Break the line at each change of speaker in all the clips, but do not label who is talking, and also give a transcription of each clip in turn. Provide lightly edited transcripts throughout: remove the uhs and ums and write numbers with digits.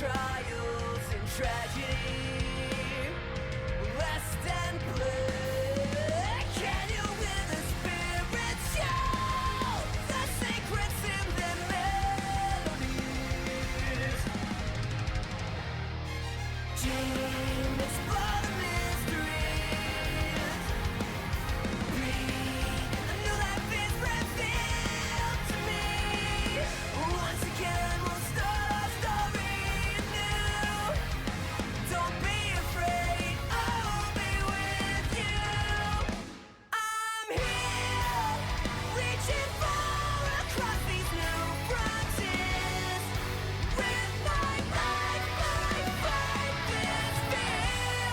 trials and tragedy, rest and play. Can you hear the spirits shout the secrets in their melodies? Dream, explore the mysteries. Breathe, a new life is revealed to me. Once again, we'll start our story anew. Don't be afraid, I'll be with you. I'm here, reaching far across these new frontiers. With my life, my faith is fear.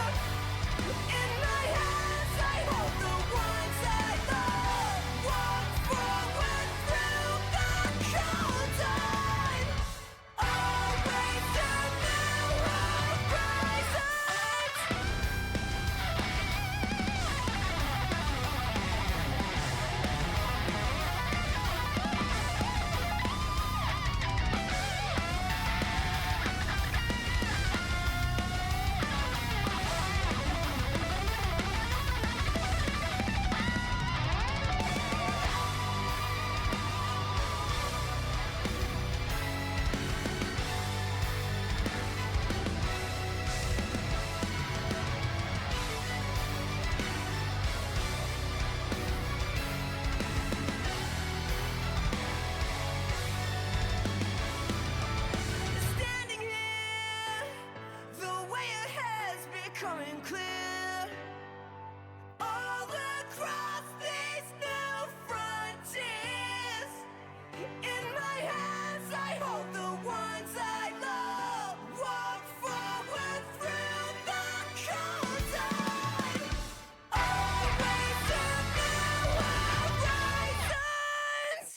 In my hands, I hold the ones I love. Walk forward through the cold time. Always to new horizons. Standing here, the way ahead's becoming clear. All across these new frontiers. In my hands, I hold the ones I love. Walk forward through the cold time. Always to new horizons.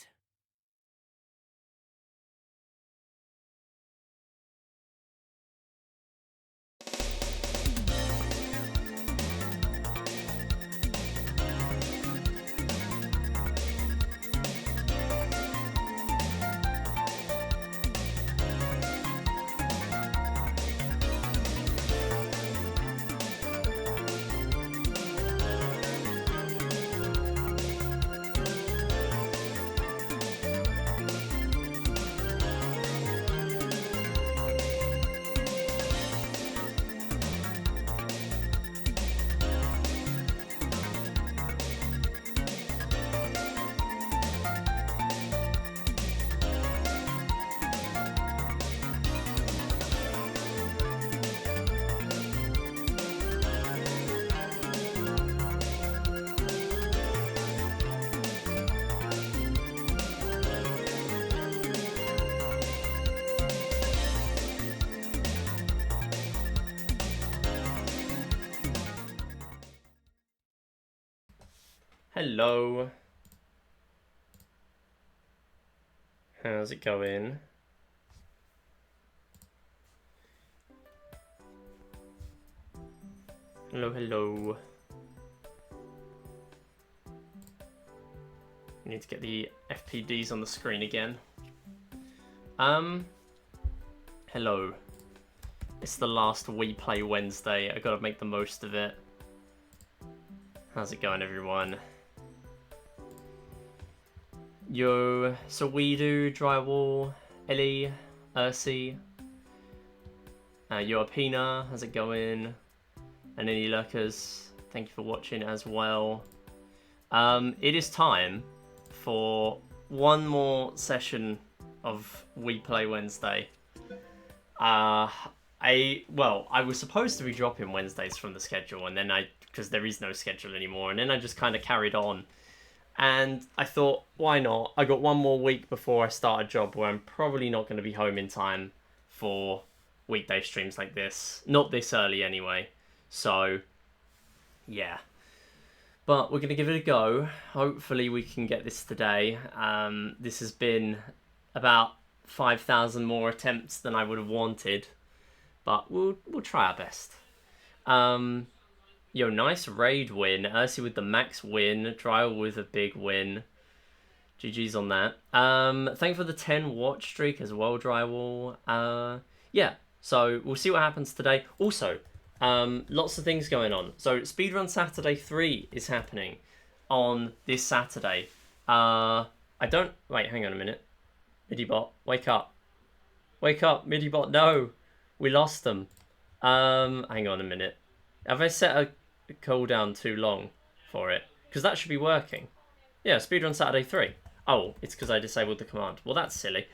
Hello. How's it going? Hello, hello. Need to get the FPDs on the screen again. Hello. It's the last We Play Wednesday. I gotta make the most of it. How's it going, everyone? Yo, so we do drywall, Ellie, Ursi, Yoapina, how's it going? And any lurkers, thank you for watching as well. It is time for one more session of We Play Wednesday. I was supposed to be dropping Wednesdays from the schedule, and then because there is no schedule anymore, and then I just kind of carried on. And I thought, why not? I got one more week before I start a job where I'm probably not going to be home in time for weekday streams like this. Not this early anyway. So, yeah. But we're going to give it a go. Hopefully we can get this today. This has been about 5,000 more attempts than I would have wanted. But we'll try our best. Yo, nice raid win. Ursi with the max win. Trial with a big win. GG's on that. Thank you for the 10 watch streak as well, Drywall. Yeah, So we'll see what happens today. Also, lots of things going on. So Speedrun Saturday 3 is happening on this Saturday. Wait, hang on a minute. Midibot, wake up. Wake up, Midibot, no. We lost them. Hang on a minute. Have I set a cooldown too long for it? Because that should be working. Yeah, Speedrun Saturday 3. Oh, it's because I disabled the command. Well, that's silly.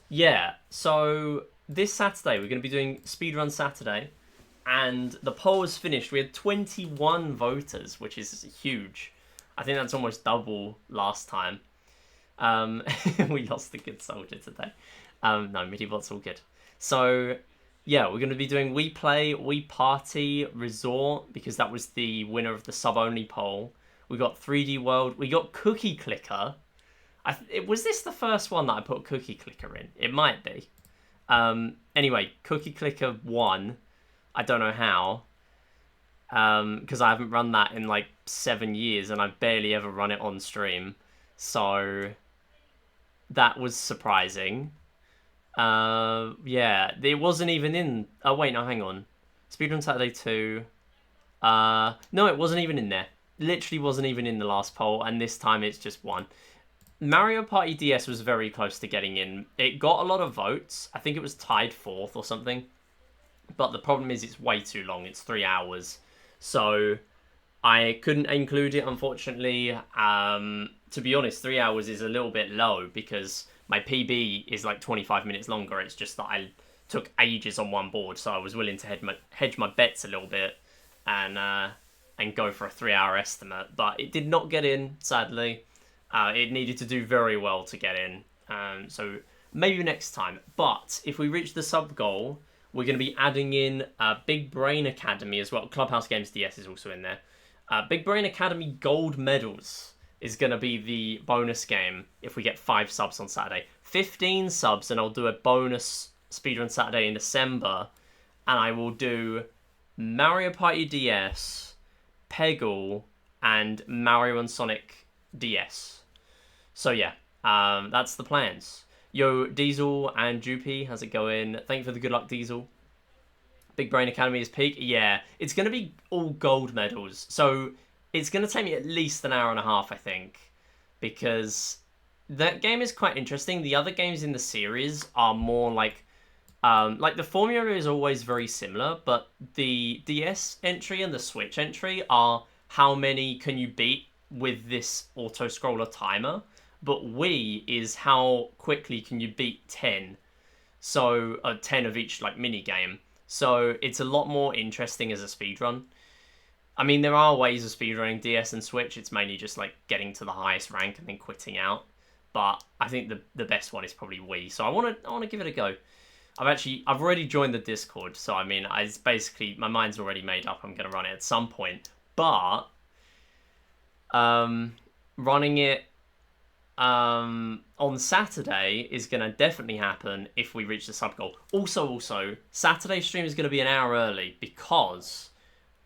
Yeah, so this Saturday we're going to be doing Speedrun Saturday, and the poll was finished. We had 21 voters, which is huge. I think that's almost double last time. We lost the good soldier today. No, Midibot's all good. So, yeah, we're going to be doing We Play, We Party, Resort, because that was the winner of the sub-only poll. We got 3D World. We got Cookie Clicker. Was this the first one that I put Cookie Clicker in? It might be. Anyway, Cookie Clicker won. I don't know how. Because I haven't run that in like 7 years, and I've barely ever run it on stream. So that was surprising. Yeah, it wasn't even in... Oh, wait, no, hang on. Speedrun Saturday 2. No, it wasn't even in there. Literally wasn't even in the last poll, and this time it's just one. Mario Party DS was very close to getting in. It got a lot of votes. I think it was tied 4th or something. But the problem is it's way too long. It's 3 hours. So I couldn't include it, unfortunately. To be honest, 3 hours is a little bit low because my PB is like 25 minutes longer. It's just that I took ages on one board, so I was willing to hedge my bets a little bit and go for a 3-hour estimate. But it did not get in, sadly. It needed to do very well to get in. So maybe next time. But if we reach the sub goal, we're going to be adding in Big Brain Academy as well. Clubhouse Games DS is also in there. Big Brain Academy Gold Medals is going to be the bonus game if we get 5 subs on Saturday. 15 subs, and I'll do a bonus Speedrun Saturday in December. And I will do Mario Party DS, Peggle, and Mario and Sonic DS. So yeah, that's the plans. Yo, Diesel and Jupy, how's it going? Thank you for the good luck, Diesel. Big Brain Academy is peak. Yeah, it's going to be all gold medals. So it's going to take me at least an hour and a half, I think. Because that game is quite interesting. The other games in the series are more like the formula is always very similar. But the DS entry and the Switch entry are how many can you beat with this auto-scroller timer. But Wii is how quickly can you beat 10. So 10 of each like mini game. So it's a lot more interesting as a speedrun. I mean, there are ways of speedrunning DS and Switch. It's mainly just like getting to the highest rank and then quitting out. But I think the best one is probably Wii. So I want to give it a go. I've already joined the Discord. So I mean, it's basically my mind's already made up. I'm going to run it at some point. But running it on Saturday is going to definitely happen if we reach the sub goal. Also, Saturday stream is going to be an hour early because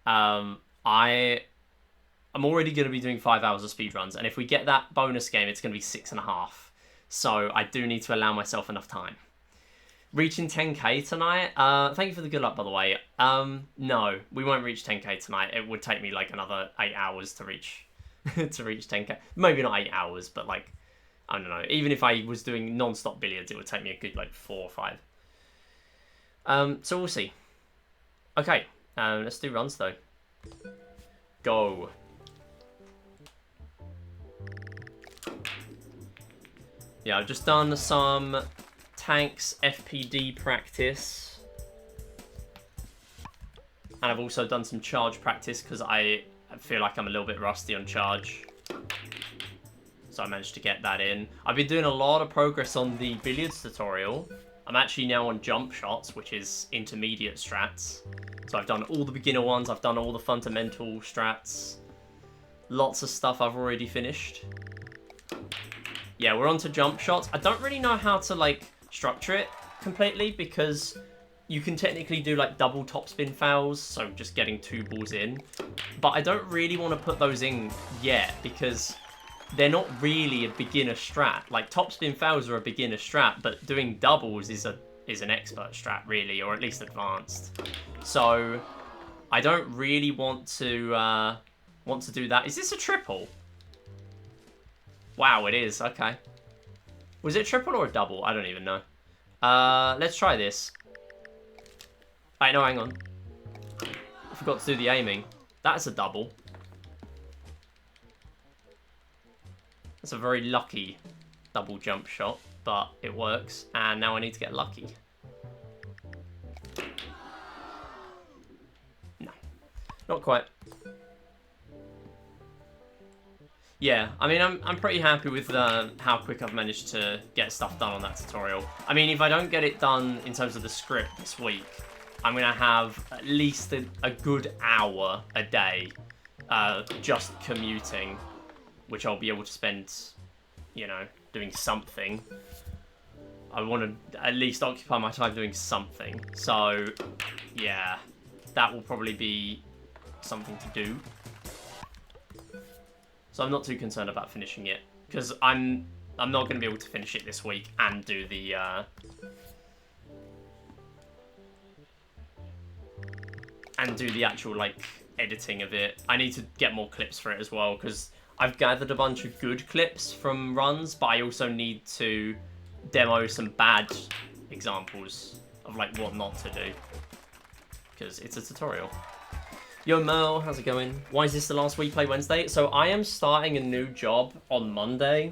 I'm already going to be doing 5 hours of speedruns, and if we get that bonus game, it's going to be 6.5. So I do need to allow myself enough time. Reaching 10k tonight. Thank you for the good luck, by the way. No, we won't reach 10k tonight. It would take me like another 8 hours to reach 10k. Maybe not 8 hours, but like, I don't know. Even if I was doing non-stop billiards, it would take me a good like 4 or 5. So we'll see. Okay, let's do runs though. Go. Yeah, I've just done some tanks FPD practice. And I've also done some charge practice because I feel like I'm a little bit rusty on charge. So I managed to get that in. I've been doing a lot of progress on the billiards tutorial. I'm actually now on jump shots, which is intermediate strats. So I've done all the beginner ones. I've done all the fundamental strats. Lots of stuff I've already finished. Yeah, we're on to jump shots. I don't really know how to like structure it completely because you can technically do like double topspin fouls, so just getting 2 balls in. But I don't really want to put those in yet because they're not really a beginner strat. Like topspin fouls are a beginner strat, but doing doubles is a is an expert strat, really, or at least advanced. So I don't really want to do that. Is this a triple? Wow, it is. Okay. Was it a triple or a double? I don't even know. Let's try this. Alright, no, hang on. I forgot to do the aiming. That's a double. That's a very lucky double jump shot, but it works. And now I need to get lucky. No, not quite. Yeah, I mean, I'm pretty happy with how quick I've managed to get stuff done on that tutorial. I mean, if I don't get it done in terms of the script this week, I'm going to have at least a good hour a day just commuting, which I'll be able to spend, you know, doing something. I want to at least occupy my time doing something. So, yeah, that will probably be something to do. So I'm not too concerned about finishing it, because I'm not going to be able to finish it this week and do the actual like editing of it. I need to get more clips for it as well, because I've gathered a bunch of good clips from runs, but I also need to demo some bad examples of like what not to do, because it's a tutorial. Yo Merl, how's it going? Why is this the last We Play Wednesday? So I am starting a new job on Monday,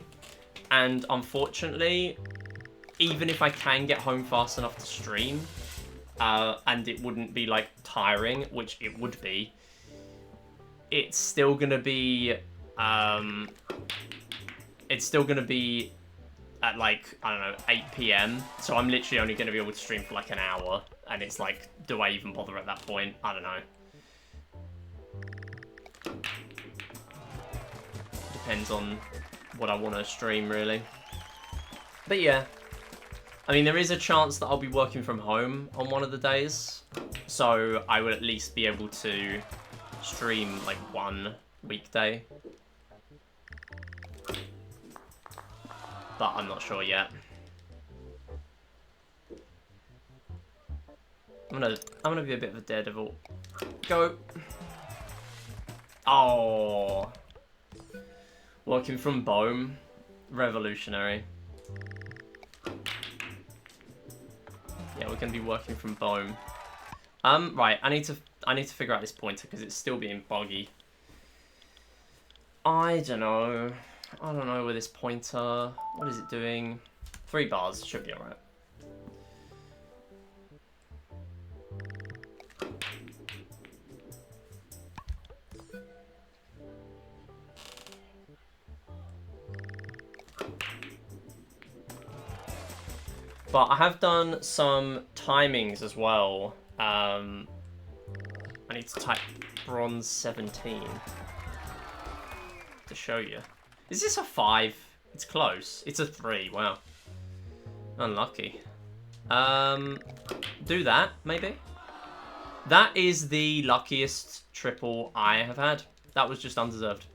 and unfortunately, even if I can get home fast enough to stream, and it wouldn't be like tiring, which it would be, it's still gonna be at like, I don't know, 8 PM. So I'm literally only gonna be able to stream for like an hour, and it's like, do I even bother at that point? I don't know. Depends on what I want to stream, really. But yeah, I mean, there is a chance that I'll be working from home on one of the days, so I will at least be able to stream like one weekday. But I'm not sure yet. I'm gonna be a bit of a daredevil. Go. Oh. Working from Bohm. Revolutionary. Yeah, we're gonna be working from Bohm. Right, I need to figure out this pointer because it's still being buggy. I don't know where this pointer, what is it doing? 3 bars, should be alright. But I have done some timings as well. I need to type bronze 17 to show you. Is this a 5? It's close. It's a 3. Wow. Unlucky. Do that, maybe? That is the luckiest triple I have had. That was just undeserved.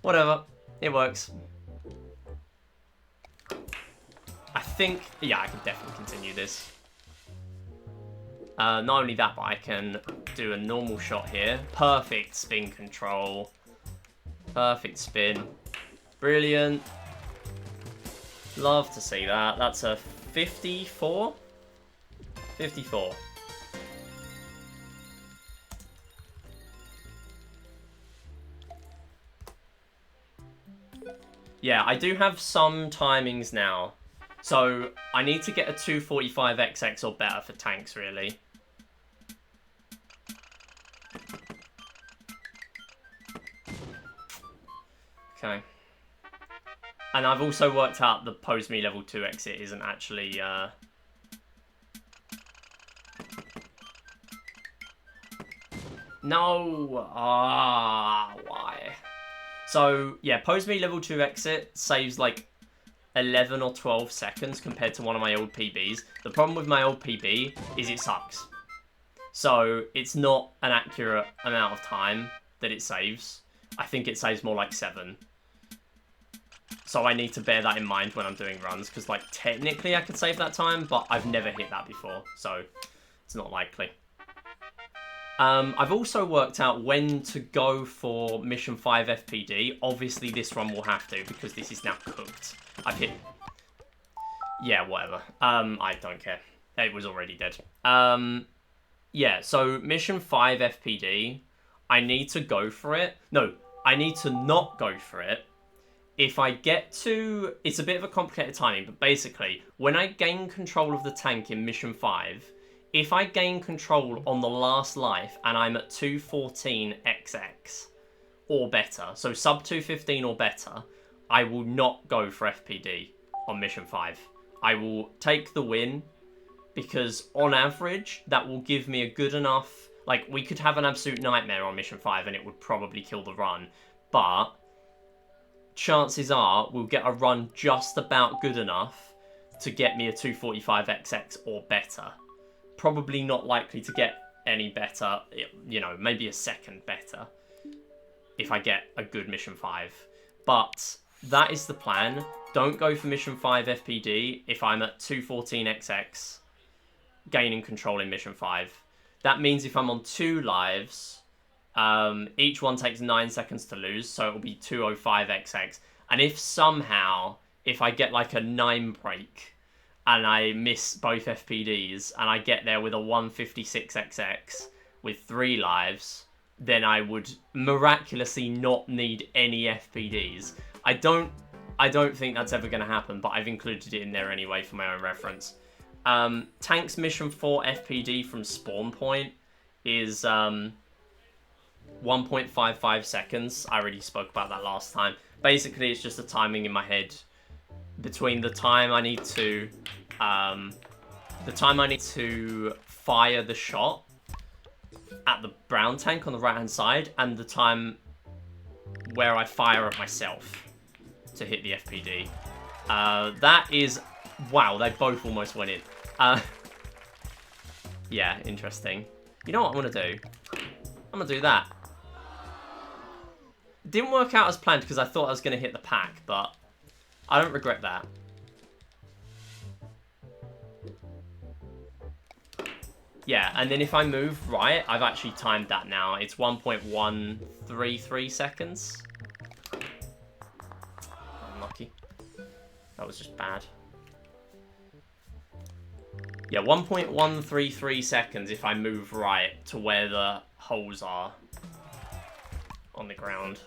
Whatever. It works. I think, yeah, I can definitely continue this. Not only that, but I can do a normal shot here. Perfect spin control. Perfect spin. Brilliant. Love to see that. That's a 54? 54. Yeah, I do have some timings now. So, I need to get a 245XX or better for tanks, really. Okay. And I've also worked out the pose me level 2 exit isn't actually... No! Why? So, yeah, pose me level 2 exit saves, like, 11 or 12 seconds compared to one of my old PBs. The problem with my old PB is it sucks. So it's not an accurate amount of time that it saves. I think it saves more like 7. So I need to bear that in mind when I'm doing runs, because like technically I could save that time, but I've never hit that before, so it's not likely. I've also worked out when to go for Mission 5 FPD. Obviously this run will have to, because this is now cooked. I've hit... Yeah, whatever. I don't care. It was already dead. Yeah, so Mission 5 FPD, I need to go for it. No, I need to not go for it. If I get to... It's a bit of a complicated timing, but basically, when I gain control of the tank in Mission 5, if I gain control on the last life and I'm at 214 XX or better, so sub 215 or better, I will not go for FPD on Mission 5. I will take the win, because on average, that will give me a good enough... Like, we could have an absolute nightmare on Mission 5 and it would probably kill the run, but chances are we'll get a run just about good enough to get me a 245XX or better. Probably not likely to get any better, you know, maybe a second better if I get a good Mission 5. But that is the plan. Don't go for Mission 5 FPD if I'm at 214XX, gaining control in Mission 5. That means if I'm on 2 lives, each one takes 9 seconds to lose, so it'll be 205XX. And if somehow, if I get like a 9 break, and I miss both FPDs, and I get there with a 156XX with 3 lives, then I would miraculously not need any FPDs. I don't think that's ever going to happen, but I've included it in there anyway for my own reference. Tank's Mission 4 FPD from spawn point is 1.55 seconds. I already spoke about that last time. Basically, it's just a timing in my head between the time I need to fire the shot at the brown tank on the right hand side, and the time where I fire at myself to hit the FPD. That is... Wow, they both almost went in. Yeah, interesting. You know what I'm going to do? I'm going to do that. Didn't work out as planned because I thought I was going to hit the pack, but I don't regret that. Yeah, and then if I move right, I've actually timed that now. It's 1.133 seconds. Unlucky. That was just bad. Yeah, 1.133 seconds if I move right to where the holes are on the ground.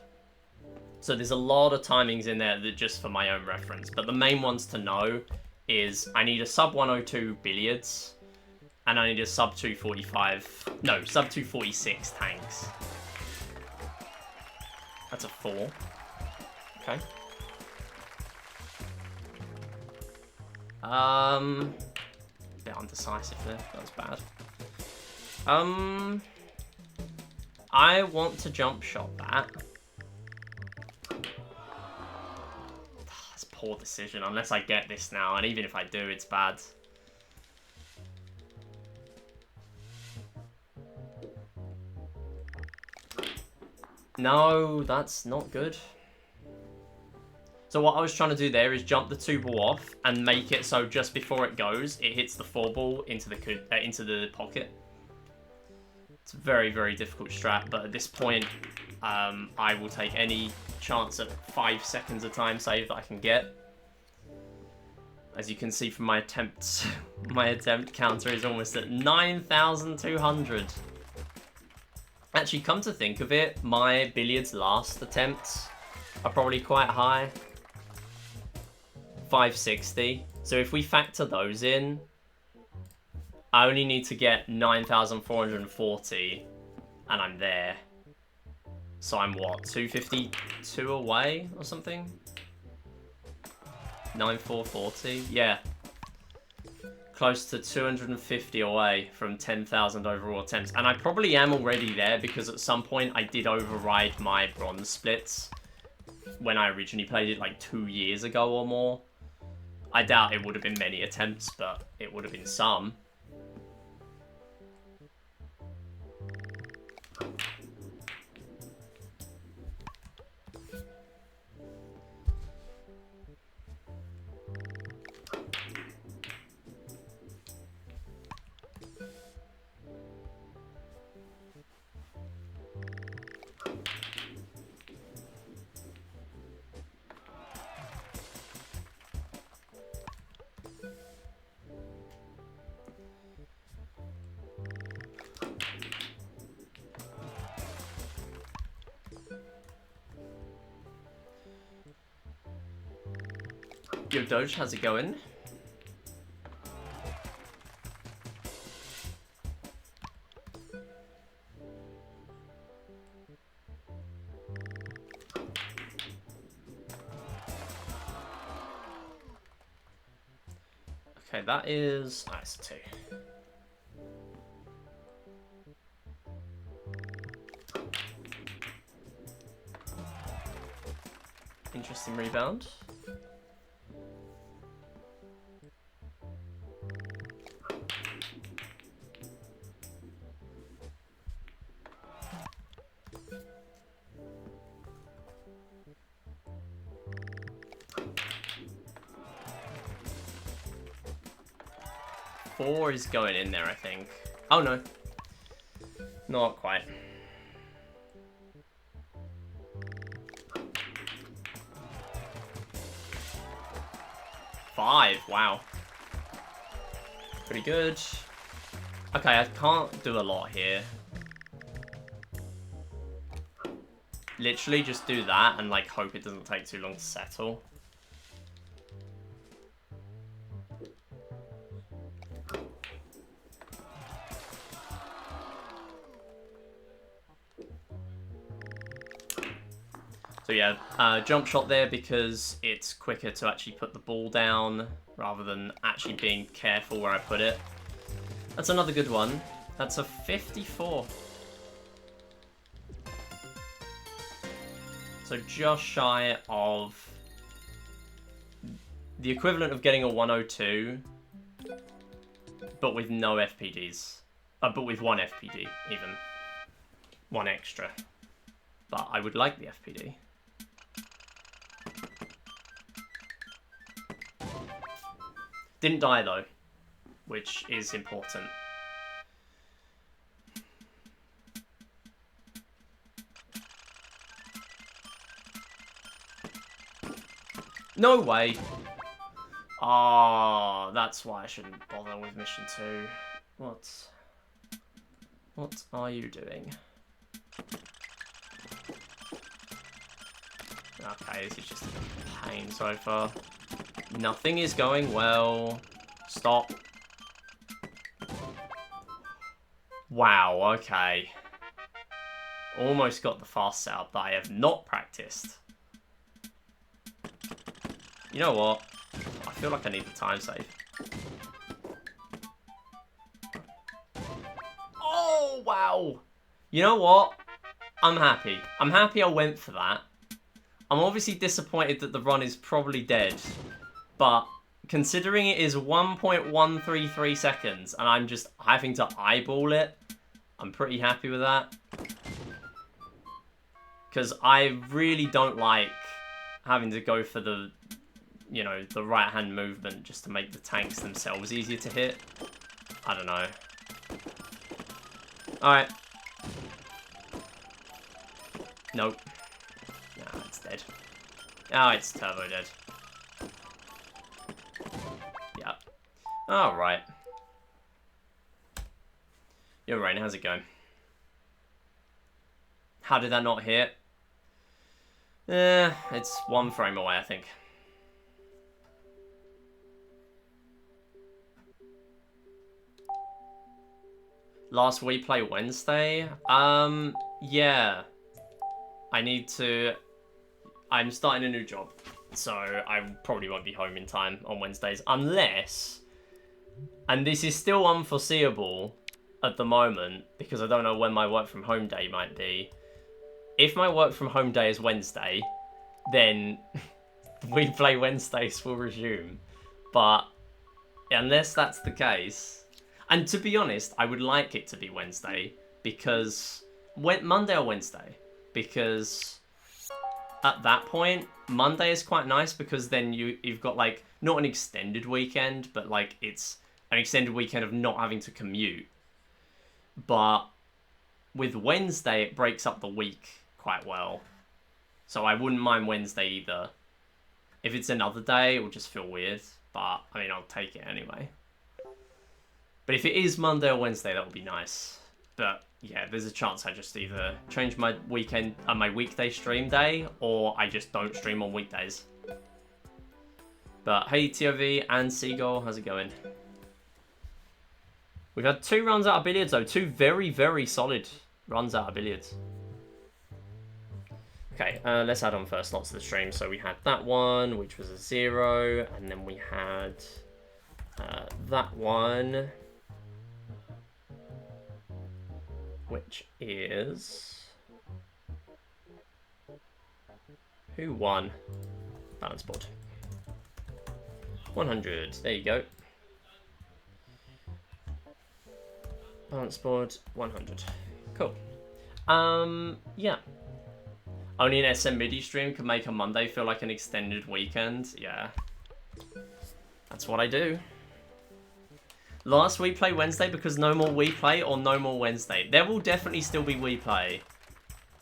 So there's a lot of timings in there that just for my own reference. But the main ones to know is I need a sub 102 billiards, and I need a sub 245... No, sub 246 tanks. That's a 4. Okay. Bit undecisive there. That was bad. I want to jump shot that. That's a poor decision, unless I get this now, and even if I do, it's bad. No, that's not good. So what I was trying to do there is jump the 2 ball off and make it so just before it goes, it hits the 4 ball into the pocket. It's a very, very difficult strat, but at this point, I will take any chance at 5 seconds of time save that I can get. As you can see from my attempts, my attempt counter is almost at 9,200. Actually, come to think of it, my billiards last attempts are probably quite high. 560. So if we factor those in, I only need to get 9,440 and I'm there. So I'm what, 252 away or something? 9,440? Yeah. Close to 250 away from 10,000 overall attempts. And I probably am already there because at some point I did override my bronze splits when I originally played it like 2 years ago or more. I doubt it would have been many attempts, but it would have been some. Yo, Doge, how's it going? Okay, that is... Nice, 2. Interesting rebound. Four is going in there, I think. Oh, no. Not quite. Five, wow. Pretty good. Okay, I can't do a lot here. Literally just do that and like hope it doesn't take too long to settle. So yeah, jump shot there because it's quicker to actually put the ball down rather than actually being careful where I put it. That's another good one. That's a 54. So just shy of the equivalent of getting a 102, but with no FPDs. But with one FPD, even. One extra. But I would like the FPD. Didn't die though, which is important. No way! Ah, that's why I shouldn't bother with mission 2. What are you doing? Okay, this is just a pain so far. Nothing is going well. Stop. Wow, okay. Almost got the fast setup that I have not practiced. You know what? I feel like I need the time save. Oh, wow. You know what? I'm happy. I'm happy I went for that. I'm obviously disappointed that the run is probably dead. But considering it is 1.133 seconds and I'm just having to eyeball it, I'm pretty happy with that. Because I really don't like having to go for the, you know, the right-hand movement just to make the tanks themselves easier to hit. I don't know. Alright. Nope. Nah, it's dead. Oh, it's turbo dead. Yep. Alright. Yo, Rain, how's it going? How did that not hit? It's one frame away, I think. Last We Play Wednesday? Yeah. I'm starting a new job, so I probably won't be home in time on Wednesdays, unless, and this is still unforeseeable at the moment, because I don't know when my work from home day might be. If my work from home day is Wednesday, then We Play Wednesdays will resume. But unless that's the case, and to be honest, I would like it to be Wednesday, because Monday or Wednesday, because at that point, Monday is quite nice because then you've got like, not an extended weekend, but like it's an extended weekend of not having to commute. But with Wednesday, it breaks up the week quite well. So I wouldn't mind Wednesday either. If it's another day, it will just feel weird. But, I mean, I'll take it anyway. But if it is Monday or Wednesday, that would be nice. But, yeah, there's a chance I just either change my weekend, my weekday stream day, or I just don't stream on weekdays. But hey, TOV and Seagull, how's it going? We've had 2 runs out of billiards, though. 2 very, very solid runs out of billiards. Okay, let's add on first slots to the stream. So we had that one, which was a 0, and then we had that one, which is... Who won? Balance board. 100, there you go. Balance board, 100. Cool. Yeah. Only an SM MIDI stream can make a Monday feel like an extended weekend. Yeah. That's what I do. Last We Play Wednesday because no more We Play or no more Wednesday. There will definitely still be We Play.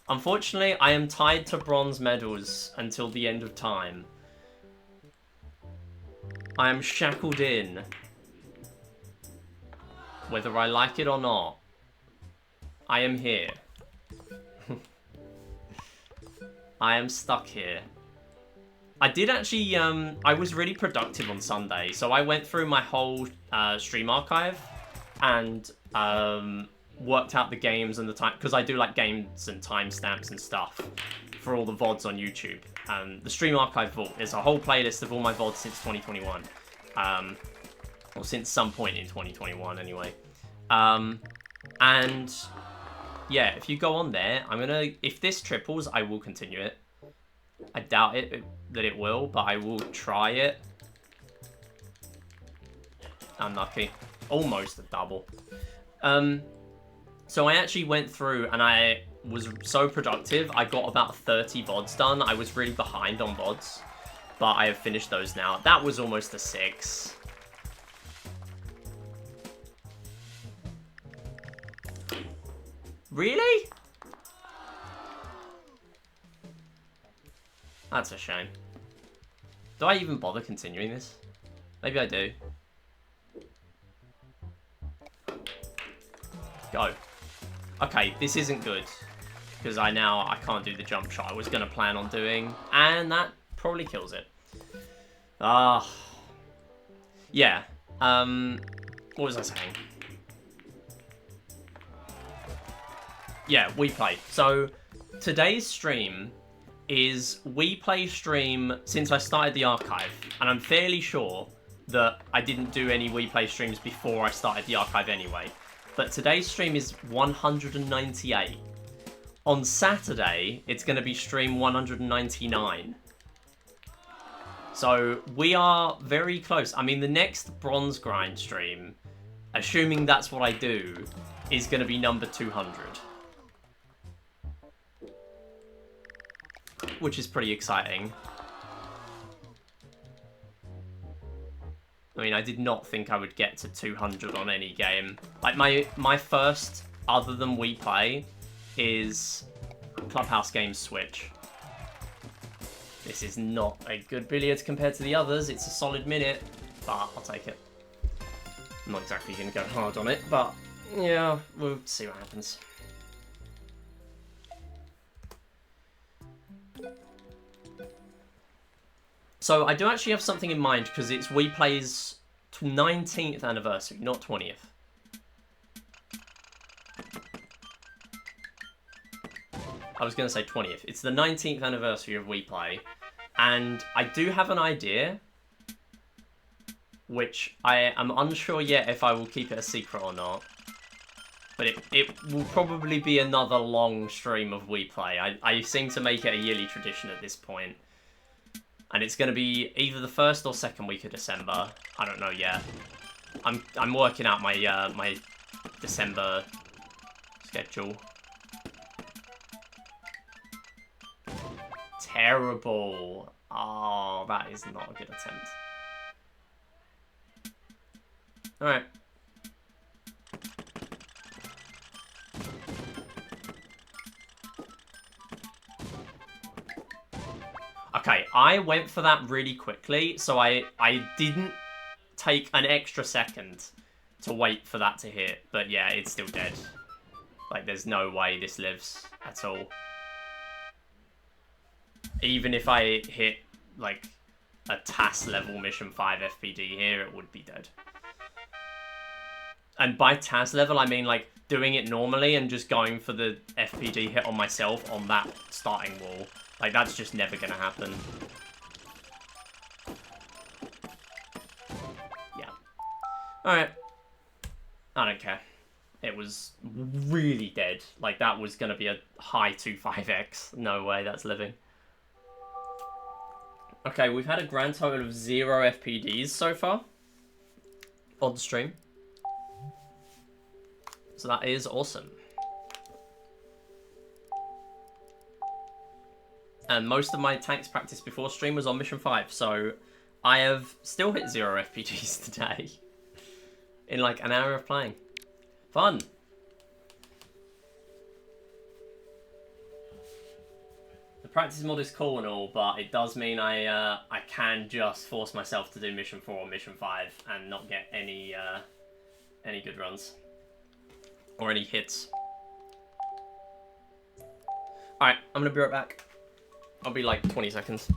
Unfortunately, I am tied to bronze medals until the end of time. I am shackled in. Whether I like it or not. I am here. I am stuck here. I did actually, I was really productive on Sunday. So I went through my whole stream archive and worked out the games and the time, because I do like games and timestamps and stuff for all the VODs on YouTube. The stream archive vault is a whole playlist of all my VODs since 2021. Or since some point in 2021 anyway. And yeah, if you go on there, if this triples, I will continue it. I doubt that it will, but I will try it. Unlucky. Almost a double. So I actually went through and I was so productive. I got about 30 VODs done. I was really behind on VODs, but I have finished those now. That was almost a 6. Really? That's a shame. Do I even bother continuing this? Maybe I do. Go. Okay, this isn't good. Because I can't do the jump shot I was going to plan on doing. And that probably kills it. Yeah. What was I saying? Yeah, We Play. So, today's stream is We Play stream since I started the archive. And I'm fairly sure that I didn't do any We Play streams before I started the archive anyway. But today's stream is 198. On Saturday, it's going to be stream 199. So, we are very close. I mean, the next bronze grind stream, assuming that's what I do, is going to be number 200. Which is pretty exciting. I mean, I did not think I would get to 200 on any game. Like, my first, other than We Play, is Clubhouse Games Switch. This is not a good billiards compared to the others. It's a solid minute, but I'll take it. I'm not exactly going to go hard on it, but yeah, we'll see what happens. So I do actually have something in mind because it's We Play's 19th anniversary, not 20th. I was going to say 20th. It's the 19th anniversary of We Play. And I do have an idea, which I am unsure yet if I will keep it a secret or not. But it will probably be another long stream of We Play. I seem to make it a yearly tradition at this point. And it's going to be either the 1st or 2nd week of December. I don't know yet. I'm working out my my December schedule. Terrible. Oh, that is not a good attempt. Alright. Okay, I went for that really quickly, so I didn't take an extra second to wait for that to hit. But yeah, it's still dead. Like, there's no way this lives at all. Even if I hit, like, a TAS level mission 5 FPD here, it would be dead. And by TAS level, I mean like doing it normally and just going for the FPD hit on myself on that starting wall. Like that's just never gonna happen. Yeah. Alright. I don't care. It was really dead. Like that was gonna be a high 2.5x. No way, that's living. Okay, we've had a grand total of 0 FPDs so far on the stream. So that is awesome. And most of my tanks practice before stream was on mission 5, so I have still hit 0 FPGs today. In like an hour of playing. Fun! The practice mod is cool and all, but it does mean I can just force myself to do mission 4 or mission 5 and not get any good runs. Or any hits. Alright, I'm gonna be right back. I'll be like 20 seconds.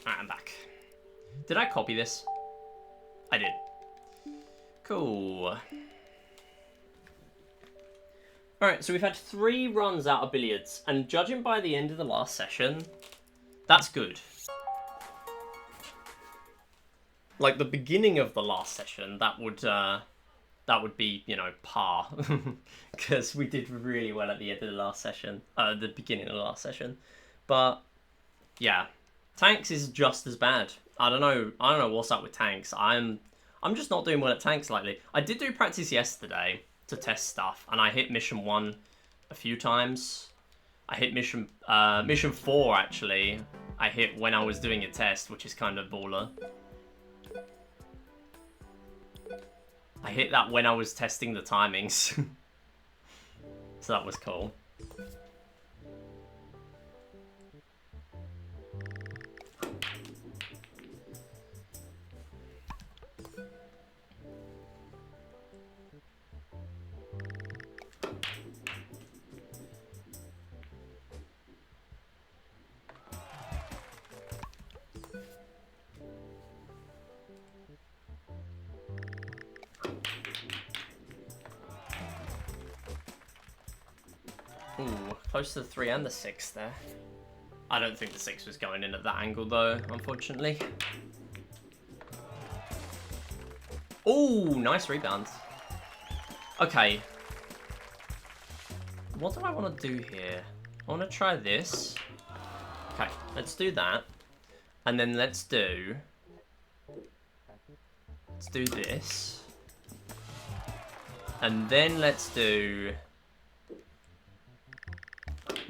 Alright, I'm back. Did I copy this? I did. Cool. Alright, so we've had 3 runs out of billiards, and judging by the end of the last session, that's good. Like, the beginning of the last session, that would be, you know, par. Because we did really well at the end of the last session. The beginning of the last session. But, yeah. Tanks is just as bad. I don't know what's up with tanks. I'm just not doing well at tanks lately. I did do practice yesterday to test stuff, and I hit mission 1 a few times. I hit mission 4 actually. I hit when I was doing a test, which is kind of baller. I hit that when I was testing the timings. So that was cool. Ooh, close to the 3 and the 6 there. I don't think the 6 was going in at that angle though, unfortunately. Ooh, nice rebound. Okay. What do I want to do here? I want to try this. Okay, let's do that. And then let's do this. And then let's do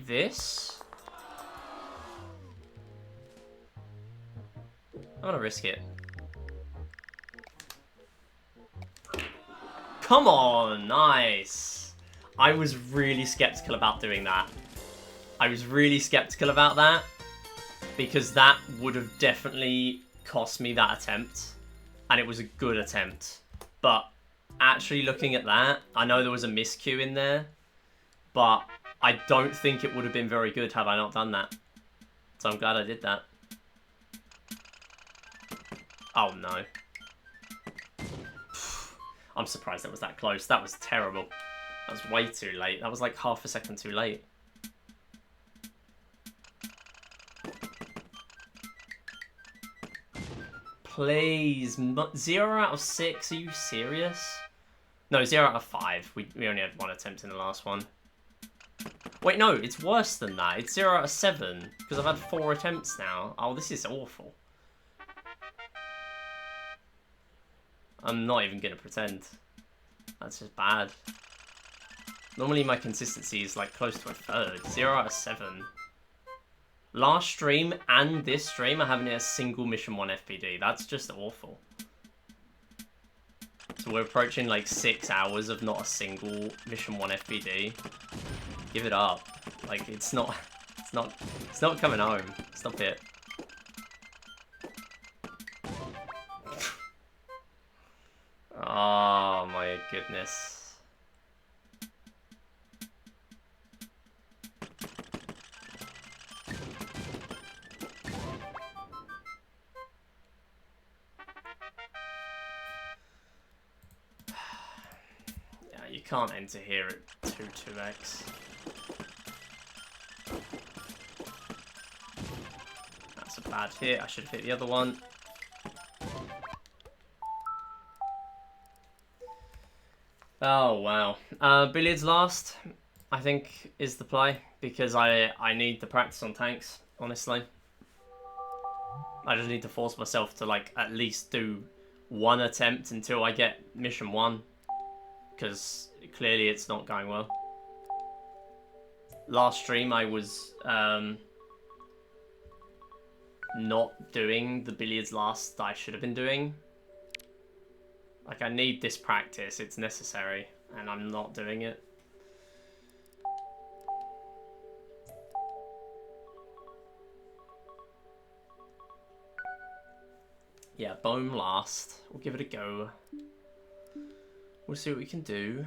this. I'm gonna risk it. Come on, nice. I was really skeptical about doing that. I was really skeptical about that because that would have definitely cost me that attempt, and it was a good attempt. But actually looking at that, I know there was a miscue in there, but I don't think it would have been very good had I not done that. So I'm glad I did that. Oh no. I'm surprised that was that close. That was terrible. That was way too late. That was like half a second too late. Please. 0 out of 6. Are you serious? No, 0 out of 5. We only had 1 attempt in the last one. Wait, no. It's worse than that. It's 0 out of 7. Because I've had 4 attempts now. Oh, this is awful. I'm not even going to pretend. That's just bad. Normally my consistency is like close to a third. 0 out of 7. Last stream and this stream I haven't hit a single Mission 1 FPD. That's just awful. So we're approaching like 6 hours of not a single Mission 1 FPD. Give it up. Like it's not coming home. Stop it. Oh my goodness. Yeah, you can't enter here at 2x. That's a bad hit. I should have hit the other one. Oh, wow. Billiards last, I think, is the play. Because I need the practice on tanks, honestly. I just need to force myself to, like, at least do 1 attempt until I get Mission 1. Because clearly it's not going well. Last stream I was not doing the billiards last that I should have been doing. Like, I need this practice, it's necessary, and I'm not doing it. Yeah, Bohm last. We'll give it a go. We'll see what we can do.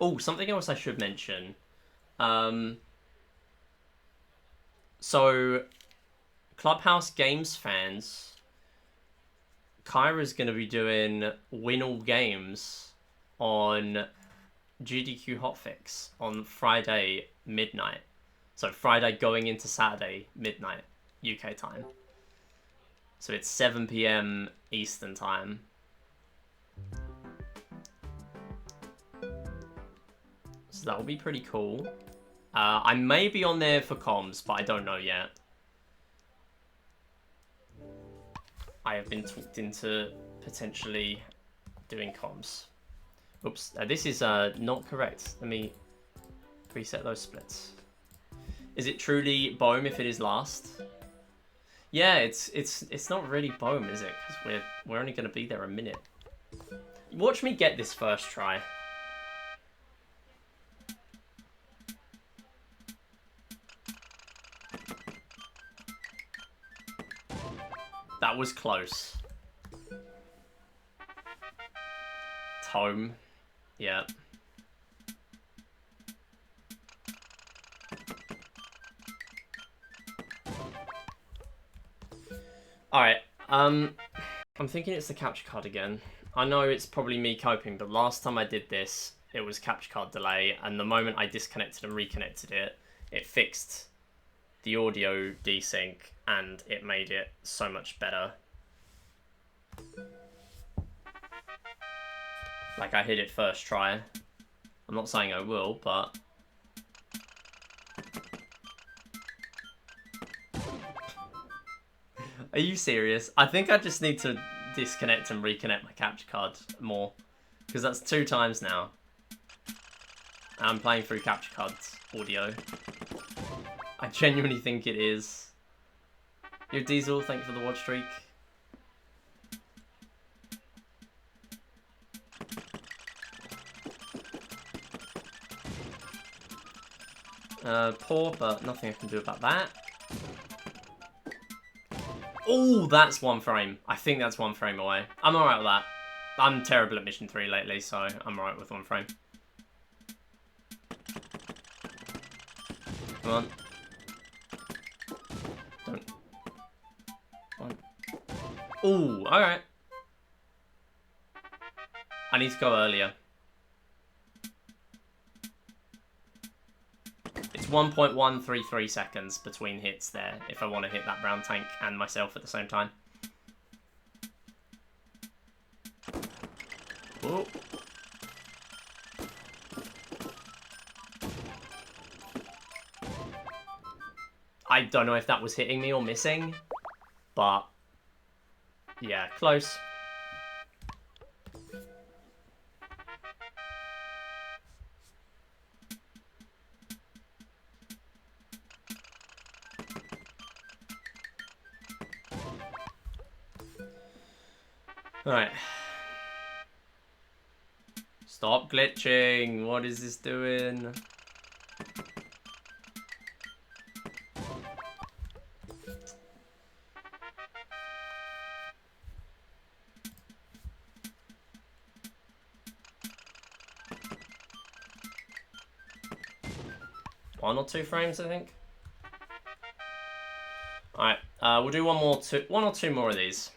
Oh, something else I should mention. So, Clubhouse Games fans, Kyra's going to be doing Win All Games on GDQ Hotfix on Friday midnight. So Friday going into Saturday midnight UK time. So it's 7 PM Eastern time. So that will be pretty cool. I may be on there for comms, but I don't know yet. I have been talked into potentially doing comms. Oops, this is not correct. Let me reset those splits. Is it truly Bohm if it is last? Yeah, it's not really Bohm, is it? Because we're only going to be there a minute. Watch me get this first try. That was close. Tome. Yeah. Alright, I'm thinking it's the capture card again. I know it's probably me coping, but last time I did this, it was capture card delay, and the moment I disconnected and reconnected it, it fixed the audio desync, and it made it so much better. Like, I hit it first try. I'm not saying I will, but... Are you serious? I think I just need to disconnect and reconnect my capture card more. Because that's 2 times now. I'm playing through capture cards audio. I genuinely think it is. Yo, Diesel, thank you for the watch streak. Poor, but nothing I can do about that. Oh, that's 1 frame. I think that's 1 frame away. I'm alright with that. I'm terrible at Mission 3 lately, so I'm alright with 1 frame. Come on. Don't. Ooh, alright. I need to go earlier. It's 1.133 seconds between hits there if I want to hit that brown tank and myself at the same time. Whoa. I don't know if that was hitting me or missing, but yeah, close. Alright. Stop glitching. What is this doing? One or 2 frames, I think. Alright, we'll do one or two more of these.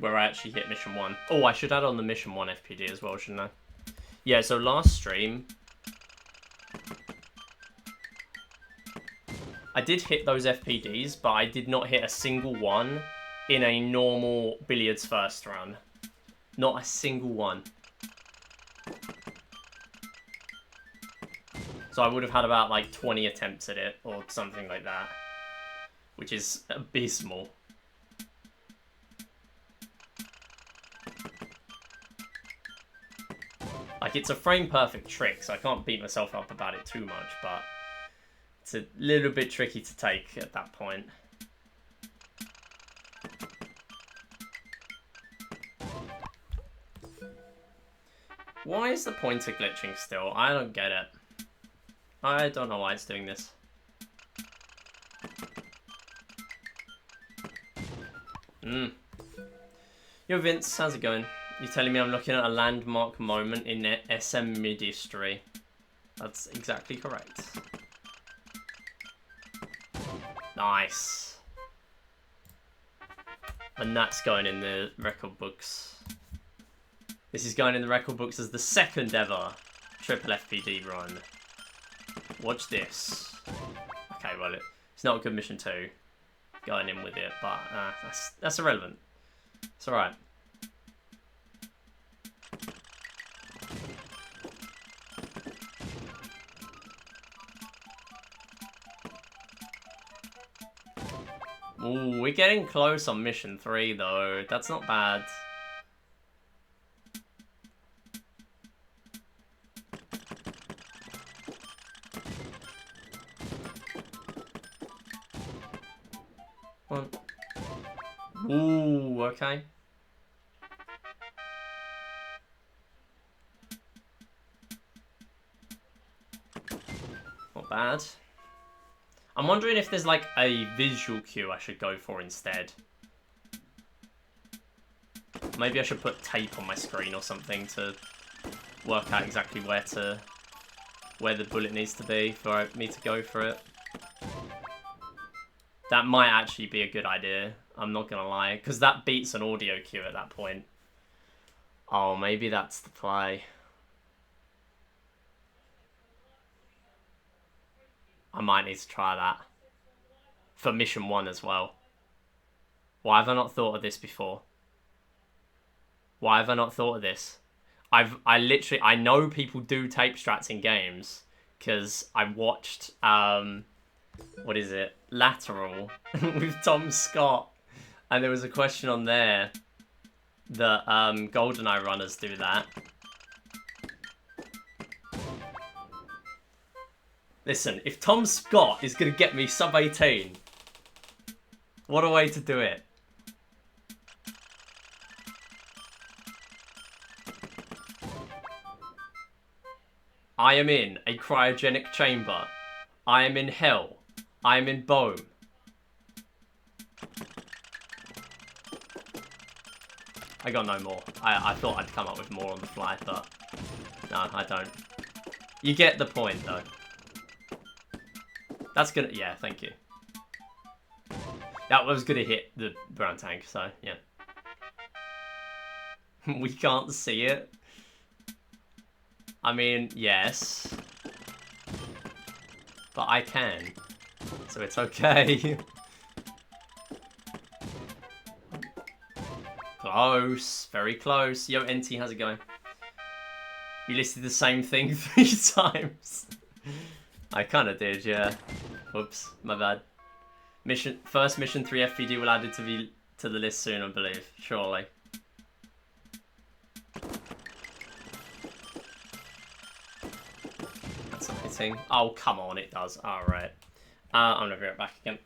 Where I actually hit mission 1. Oh, I should add on the mission 1 FPD as well, shouldn't I? Yeah, so last stream, I did hit those FPDs, but I did not hit a single one in a normal billiards first run. Not a single one. So I would have had about like 20 attempts at it or something like that, which is abysmal. Like, it's a frame perfect trick, so I can't beat myself up about it too much, but it's a little bit tricky to take at that point. Why is the pointer glitching still? I don't get it. I don't know why it's doing this. Yo, Vince, how's it going? You're telling me I'm looking at a landmark moment in SM mid history. That's exactly correct. Nice. And that's going in the record books. This is going in the record books as the 2nd ever triple FPD run. Watch this. Okay, well, it's not a good mission 2 going in with it, but that's irrelevant. It's alright. Ooh, we're getting close on mission 3 though. That's not bad. One. Ooh, okay. Not bad. I'm wondering if there's like a visual cue I should go for instead. Maybe I should put tape on my screen or something to work out exactly where the bullet needs to be for me to go for it. That might actually be a good idea. I'm not gonna lie, because that beats an audio cue at that point. Oh, maybe that's the play. I might need to try that. For mission 1 as well. Why have I not thought of this before? Why have I not thought of this? I know people do tape strats in games. because I watched, what is it? Lateral with Tom Scott. And there was a question on there that GoldenEye runners do that. Listen, if Tom Scott is going to get me sub 18, what a way to do it. I am in a cryogenic chamber. I am in hell. I am in Bohm. I got no more. I thought I'd come up with more on the fly, but no, I don't. You get the point, though. That's gonna... Yeah, thank you. That was gonna hit the brown tank, so, yeah. We can't see it. I mean, yes. But I can. So it's okay. Close. Very close. Yo, NT, how's it going? You listed the same thing 3 times. I kind of did, yeah. Whoops, my bad. First mission 3 FPD will add it to the list soon, I believe. Surely. That's not hitting. Oh, come on, it does. Alright. I'm gonna be right back again.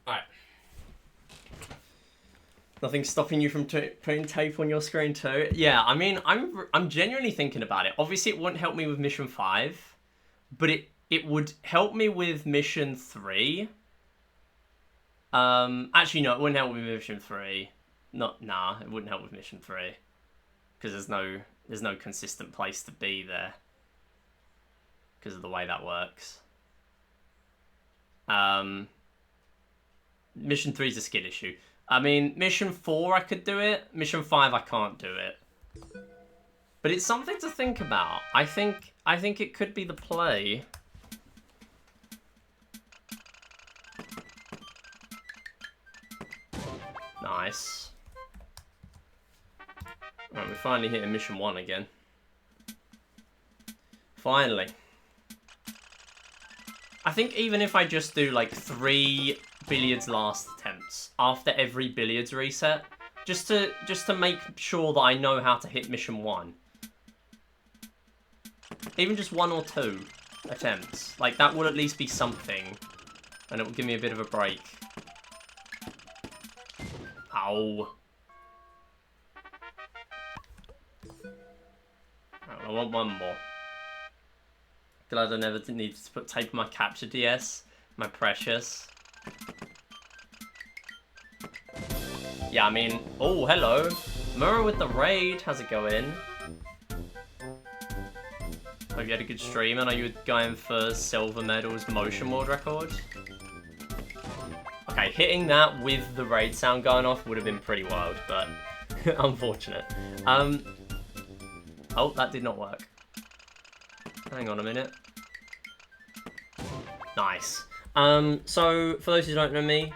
Alright. Nothing's stopping you from putting tape on your screen too? Yeah, I mean, I'm genuinely thinking about it. Obviously, it wouldn't help me with mission 5, but it would help me with mission 3. Actually, no, it wouldn't help with mission 3. Nah, it wouldn't help with mission 3 because there's no consistent place to be there because of the way that works. Mission 3 is a skill issue. I mean, mission 4 I could do it. Mission 5 I can't do it. But it's something to think about. I think it could be the play. Nice. Alright, we're finally hitting mission 1 again. Finally. I think even if I just do like 3 billiards last attempts after every billiards reset, just to make sure that I know how to hit mission 1. Even just 1 or 2 attempts. Like, that will at least be something. And it will give me a bit of a break. Ow. Right, I want one more. Glad I never needed to put tape on my capture DS. My precious. Yeah, I mean... Oh, hello. Murray with the raid. How's it going? Hope you had a good stream. And are you going for silver medals motion world record? Okay, hitting that with the raid sound going off would have been pretty wild, but unfortunate. Oh, that did not work. Hang on a minute. Nice. So, for those who don't know me,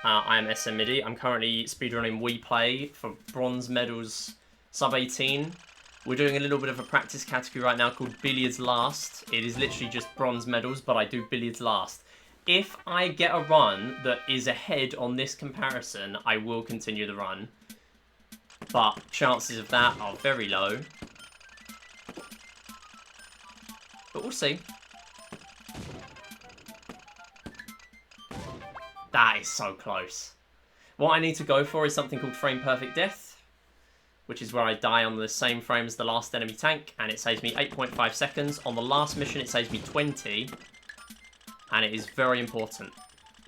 I am SM Midi. I'm currently speedrunning We Play for bronze medals sub 18. We're doing a little bit of a practice category right now called Billiards Last. It is literally just bronze medals, but I do Billiards Last. If I get a run that is ahead on this comparison, I will continue the run. But chances of that are very low. But we'll see. That is so close. What I need to go for is something called Frame Perfect Death, which is where I die on the same frame as the last enemy tank, and it saves me 8.5 seconds. On the last mission, it saves me 20, and it is very important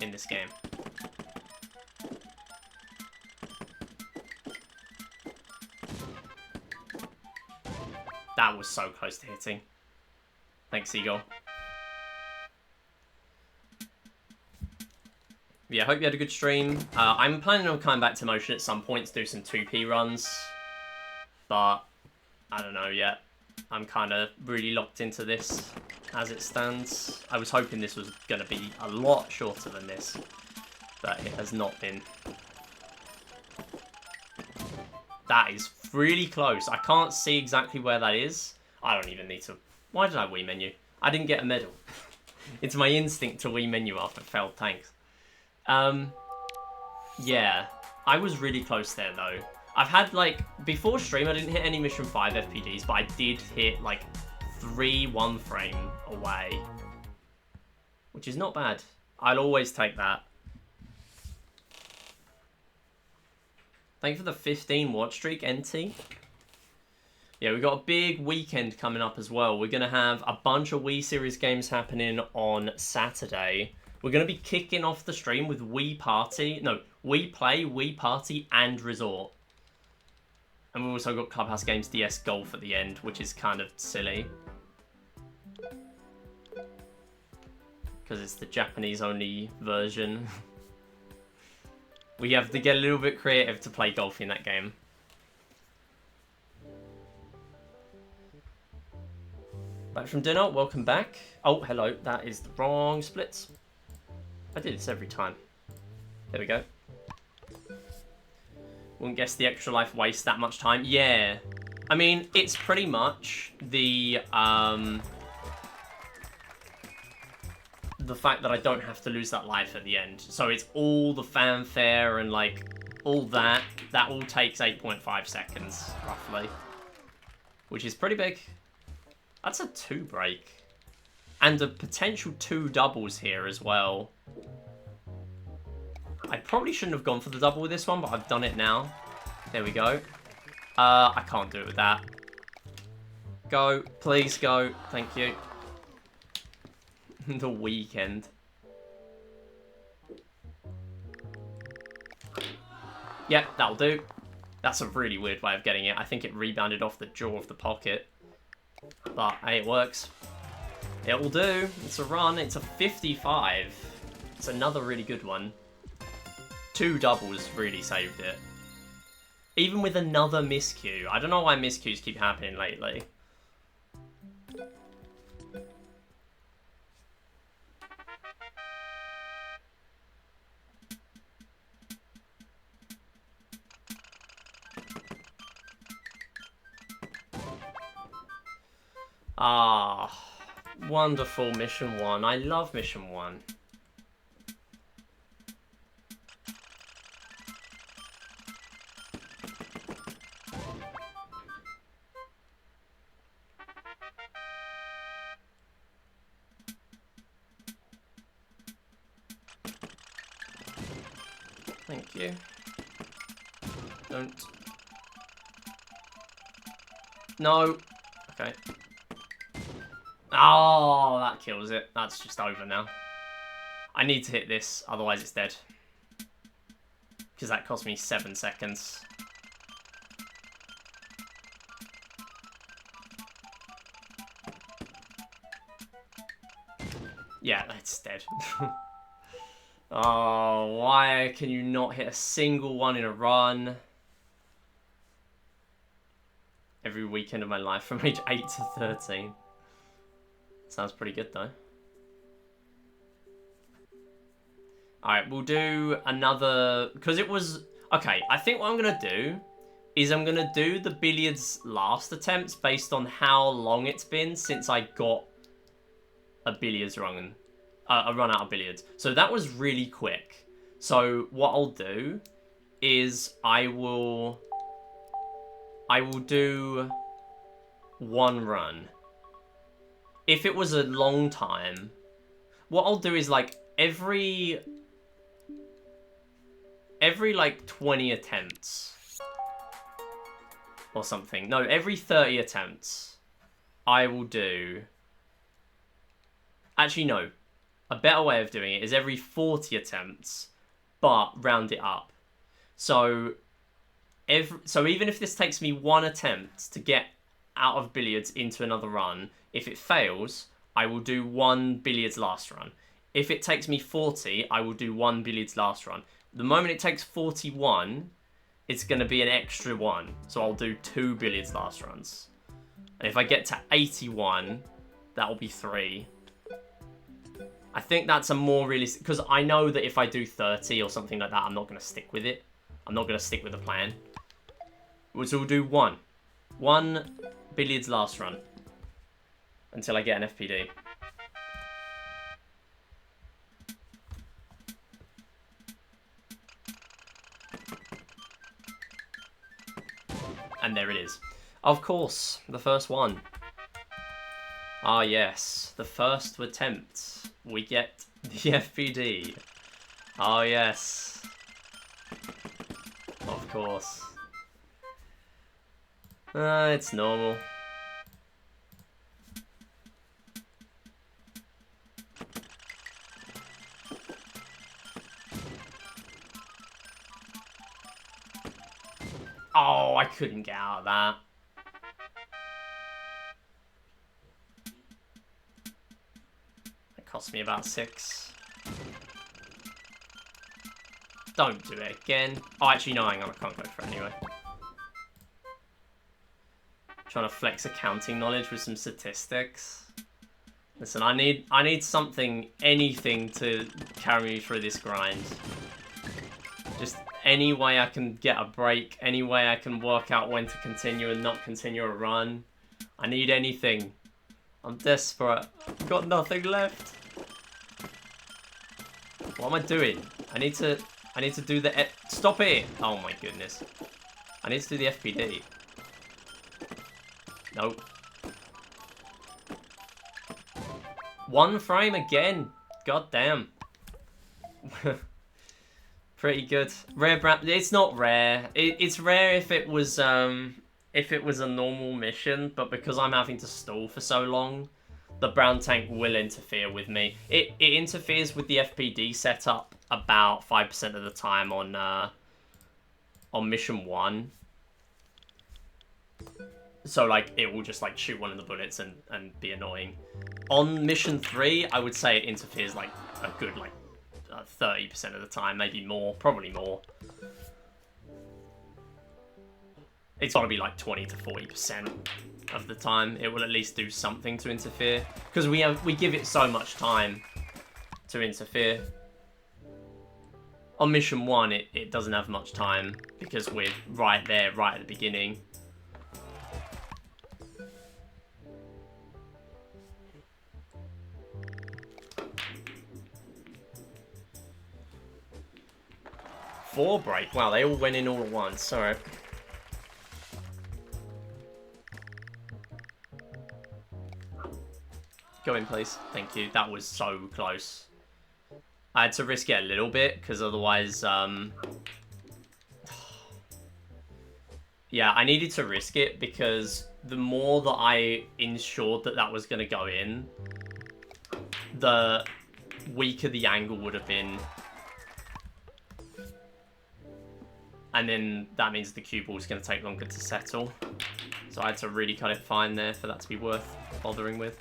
in this game. That was so close to hitting. Thanks, Eagle. Yeah, hope you had a good stream. I'm planning on coming back to Motion at some point to do some 2P runs. But, I don't know yet. I'm kind of really locked into this as it stands. I was hoping this was going to be a lot shorter than this. But it has not been. That is really close. I can't see exactly where that is. I don't even need to. Why did I Wii menu? I didn't get a medal. It's my instinct to Wii menu after failed tanks. Yeah. I was really close there, though. I've had, like, before stream, I didn't hit any Mission 5 FPDs, but I did hit, like, 3 1 frame away. Which is not bad. I'll always take that. Thank you for the 15 watch streak, NT. Yeah, we've got a big weekend coming up as well. We're going to have a bunch of Wii Series games happening on Saturday. We're going to be kicking off the stream with Wii Party. No, Wii Play, Wii Party, and Resort. And we've also got Clubhouse Games DS Golf at the end, which is kind of silly. Because it's the Japanese-only version. We have to get a little bit creative to play golf in that game. Back from dinner, welcome back. Oh, hello, that is the wrong splits. I do this every time. There we go. Wouldn't guess the extra life wastes that much time. Yeah. I mean, it's pretty much the fact that I don't have to lose that life at the end. So it's all the fanfare and, like, all that. That all takes 8.5 seconds, roughly. Which is pretty big. That's a 2 break. And a potential 2 doubles here as well. I probably shouldn't have gone for the double with this one, but I've done it now. There we go. I can't do it with that. Go. Please go. Thank you. The weekend. Yep, that'll do. That's a really weird way of getting it. I think it rebounded off the jaw of the pocket. But, hey, it works. It will do. It's a run. It's a 55. It's another really good one. 2 doubles really saved it. Even with another miscue. I don't know why miscues keep happening lately. Ah, wonderful Mission 1. I love Mission 1. Thank you. Don't. No. Okay. Oh, that kills it. That's just over now. I need to hit this, otherwise it's dead. Because that cost me 7 seconds. Yeah, that's dead. Oh, why can you not hit a single one in a run? Every weekend of my life from age 8 to 13. Sounds pretty good, though. Alright, we'll do another... Because it was... Okay, I think what I'm going to do is I'm going to do the billiards last attempts based on how long it's been since I got a billiards run. A run out of billiards. So that was really quick. So what I'll do is I will do 1 run. If it was a long time, what I'll do is like every like 20 attempts or something. No, every 30 attempts I will do. Actually, no. A better way of doing it is every 40 attempts, but round it up. So even if this takes me 1 attempt to get out of billiards into another run. If it fails, I will do 1 billiards last run. If it takes me 40, I will do 1 billiards last run. The moment it takes 41, it's going to be an extra 1. So I'll do 2 billiards last runs. And if I get to 81, that will be 3. I think that's a more realistic... Because I know that if I do 30 or something like that, I'm not going to stick with it. I'm not going to stick with the plan. So we'll do 1. 1 billiards last run. Until I get an FPD. And there it is. Of course, the first one. Ah, yes. The first attempt. We get the FPD. Oh, yes. Of course. It's normal. Oh, I couldn't get out of that. It cost me about 6. Don't do it again. Oh, actually, no, hang on. I can't go for it anyway. Trying to flex accounting knowledge with some statistics. Listen, I need something, anything to carry me through this grind. Just any way I can get a break, any way I can work out when to continue and not continue a run. I need anything. I'm desperate. I've got nothing left. What am I doing? I need to do the... Stop it! Oh my goodness. I need to do the FPD. Nope. 1 frame again. God damn. Pretty good. Rare brown. It's not rare. It's rare if it was a normal mission, but because I'm having to stall for so long, the brown tank will interfere with me. It interferes with the FPD setup about 5% of the time on mission 1. So like it will just like shoot one of the bullets and be annoying. On mission 3, I would say it interferes like a good like 30% of the time, maybe more, probably more. It's gotta be like 20 to 40% of the time. It will at least do something to interfere because we give it so much time to interfere. On mission 1, it doesn't have much time because we're right there, right at the beginning. Four break. Wow, they all went in all at once. Sorry. Go in, please. Thank you. That was so close. I had to risk it a little bit, because otherwise... Yeah, I needed to risk it, because the more that I ensured that that was going to go in, the weaker the angle would have been. And then that means the cue ball is going to take longer to settle. So I had to really cut it fine there for that to be worth bothering with.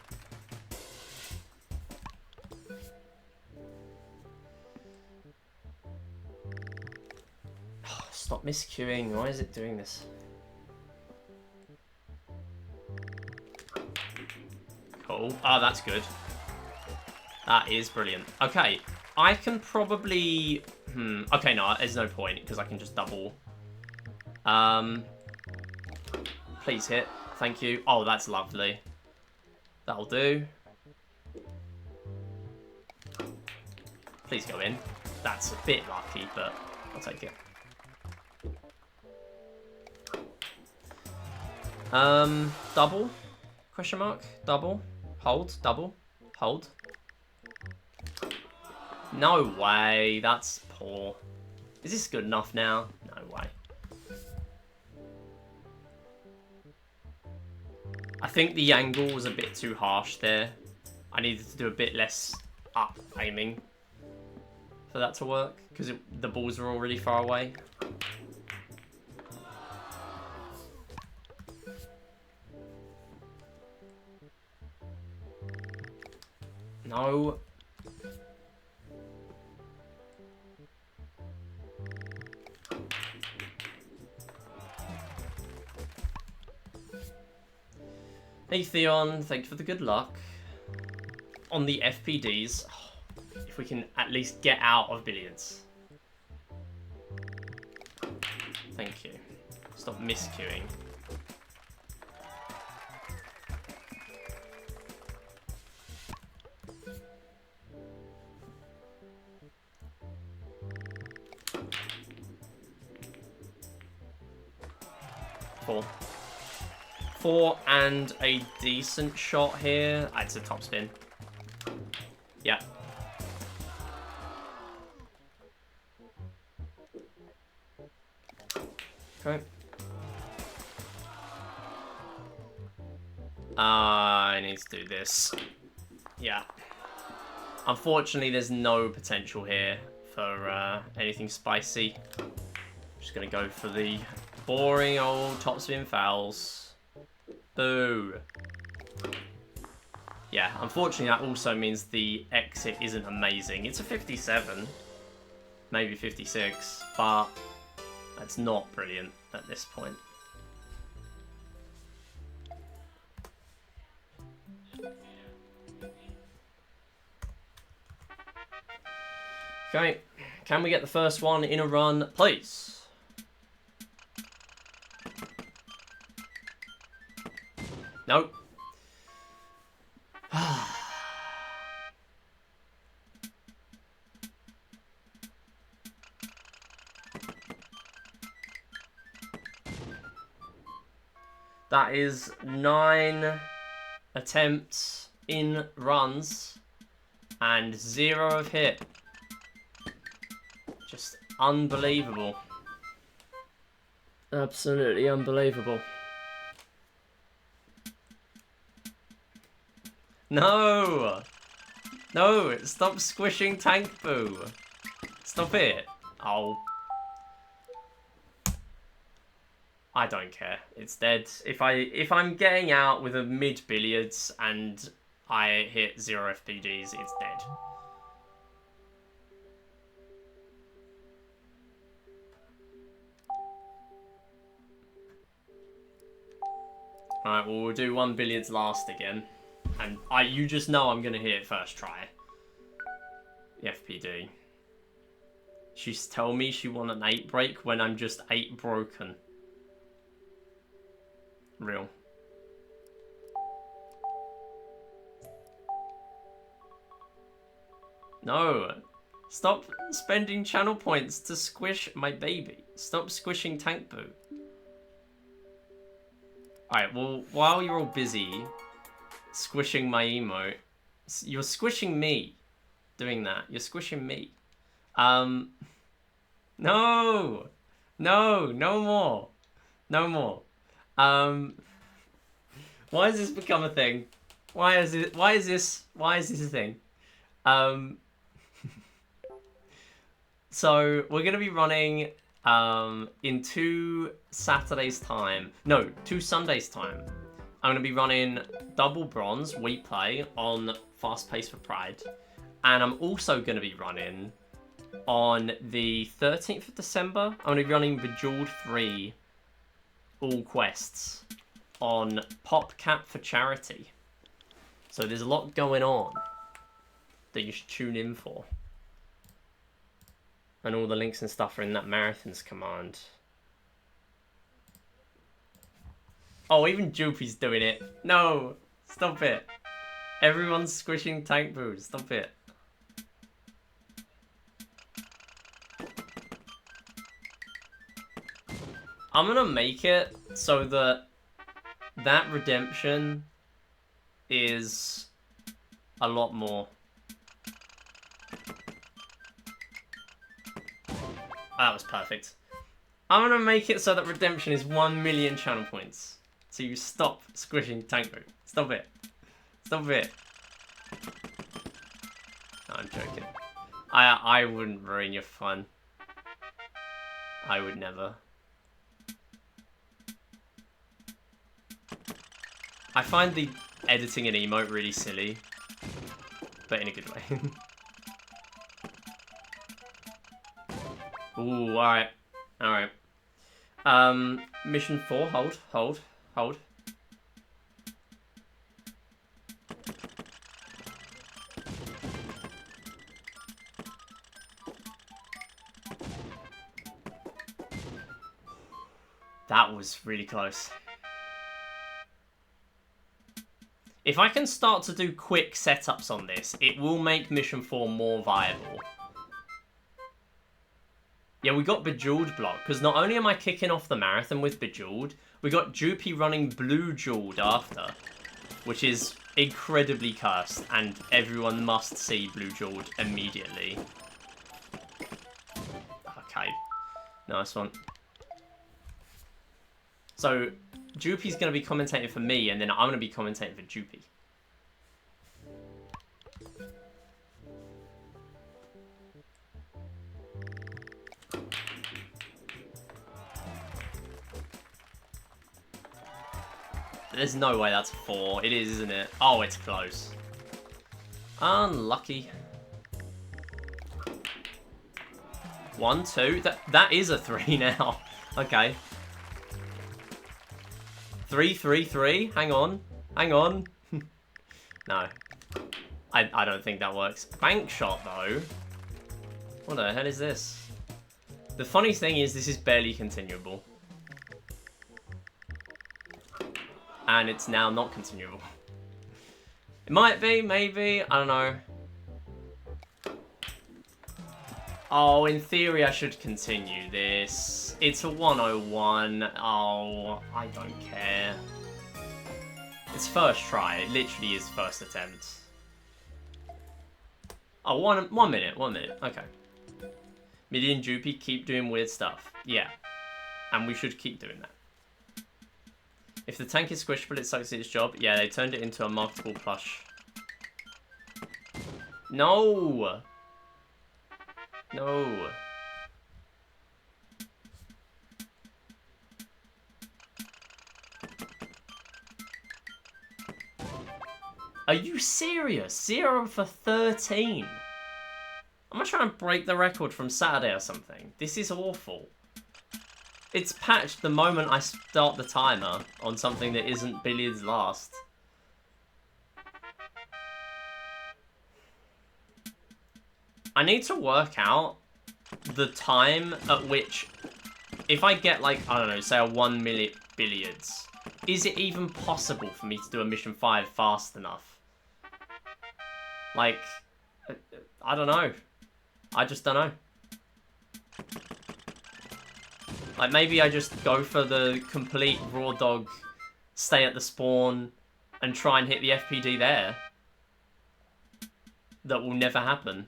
Oh, stop miscuing. Why is it doing this? Cool. Oh, that's good. That is brilliant. Okay. I can probably... Okay, no, there's no point, because I can just double. Please hit. Thank you. Oh, that's lovely. That'll do. Please go in. That's a bit lucky, but I'll take it. Double? Question mark? Double? Hold? Double? Hold? No way, that's poor. Is this good enough now? No way. I think the angle was a bit too harsh there. I needed to do a bit less up aiming for that to work, because the balls are already far away. No. Hey Theon, thank you for the good luck. On the FPDs, if we can at least get out of billiards. Thank you. Stop misqueuing. Four and a decent shot here. It's a top spin. Yeah. Okay. I need to do this. Yeah. Unfortunately, there's no potential here for anything spicy. Just gonna go for the boring old topspin fouls. Boo. Yeah, unfortunately that also means the exit isn't amazing. It's a 57, maybe 56, but that's not brilliant at this point. Okay, can we get the first one in a run, please? Nope. That is 9 attempts in runs and 0 of hit. Just unbelievable. Absolutely unbelievable. No! No! Stop squishing Tank Boo! Stop it! Oh. I don't care. It's dead. If I'm getting out with a mid billiards and I hit 0 FPDs, it's dead. Alright, well we'll do 1 billiards last again. And you just know I'm gonna hit it first try. The FPD. She's telling me she won an 8 break when I'm just 8 broken. Real. No. Stop spending channel points to squish my baby. Stop squishing Tank Boo. Alright, well, while you're all busy squishing my emote, you're squishing me doing that. You're squishing me. No! No! No more. No more. Why has this become a thing? Why is this a thing? So we're gonna be running in 2 Saturdays time. No, 2 Sundays time. I'm gonna be running double bronze we play on Fast Pace for Pride. And I'm also gonna be running on the 13th of December. I'm gonna be running Bejeweled 3 all quests on PopCap for charity. So there's a lot going on that you should tune in for. And all the links and stuff are in that marathons command. Oh, even Joopy's doing it. No, stop it. Everyone's squishing Tank Boo. Stop it. I'm gonna make it so that redemption is a lot more. That was perfect. I'm gonna make it so that redemption is 1 million channel points. So you stop squishing Tank Boo. Stop it. Stop it. No, I'm joking. I wouldn't ruin your fun. I would never. I find the editing an emote really silly. but in a good way. Ooh, alright. Alright. Mission 4, hold. That was really close. If I can start to do quick setups on this, it will make Mission 4 more viable. Yeah, we got Bejeweled block, because not only am I kicking off the marathon with Bejeweled, we got Droopy running Blue Jeweled after, which is incredibly cursed, and everyone must see Blue Jeweled immediately. Okay, nice one. So, Droopy's going to be commentating for me, and then I'm going to be commentating for Droopy. There's no way that's 4. It is, isn't it? Oh, it's close. Unlucky. 1, 2. That is a 3 now. Okay. 3, 3, 3. Hang on. No. I don't think that works. Bank shot, though. What the hell is this? The funny thing is, this is barely continuable. And it's now not continuable. It might be, maybe, I don't know. Oh, in theory I should continue this. It's a 101. Oh, I don't care. It's first try. It literally is first attempt. Oh, one minute. Okay. Millie and Droopy keep doing weird stuff. Yeah. And we should keep doing that. If the tank is squishable, it sucks at its job. Yeah, they turned it into a marketable plush. No! No. Are you serious? 0 for 13. I'm gonna try and break the record from Saturday or something. This is awful. It's patched the moment I start the timer on something that isn't Billiards Last. I need to work out the time at which, if I get like, I don't know, say a 1 minute Billiards, is it even possible for me to do a Mission 5 fast enough? Like, I don't know. I just don't know. Like, maybe I just go for the complete raw dog, stay at the spawn, and try and hit the FPD there. That will never happen.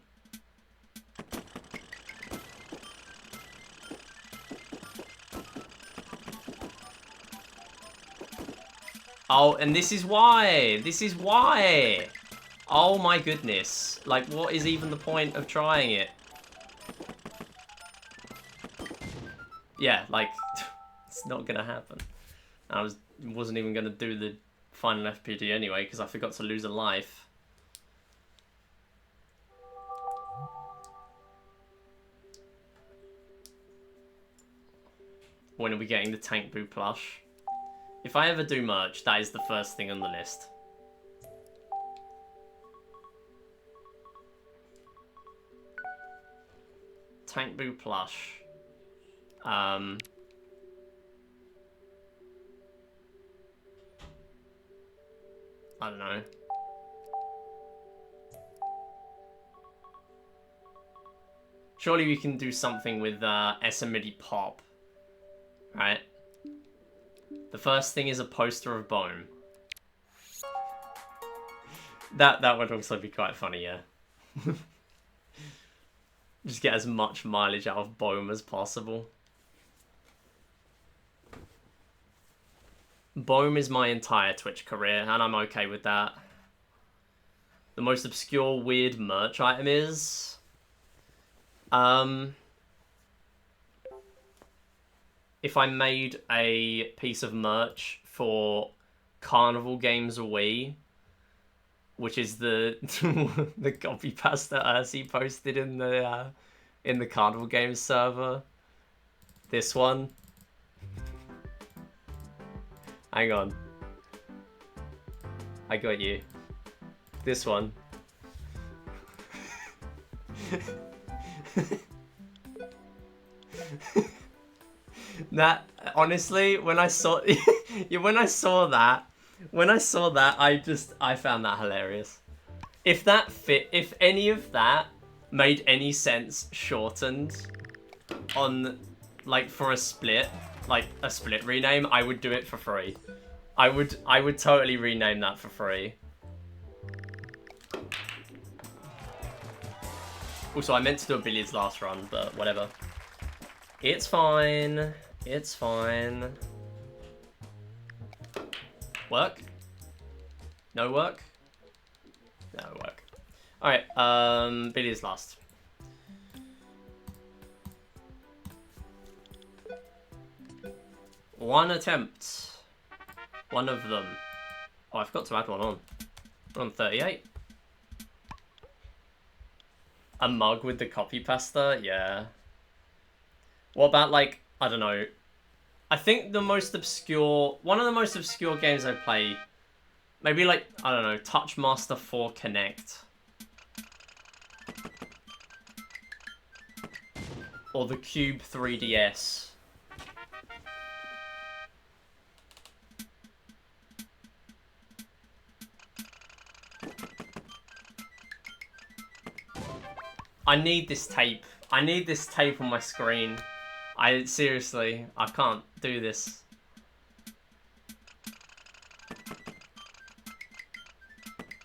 Oh, and this is why! This is why! Oh my goodness. Like, what is even the point of trying it? Yeah, like, it's not gonna happen. I wasn't even gonna do the final FPD anyway, because I forgot to lose a life. When are we getting the Tank Boo plush? If I ever do merch, that is the first thing on the list. Tank Boo plush. I don't know. Surely we can do something with Esamidi Pop. Right? The first thing is a poster of Bone. That would also be quite funny, yeah. Just get as much mileage out of Bone as possible. Bone is my entire Twitch career, and I'm okay with that. The most obscure, weird merch item is... if I made a piece of merch for Carnival Games Wii, which is the the copy pasta Ursi posted in the Carnival Games server. This one. Hang on. I got you. This one. That honestly, when I saw when I saw that, I found that hilarious. If any of that made any sense shortened on like for a split rename, I would do it for free. I would totally rename that for free. Also, I meant to do a billiards last run, but whatever. It's fine. It's fine. Work? No work? No work. Alright, billiards last. One attempt. One of them. Oh, I forgot to add one on. We're on 38. A mug with the copy pasta? Yeah. What about, like, I don't know. I think one of the most obscure games I play, maybe like, I don't know, Touchmaster 4 Connect. Or the Cube 3DS. I need this tape. I need this tape on my screen. Seriously, I can't do this.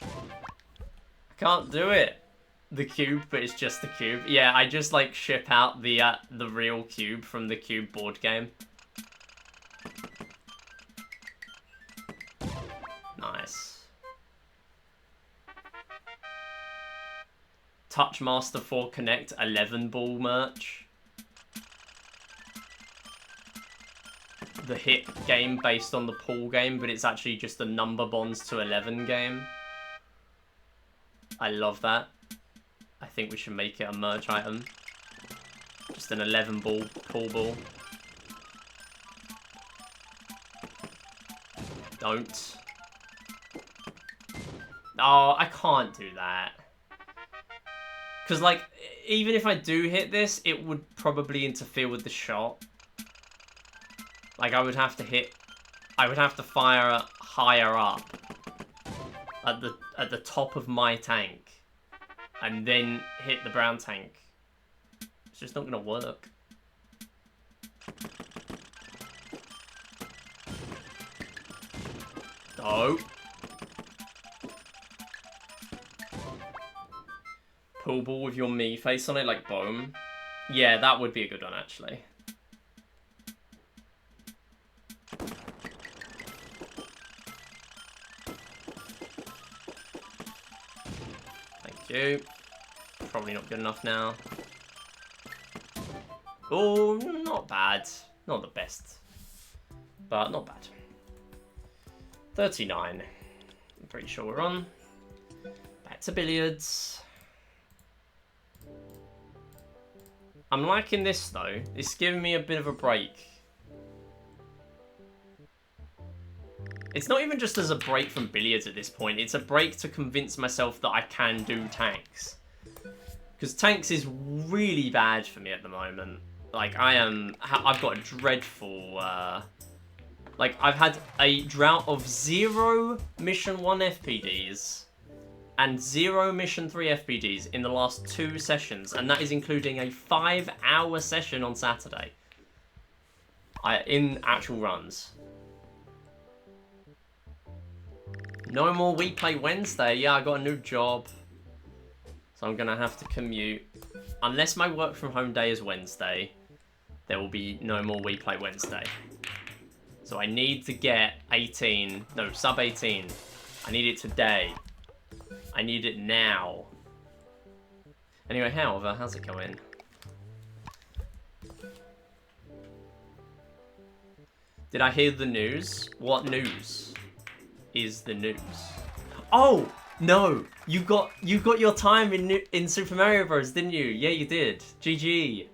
I can't do it. The cube, but it's just the cube. Yeah, I just like ship out the real cube from the cube board game. Nice. Touchmaster 4 Connect 11 ball merch. The hit game based on the pool game, but it's actually just a number bonds to 11 game. I love that. I think we should make it a merch item. Just an 11 ball pool ball. Don't. Oh, I can't do that. Because, like, even if I do hit this, it would probably interfere with the shot. Like, I would have to fire higher up at the top of my tank and then hit the brown tank. It's just not gonna work. No. Pool ball with your me face on it, like boom. Yeah, that would be a good one, actually. You. Probably not good enough now. Oh, not bad. Not the best. But not bad. 39. I'm pretty sure we're on. Back to billiards. I'm liking this though. It's giving me a bit of a break. It's not even just as a break from billiards at this point. It's a break to convince myself that I can do tanks. Because tanks is really bad for me at the moment. Like, I've got a dreadful, like, I've had a drought of 0 Mission 1 FPDs and 0 Mission 3 FPDs in the last 2 sessions. And that is including a 5-hour session on Saturday. In actual runs. No more We Play Wednesday. Yeah, I got a new job. So I'm going to have to commute. Unless my work from home day is Wednesday, there will be no more We Play Wednesday. So I need to get 18. No, sub 18. I need it today. I need it now. Anyway, however, how's it going? Did I hear the news? What news is the news? Oh! No, you got your time in Super Mario Bros, didn't you? Yeah, you did. GG.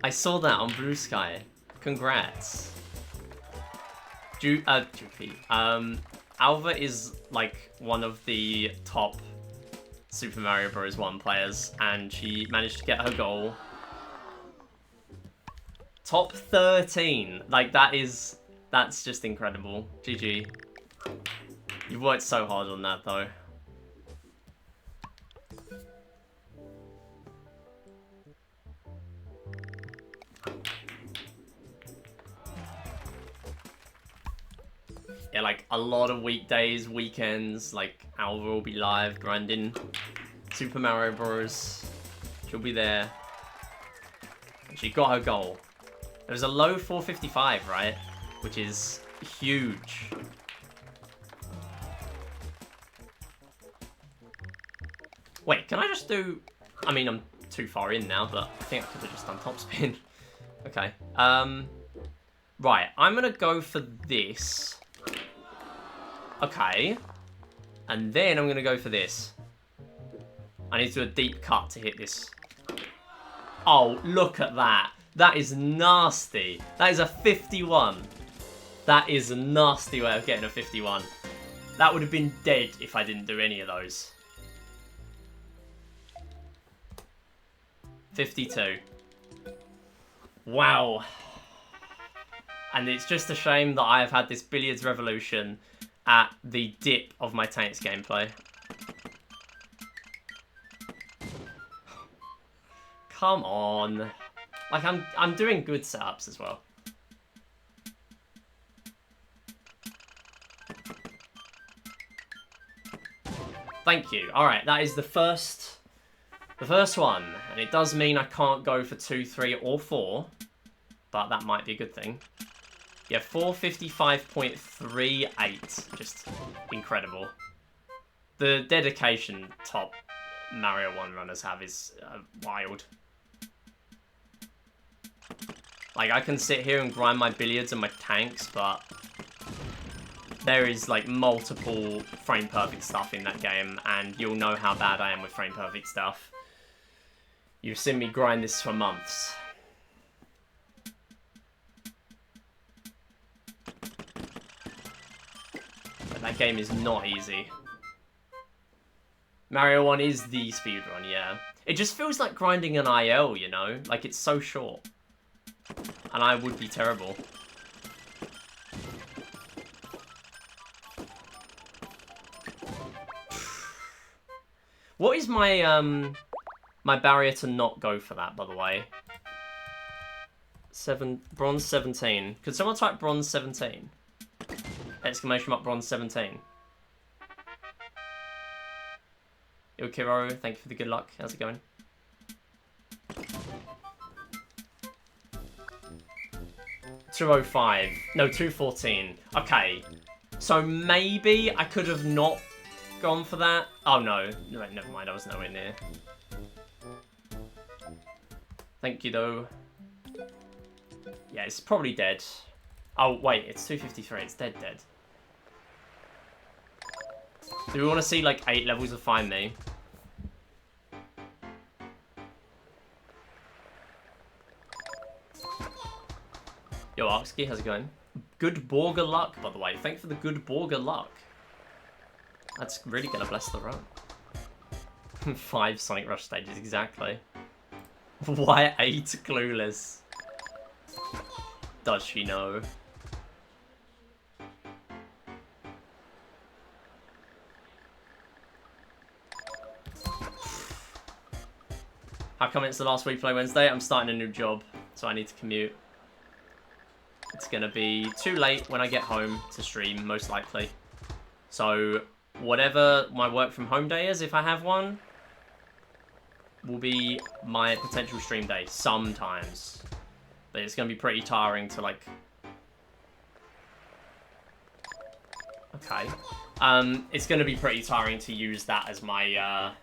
I saw that on Blue Sky. Congrats. Alva is like one of the top Super Mario Bros. 1 players, and she managed to get her goal. Top 13. Like, that's just incredible. GG. You've worked so hard on that, though. Yeah, like, a lot of weekdays, weekends, like, Alva will be live grinding Super Mario Bros. She'll be there. And she got her goal. It was a low 455, right? Which is huge. Wait, can I just do... I mean, I'm too far in now, but I think I could have just done top spin. Okay. Right, I'm going to go for this. Okay. And then I'm going to go for this. I need to do a deep cut to hit this. Oh, look at that. That is nasty. That is a 51. That is a nasty way of getting a 51. That would have been dead if I didn't do any of those. 52. Wow. And it's just a shame that I have had this billiards revolution at the dip of my Taints gameplay. Come on. Like, I'm doing good setups as well. Thank you. Alright, that is the first one. And it does mean I can't go for 2, 3, or 4. But that might be a good thing. Yeah, 455.38. Just incredible. The dedication top Mario 1 runners have is wild. Like, I can sit here and grind my billiards and my tanks, but there is, like, multiple frame-perfect stuff in that game, and you'll know how bad I am with frame-perfect stuff. You've seen me grind this for months. But that game is not easy. Mario 1 is the speedrun, yeah. It just feels like grinding an IL, you know? Like, it's so short. And I would be terrible. What is my my barrier to not go for that, by the way? Bronze 17. Could someone type bronze 17? Exclamation mark bronze 17. Yo, Kiro, thank you for the good luck. How's it going? $205. No, $214. Okay. So maybe I could have not gone for that. Oh no. No, never mind. I was nowhere near. Thank you though. Yeah, it's probably dead. Oh wait, it's 253. It's dead. Do we want to see like 8 levels of Find Me? Yo, Arksky, how's it going? Good Borger luck, by the way. Thanks for the good Borger luck. That's really gonna bless the run. 5 Sonic Rush stages, exactly. Why 8 clueless? Does she know? How come it's the last week play Wednesday? I'm starting a new job, so I need to commute. It's gonna be too late when I get home to stream, most likely. So, whatever my work from home day is, if I have one, will be my potential stream day sometimes. But it's gonna be pretty tiring to, like... Okay. It's gonna be pretty tiring to use that as my,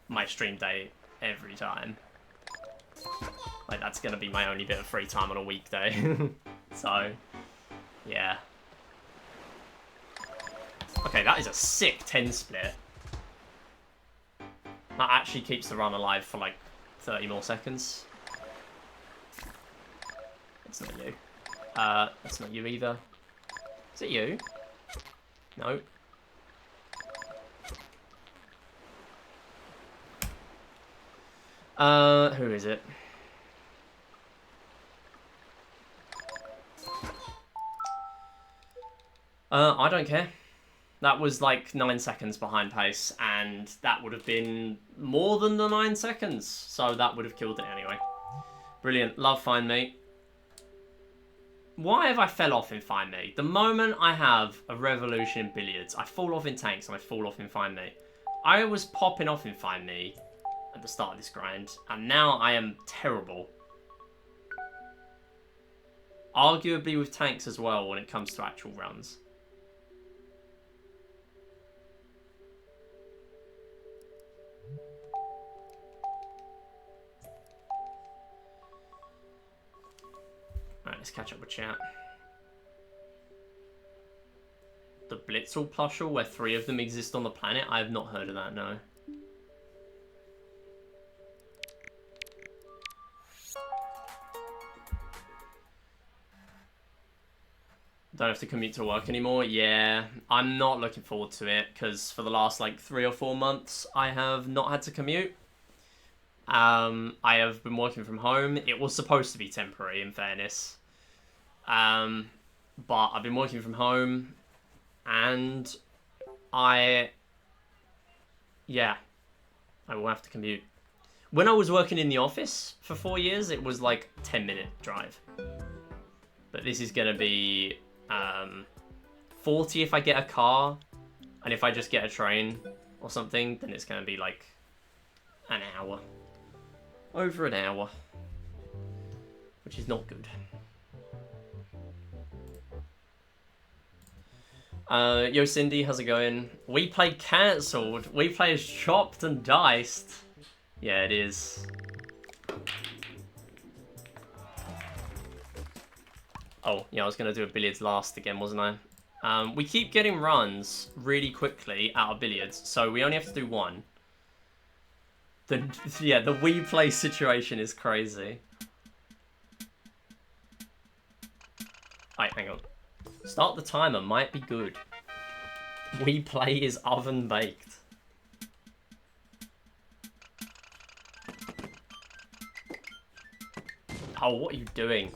my stream day every time. Like, that's gonna be my only bit of free time on a weekday. So, yeah. Okay, that is a sick 10 split. That actually keeps the run alive for like 30 more seconds. That's not you. That's not you either. Is it you? No. Who is it? I don't care. That was like 9 seconds behind pace, and that would have been more than the 9 seconds, so that would have killed it anyway. Brilliant. Love Find Me. Why have I fell off in Find Me? The moment I have a revolution in billiards, I fall off in tanks and I fall off in Find Me. I was popping off in Find Me at the start of this grind, and now I am terrible. Arguably with tanks as well when it comes to actual runs. Alright, let's catch up with chat. The Blitzel plushel, where 3 of them exist on the planet? I have not heard of that, no. Don't have to commute to work anymore? Yeah, I'm not looking forward to it, because for the last, like, 3 or 4 months, I have not had to commute. I have been working from home. It was supposed to be temporary, in fairness. But I've been working from home, and I will have to commute. When I was working in the office for 4 years, it was like 10-minute drive. But this is going to be 40 if I get a car, and if I just get a train or something, then it's going to be like an hour. Over an hour. Which is not good. Yo Cindy, how's it going? We Play cancelled. We Play is chopped and diced. Yeah, it is. Oh, yeah, I was going to do a billiards last again, wasn't I? We keep getting runs really quickly out of billiards, so we only have to do 1. The We Play situation is crazy. Alright, hang on. Start the timer might be good. We Play is oven baked. Oh, what are you doing?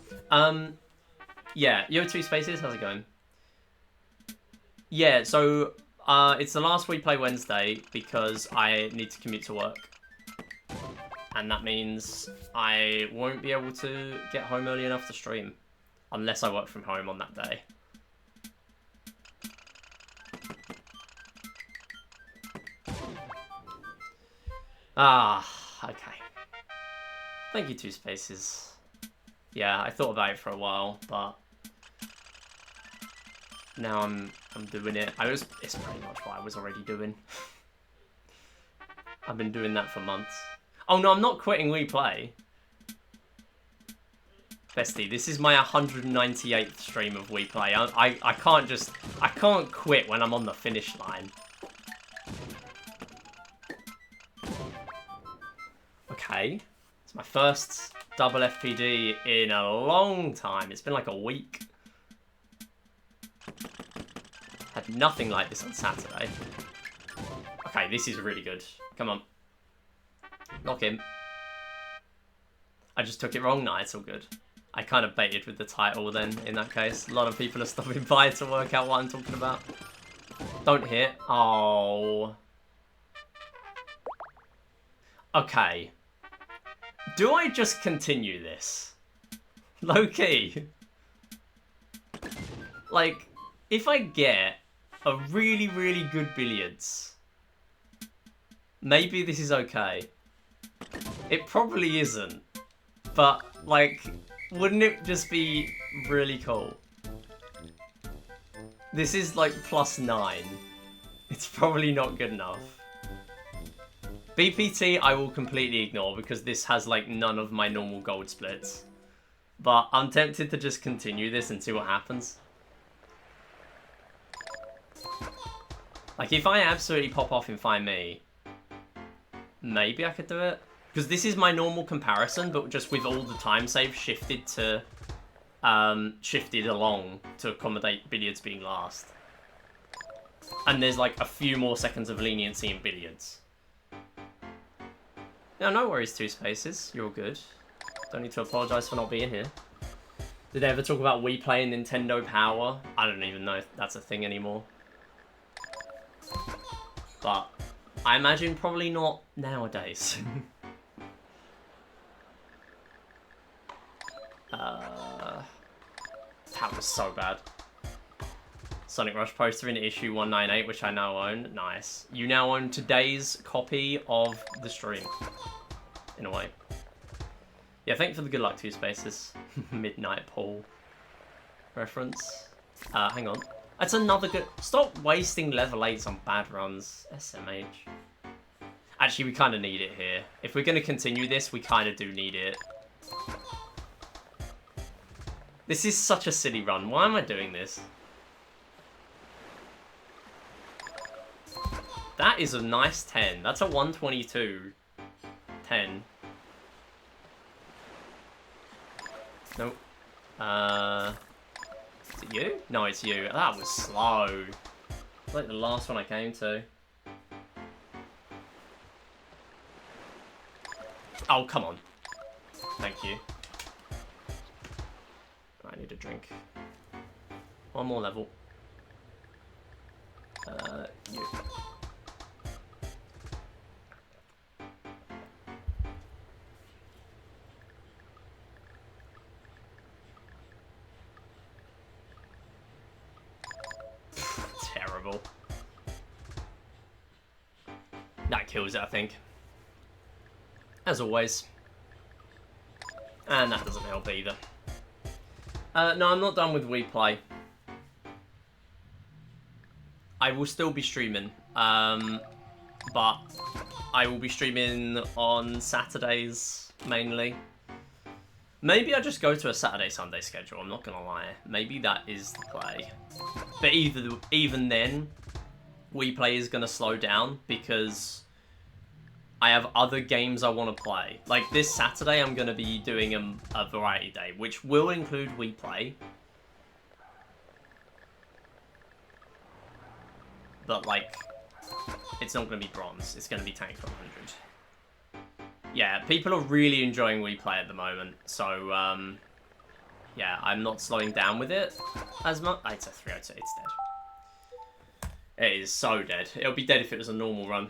Yeah, Yo 2 Spaces, how's it going? Yeah, so it's the last We Play Wednesday because I need to commute to work. And that means I won't be able to get home early enough to stream. Unless I work from home on that day. Ah, okay. Thank you, 2 Spaces. Yeah, I thought about it for a while, but now I'm doing it. It's pretty much what I was already doing. I've been doing that for months. Oh no, I'm not quitting We Play. Bestie, this is my 198th stream of We Play. I can't quit when I'm on the finish line. Okay. It's my first double FPD in a long time. It's been like a week. Had nothing like this on Saturday. Okay, this is really good. Come on. Knock him. I just took it wrong. Nah, it's all good. I kind of baited with the title then, in that case. A lot of people are stopping by to work out what I'm talking about. Don't hit. Oh. Okay. Do I just continue this? Low-key. Like, if I get a really, really good billiards, maybe this is okay. It probably isn't. But, like, wouldn't it just be really cool? This is, like, +9. It's probably not good enough. BPT I will completely ignore because this has, like, none of my normal gold splits. But I'm tempted to just continue this and see what happens. Like, if I absolutely pop off and find me, maybe I could do it. Because this is my normal comparison, but just with all the time save shifted to... shifted along to accommodate billiards being last. And there's like a few more seconds of leniency in billiards. No worries, Two Spaces. You're all good. Don't need to apologise for not being here. Did they ever talk about Wii Play and Nintendo Power? I don't even know if that's a thing anymore. But I imagine probably not nowadays. That was so bad. Sonic Rush poster in issue 198, which I now own. Nice. You now own today's copy of the stream. In a way. Yeah, thank you for the good luck, Two Spaces. Midnight Pool reference. Hang on. That's another good... Stop wasting level 8s on bad runs. SMH. Actually, we kind of need it here. If we're going to continue this, we kind of do need it. This is such a silly run. Why am I doing this? That is a nice 10. That's a 122. 10. Nope. Is it you? No, it's you. That was slow. It's like the last one I came to. Oh, come on. Thank you. I need a drink. One more level. You. Terrible. That kills it, I think. As always. And that doesn't help either. No, I'm not done with Wii Play. I will still be streaming. But I will be streaming on Saturdays, mainly. Maybe I just go to a Saturday-Sunday schedule, I'm not gonna lie. Maybe that is the play. But even then, Wii Play is gonna slow down because I have other games I want to play. Like this Saturday, I'm gonna be doing a variety day, which will include Wii Play. But like, it's not gonna be bronze. It's gonna be Tank 100. Yeah, people are really enjoying Wii Play at the moment, so yeah, I'm not slowing down with it as much. It's a 302. It's dead. It is so dead. It'll be dead if it was a normal run.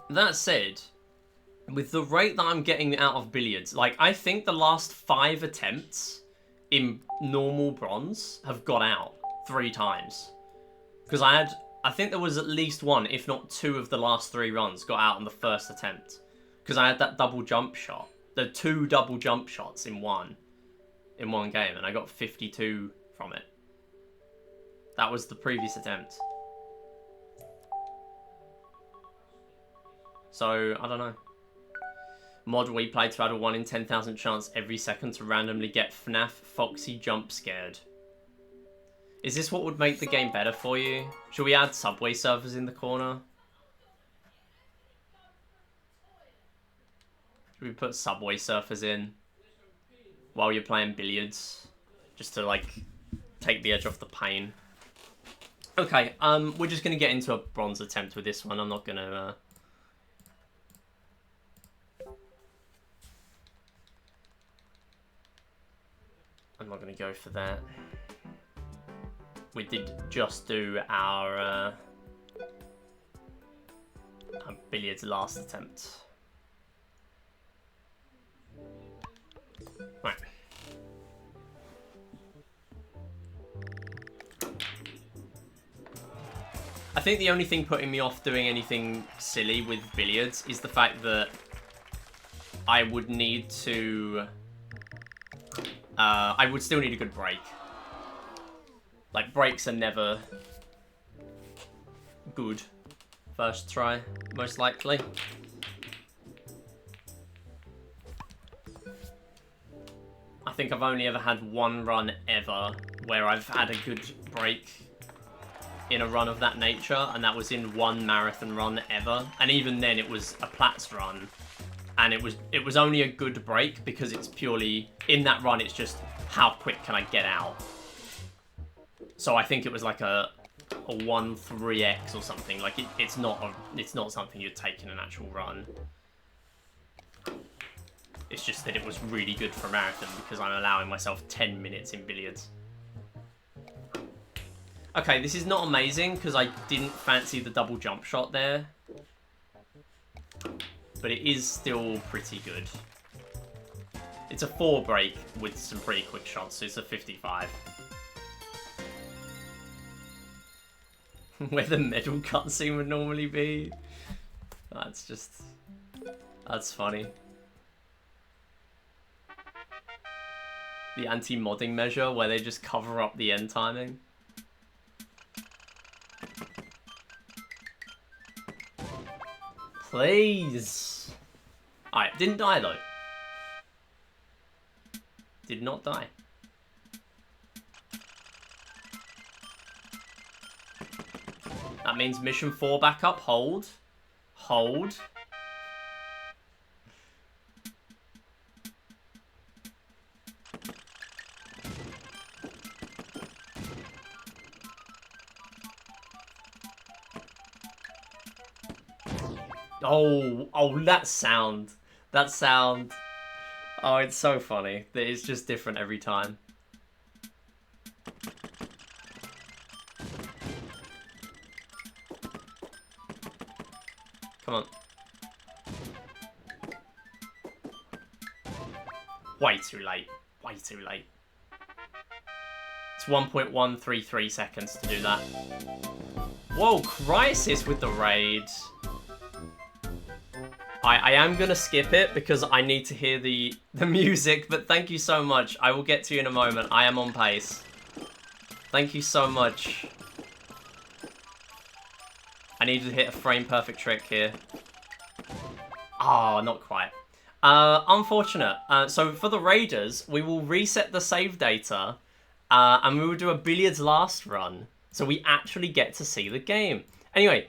That said, with the rate that I'm getting out of billiards, like, I think the last 5 attempts in normal bronze have got out 3 times. Because I think there was at least 1, if not 2 of the last 3 runs got out on the first attempt. Because I had that double jump shot. The 2 double jump shots in one game, and I got 52 from it. That was the previous attempt. So, I don't know. Mod Wii Play to add a 1 in 10,000 chance every second to randomly get FNAF Foxy jump scared. Is this what would make the game better for you? Should we add Subway Surfers in the corner? Should we put Subway Surfers in while you're playing billiards? Just to, like, take the edge off the pain. Okay, we're just going to get into a bronze attempt with this one. I'm not going to... I'm not going to go for that. We did just do our billiards last attempt. Right. I think the only thing putting me off doing anything silly with billiards is the fact that I would need to... I would still need a good break. Like, breaks are never good. First try, most likely. I think I've only ever had one run ever where I've had a good break in a run of that nature, and that was in one marathon run ever. And even then, it was a Platts run, and it was only a good break because it's purely in that run. It's just how quick can I get out. So I think it was like a 1-3x or something. Like it's not something you'd take in an actual run. It's just that it was really good for a marathon because I'm allowing myself 10 minutes in billiards. Okay, this is not amazing because I didn't fancy the double jump shot there. But it is still pretty good. It's a 4 break with some pretty quick shots, so it's a 55. Where the medal cutscene would normally be. That's funny. The anti-modding measure where they just cover up the end timing. Please. Alright, didn't die though. Did not die. That means mission 4 back up. Hold. Hold. Oh, that sound. That sound. Oh, it's so funny. It's just different every time. Come on. Way too late. Way too late. It's 1.133 seconds to do that. Whoa, Crisis with the raid. I am going to skip it because I need to hear the music, but thank you so much. I will get to you in a moment. I am on pace. Thank you so much. I need to hit a frame perfect trick here. Oh, not quite. Unfortunate. So for the raiders, we will reset the save data and we will do a billiards last run. So we actually get to see the game. Anyway,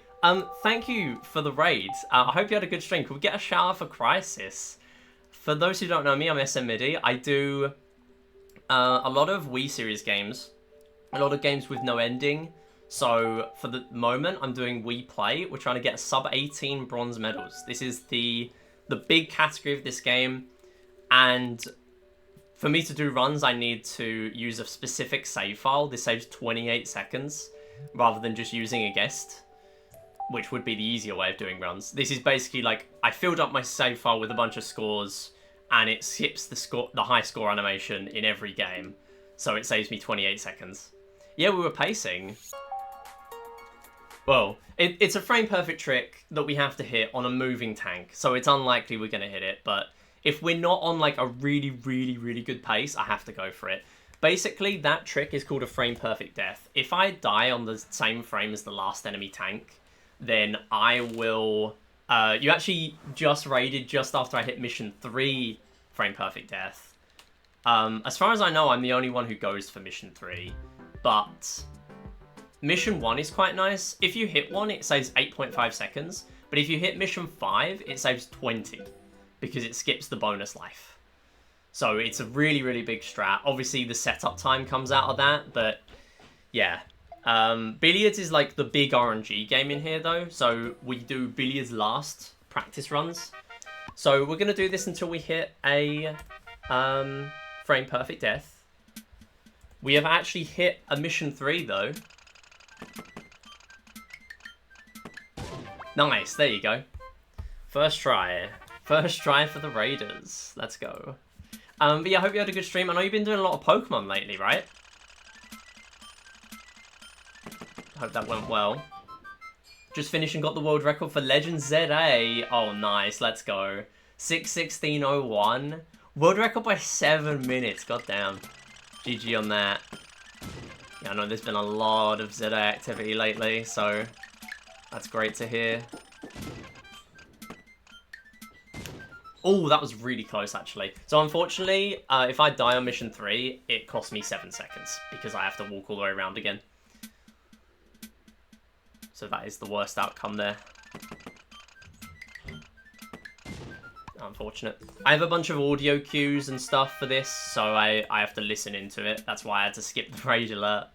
thank you for the raid. I hope you had a good stream. Could we get a shout out for Crisis? For those who don't know me, I'm SMMidi. I do a lot of Wii series games. A lot of games with no ending. So for the moment, I'm doing Wii Play. We're trying to get sub-18 bronze medals. This is the big category of this game. And for me to do runs, I need to use a specific save file. This saves 28 seconds rather than just using a guest, which would be the easier way of doing runs. This is basically like, I filled up my save file with a bunch of scores, and it skips the high score animation in every game. So it saves me 28 seconds. Yeah, we were pacing. Well, it's a frame perfect trick that we have to hit on a moving tank, so it's unlikely we're going to hit it, but if we're not on like a really, really, really good pace, I have to go for it. Basically, that trick is called a frame perfect death. If I die on the same frame as the last enemy tank, then I will... you actually just raided just after I hit mission 3 frame perfect death. As far as I know, I'm the only one who goes for mission 3, but mission 1 is quite nice. If you hit one, it saves 8.5 seconds, but if you hit mission 5, it saves 20, because it skips the bonus life. So it's a really, really big strat. Obviously, the setup time comes out of that, but yeah. Billiards is like the big RNG game in here, though. So we do billiards last practice runs. So we're going to do this until we hit a frame perfect death. We have actually hit a mission 3, though. Nice, there you go. First try. First try for the Raiders. Let's go. But yeah, I hope you had a good stream. I know you've been doing a lot of Pokemon lately, right? I hope that went well. Just finished and got the world record for Legend ZA. Oh, nice. Let's go. 6:16:01. World record by 7 minutes. Goddamn. GG on that. Yeah, I know there's been a lot of ZA activity lately, so that's great to hear. Oh, that was really close, actually. So, unfortunately, if I die on mission 3, it costs me 7 seconds, because I have to walk all the way around again. So that is the worst outcome there. Unfortunate. I have a bunch of audio cues and stuff for this, so I have to listen into it. That's why I had to skip the rage alert.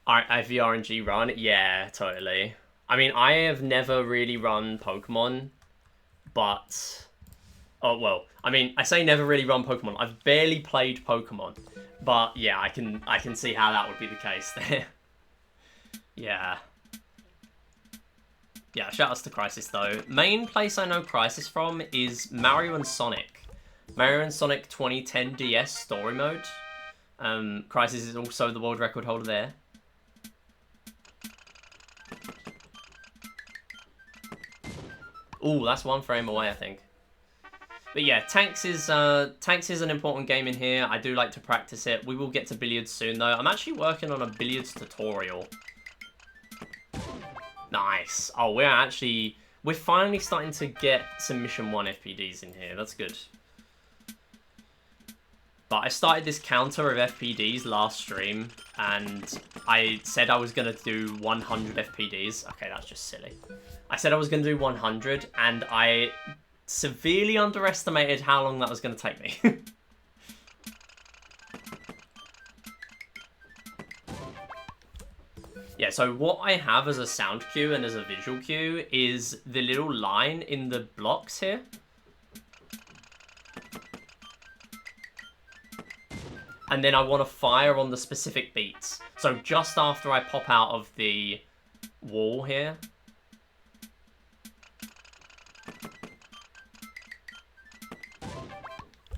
IVRNG run? Yeah, totally. I mean, I have never really run Pokemon, but... Oh, well, I mean, I say never really run Pokemon. I've barely played Pokemon. But, yeah, I can see how that would be the case there. Yeah. Yeah, shoutouts to Crisis, though. Main place I know Crisis from is Mario and Sonic. Mario and Sonic 2010 DS Story Mode. Crisis is also the world record holder there. Ooh, that's 1 frame away, I think. But yeah, Tanks is an important game in here. I do like to practice it. We will get to Billiards soon, though. I'm actually working on a Billiards tutorial. Nice. Oh, we're finally starting to get some Mission 1 FPDs in here. That's good. But I started this counter of FPDs last stream, and I said I was going to do 100 FPDs. Okay, that's just silly. I said I was going to do 100, and I severely underestimated how long that was going to take me. Yeah, so what I have as a sound cue and as a visual cue is the little line in the blocks here. And then I want to fire on the specific beats. So just after I pop out of the wall here.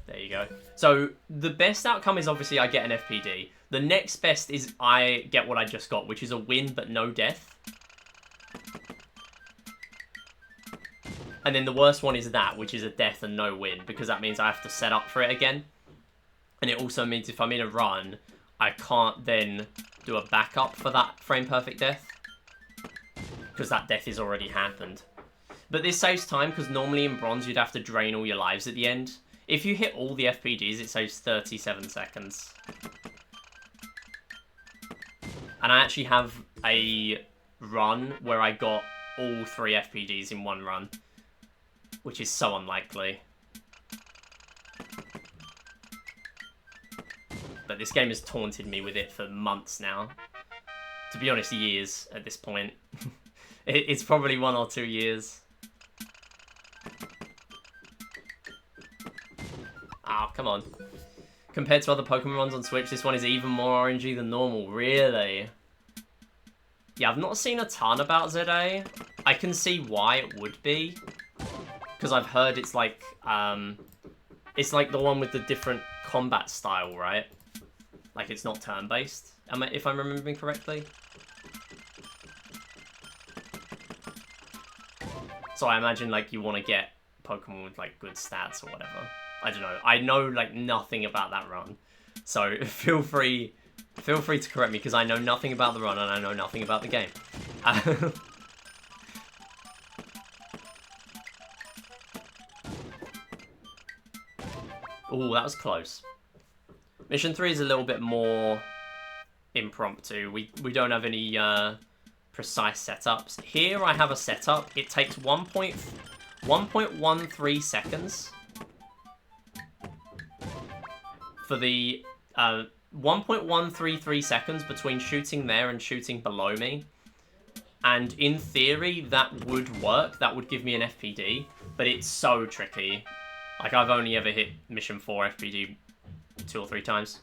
There you go. So the best outcome is obviously I get an FPD. The next best is I get what I just got, which is a win but no death. And then the worst one is that, which is a death and no win, because that means I have to set up for it again. And it also means if I'm in a run, I can't then do a backup for that frame perfect death, because that death has already happened. But this saves time, because normally in bronze you'd have to drain all your lives at the end. If you hit all the FPDs, it saves 37 seconds. And I actually have a run where I got all 3 FPDs in one run, which is so unlikely. But this game has taunted me with it for months now. To be honest, years at this point. It's probably 1 or 2 years. Oh, come on. Compared to other Pokemon runs on Switch, this one is even more RNG than normal. Really? Yeah, I've not seen a ton about ZA. I can see why it would be. Because I've heard it's like the one with the different combat style, right? Like, it's not turn-based, if I'm remembering correctly. So I imagine, like, you want to get Pokemon with, like, good stats or whatever. I don't know. I know, like, nothing about that run. So feel free to correct me, because I know nothing about the run and I know nothing about the game. Ooh, that was close. Mission 3 is a little bit more impromptu. We don't have any precise setups. Here I have a setup. It takes 1.13 seconds for the 1.133 seconds between shooting there and shooting below me. And in theory, that would work. That would give me an FPD, but it's so tricky. Like, I've only ever hit Mission 4 FPD 2 or 3 times.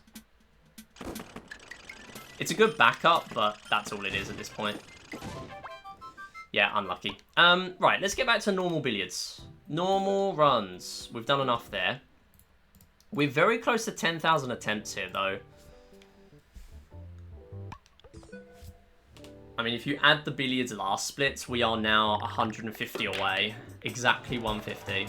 It's a good backup, but that's all it is at this point. Yeah, unlucky. Right, let's get back to normal billiards. Normal runs. We've done enough there. We're very close to 10,000 attempts here, though. I mean, if you add the billiards last splits, we are now 150 away. Exactly 150.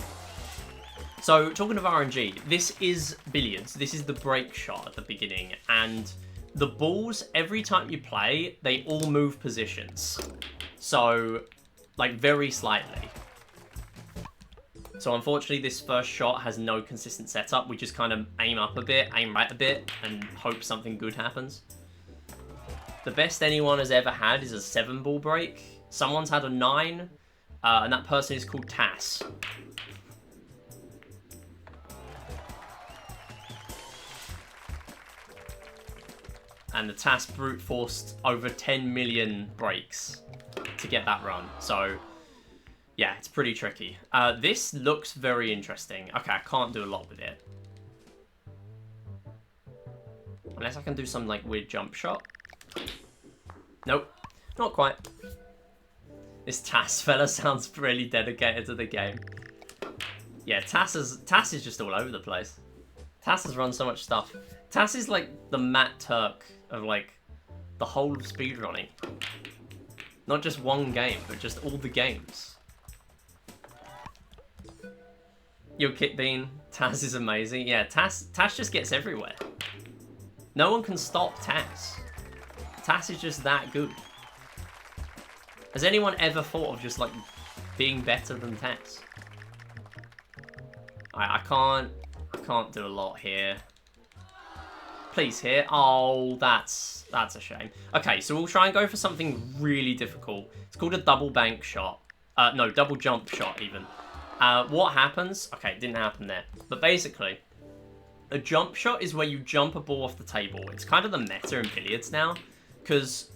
So, talking of RNG, this is billiards. This is the break shot at the beginning. And the balls, every time you play, they all move positions. So, like, very slightly. So unfortunately, this first shot has no consistent setup. We just kind of aim up a bit, aim right a bit, and hope something good happens. The best anyone has ever had is a 7-ball break. Someone's had a 9, and that person is called Tass. And the Tass brute forced over 10 million breaks to get that run. So, yeah, it's pretty tricky. This looks very interesting. Okay, I can't do a lot with it. Unless I can do some, like, weird jump shot. Nope, not quite. This Tass fella sounds really dedicated to the game. Yeah, Tass is just all over the place. Tass has run so much stuff. Tass is like the Matt Turk of, like, the whole of speedrunning. Not just one game, but just all the games. Yo, Kit Bean, Tass is amazing. Yeah, Tass just gets everywhere. No one can stop Tass. Tass is just that good. Has anyone ever thought of just, like, being better than Tass? I can't do a lot here. Please here. Oh, that's a shame. Okay, so we'll try and go for something really difficult. It's called a double bank shot. No, double jump shot even. What happens? Okay, it didn't happen there. But basically, a jump shot is where you jump a ball off the table. It's kind of the meta in billiards now, because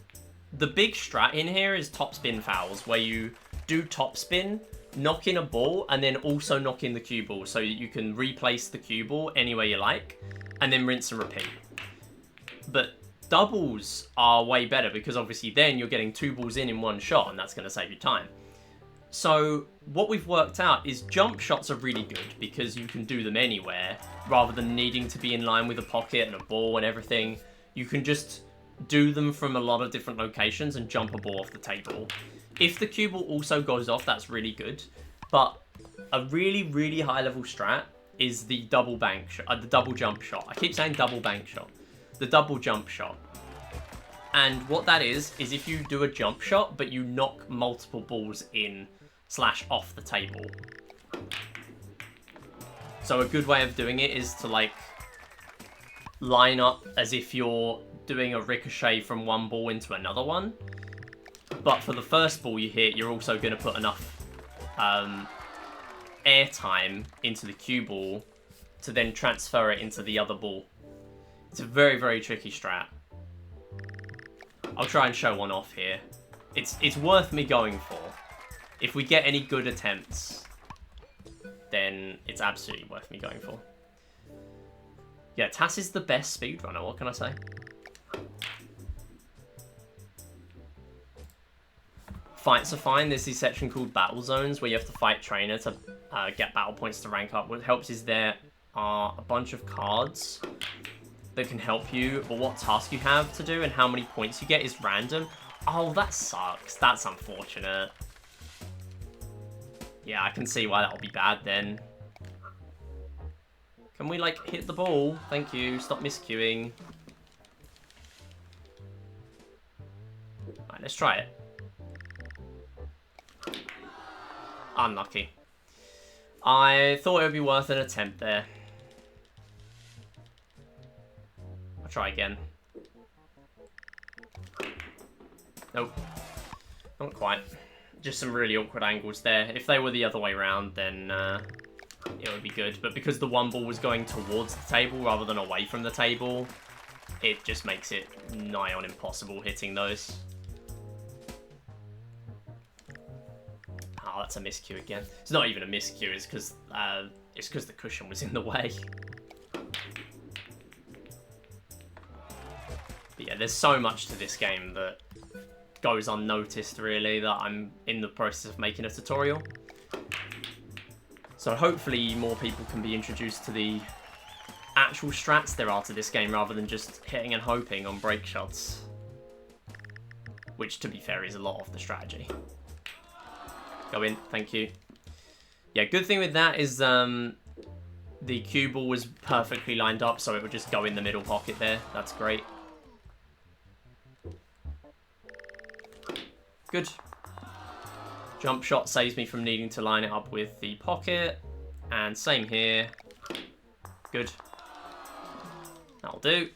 the big strat in here is topspin fouls, where you do topspin, knock in a ball, and then also knock in the cue ball, so you can replace the cue ball any way you like, and then rinse and repeat. But doubles are way better, because obviously then you're getting 2 balls in one shot, and that's going to save you time. So what we've worked out is jump shots are really good because you can do them anywhere rather than needing to be in line with a pocket and a ball and everything. You can just do them from a lot of different locations and jump a ball off the table. If the cue ball also goes off, that's really good. But a really, really high level strat is the double bank shot, the double jump shot. I keep saying double bank shot. The double jump shot. And what that is if you do a jump shot, but you knock multiple balls in / off the table. So a good way of doing it is to, like, line up as if you're doing a ricochet from one ball into another one. But for the first ball you hit, you're also going to put enough air time into the cue ball to then transfer it into the other ball. It's a very, very tricky strat. I'll try and show one off here. It's worth me going for. If we get any good attempts, then it's absolutely worth me going for. Yeah, Tass is the best speedrunner, what can I say? Fights are fine. There's this section called Battle Zones where you have to fight Trainer to get battle points to rank up. What helps is there are a bunch of cards that can help you, but what task you have to do and how many points you get is random. Oh, that sucks. That's unfortunate. Yeah, I can see why that'll be bad then. Can we, like, hit the ball? Thank you. Stop miscuing. Alright, let's try it. Unlucky. I thought it would be worth an attempt there. I'll try again. Nope. Not quite. Just some really awkward angles there. If they were the other way around, then it would be good. But because the one ball was going towards the table rather than away from the table, it just makes it nigh on impossible hitting those. Oh, that's a miscue again. It's not even a miscue, it's because the cushion was in the way. But yeah, there's so much to this game that goes unnoticed, really, that I'm in the process of making a tutorial. So hopefully more people can be introduced to the actual strats there are to this game rather than just hitting and hoping on break shots. Which, to be fair, is a lot of the strategy. Go in, thank you. Yeah, good thing with that is the cue ball was perfectly lined up, so it would just go in the middle pocket there. That's great. Good. Jump shot saves me from needing to line it up with the pocket. And same here. Good. That'll do.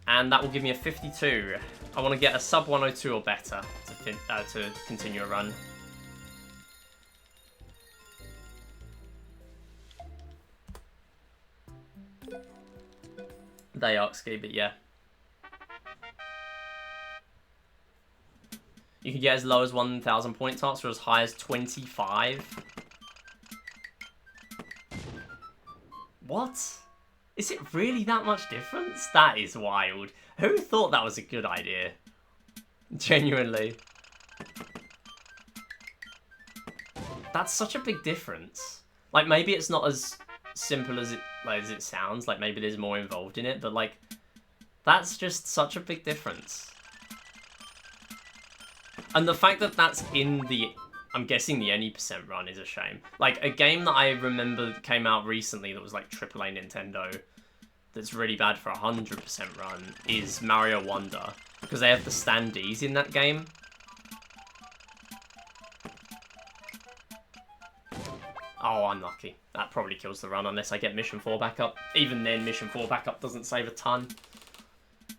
And that will give me a 52. I want to get a sub 102 or better to continue a run. They Arksky, but yeah. You can get as low as 1,000 point tarts or as high as 25. What? Is it really that much difference? That is wild. Who thought that was a good idea? Genuinely. That's such a big difference. Like, maybe it's not as simple as it sounds. Like, maybe there's more involved in it. But, like, that's just such a big difference. And the fact that that's in the... I'm guessing the any % run is a shame. Like, a game that I remember came out recently that was, like, AAA Nintendo that's really bad for 100% run is Mario Wonder. Because they have the standees in that game. Oh, unlucky. That probably kills the run unless I get Mission 4 back up. Even then, Mission 4 backup doesn't save a ton.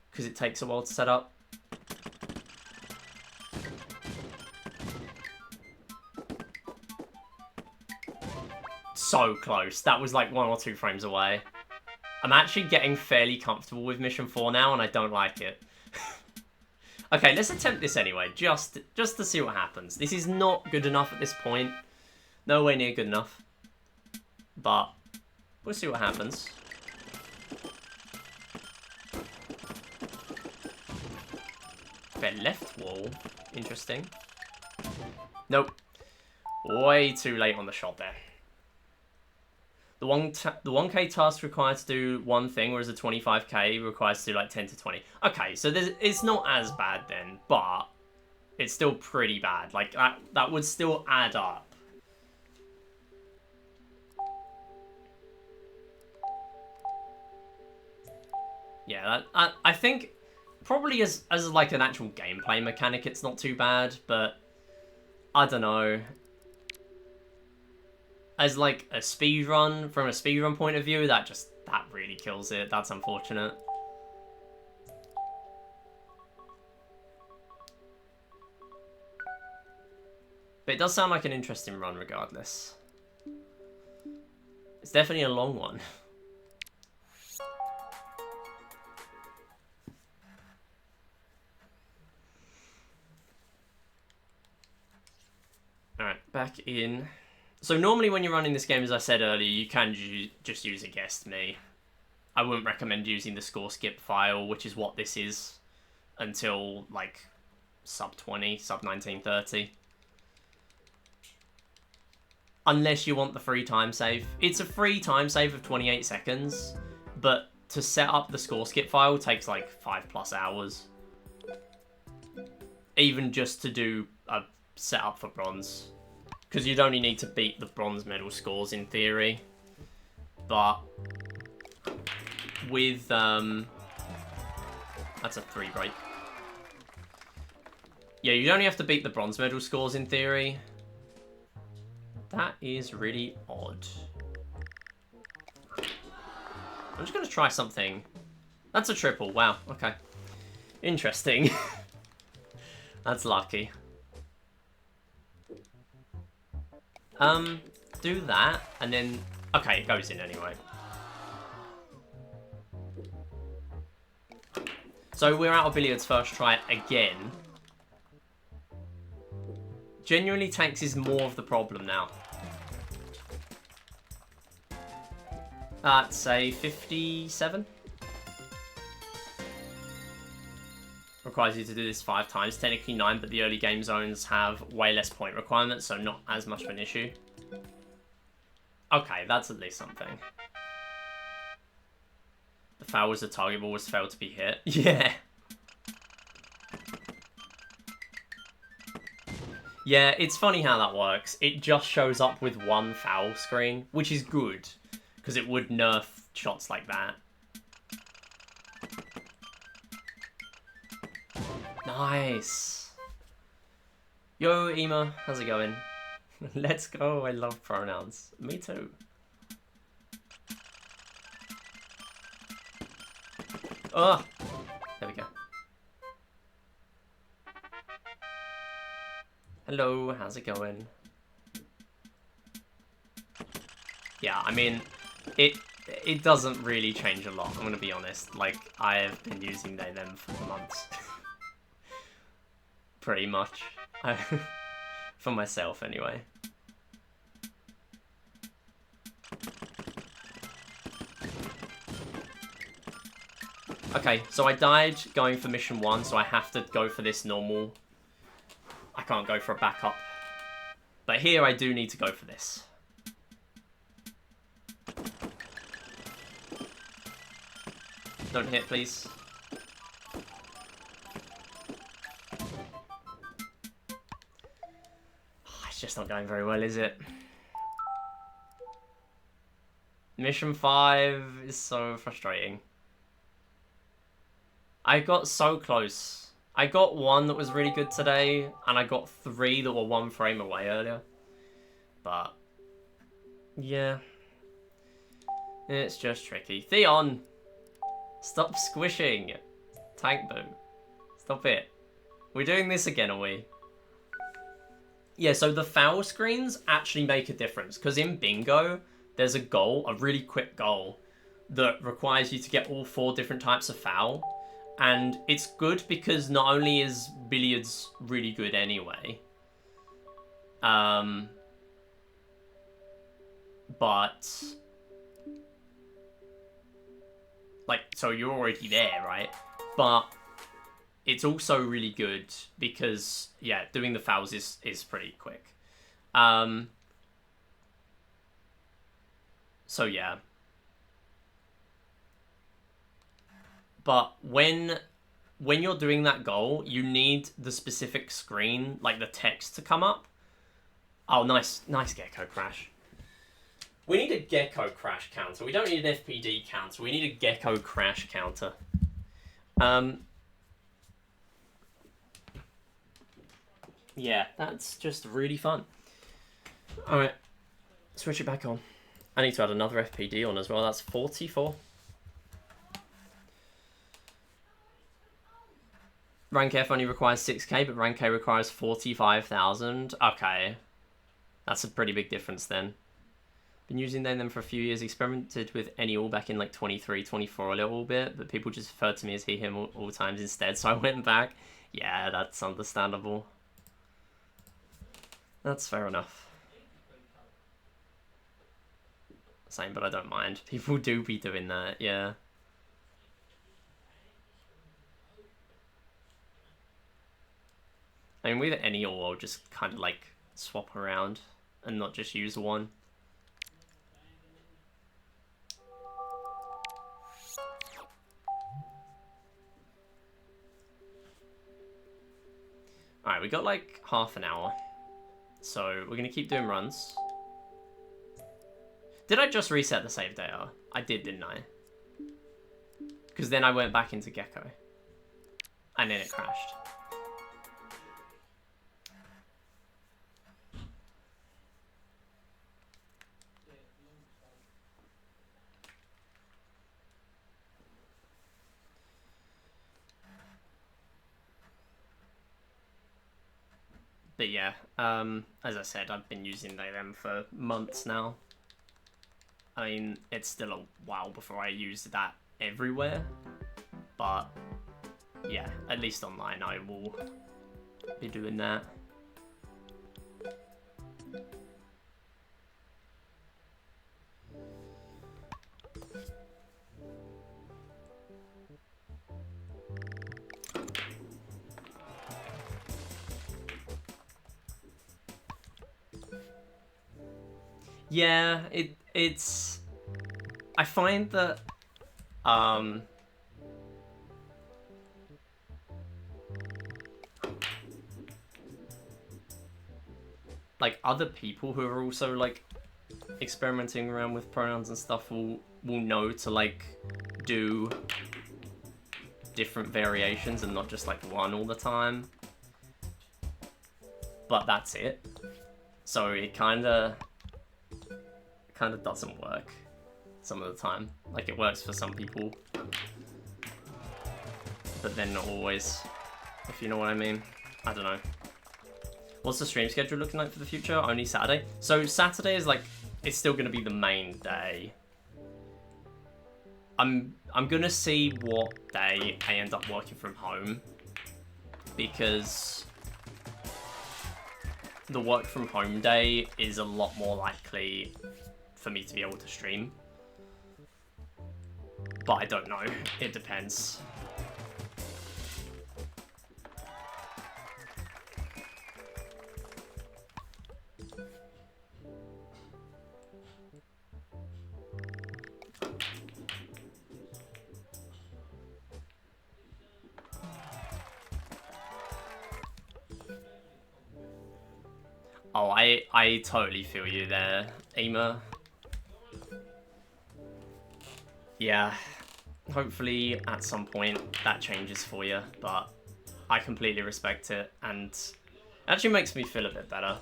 Because it takes a while to set up. So close. That was like 1 or 2 frames away. I'm actually getting fairly comfortable with Mission 4 now, and I don't like it. Okay, let's attempt this anyway, just to see what happens. This is not good enough at this point. Nowhere near good enough. But we'll see what happens. Okay, left wall. Interesting. Nope. Way too late on the shot there. The 1k task required to do one thing, whereas the 25k requires to do like 10 to 20. Okay, so it's not as bad then, but it's still pretty bad. Like, that would still add up. Yeah, I think probably as like an actual gameplay mechanic, it's not too bad, but I don't know. As like a speedrun, from a speedrun point of view, that really kills it. That's unfortunate. But it does sound like an interesting run regardless. It's definitely a long one. Alright, back in. So normally when you're running this game, as I said earlier, you can just use a guessed me. I wouldn't recommend using the score skip file, which is what this is, until like sub 20, sub 1930. Unless you want the free time save. It's a free time save of 28 seconds, but to set up the score skip file takes like 5+ hours. Even just to do a setup for bronze. Because you'd only need to beat the bronze medal scores in theory. But with that's a 3 break. Yeah, you'd only have to beat the bronze medal scores in theory. That is really odd. I'm just going to try something. That's a triple. Wow, okay. Interesting. That's lucky. Do that, and then... Okay, it goes in anyway. So we're out of billiards first try again. Genuinely, tanks is more of the problem now. That's a 57. Requires you to do this 5 times. Technically 9, but the early game zones have way less point requirements, so not as much of an issue. Okay, that's at least something. The foul was the target ball was failed to be hit. Yeah. Yeah, it's funny how that works. It just shows up with one foul screen, which is good, because it would nerf shots like that. Nice. Yo, Ema, how's it going? Let's go. I love pronouns. Me too. Oh, there we go. Hello, how's it going? Yeah, I mean, it doesn't really change a lot, I'm gonna be honest. Like, I've been using they, them for months. Pretty much. For myself, anyway. Okay, so I died going for mission 1, so I have to go for this normal. I can't go for a backup. But here I do need to go for this. Don't hit, please. Oh, it's just not going very well, is it? Mission 5 is so frustrating. I got so close. I got 1 that was really good today, and I got 3 that were 1 frame away earlier. But, yeah. It's just tricky. Theon! Stop squishing! Tank boom. Stop it. We're doing this again, are we? Yeah, so the foul screens actually make a difference, because in bingo, there's a goal, a really quick goal, that requires you to get all 4 different types of foul. And it's good because not only is billiards really good anyway, but, like, so you're already there, right? But it's also really good because, yeah, doing the fouls is pretty quick. So, yeah. But when you're doing that goal, you need the specific screen, like the text, to come up. Oh, nice gecko crash. We need a gecko crash counter. We don't need an FPD counter. We need a gecko crash counter. Yeah, that's just really fun. Alright, switch it back on. I need to add another FPD on as well. That's 44. Rank F only requires 6k, but Rank A requires 45,000. Okay. That's a pretty big difference then. Been using them for a few years. Experimented with any all back in like 23, 24 a little bit, but people just referred to me as he, him all times instead, so I went back. Yeah, that's understandable. That's fair enough. Same, but I don't mind. People do be doing that, yeah. I mean, with any or I'll just kind of like swap around and not just use one. Alright, we got like half an hour. So we're going to keep doing runs. Did I just reset the save data? I did, didn't I? Because then I went back into Gecko. And then it crashed. But yeah, as I said, I've been using them for months now. I mean, it's still a while before I use that everywhere. But yeah, at least online I will be doing that. Yeah, it's I find that like other people who are also like experimenting around with pronouns and stuff will know to like do different variations and not just like one all the time. But that's it. So it kind of doesn't work some of the time. Like, it works for some people, but then not always, if you know what I mean. I don't know. What's the stream schedule looking like for the future? Only Saturday? So Saturday is like, it's still going to be the main day. I'm going to see what day I end up working from home, because the work from home day is a lot more likely for me to be able to stream. But I don't know. It depends. Oh, I totally feel you there, Ema. Yeah, hopefully at some point that changes for you, but I completely respect it, and it actually makes me feel a bit better,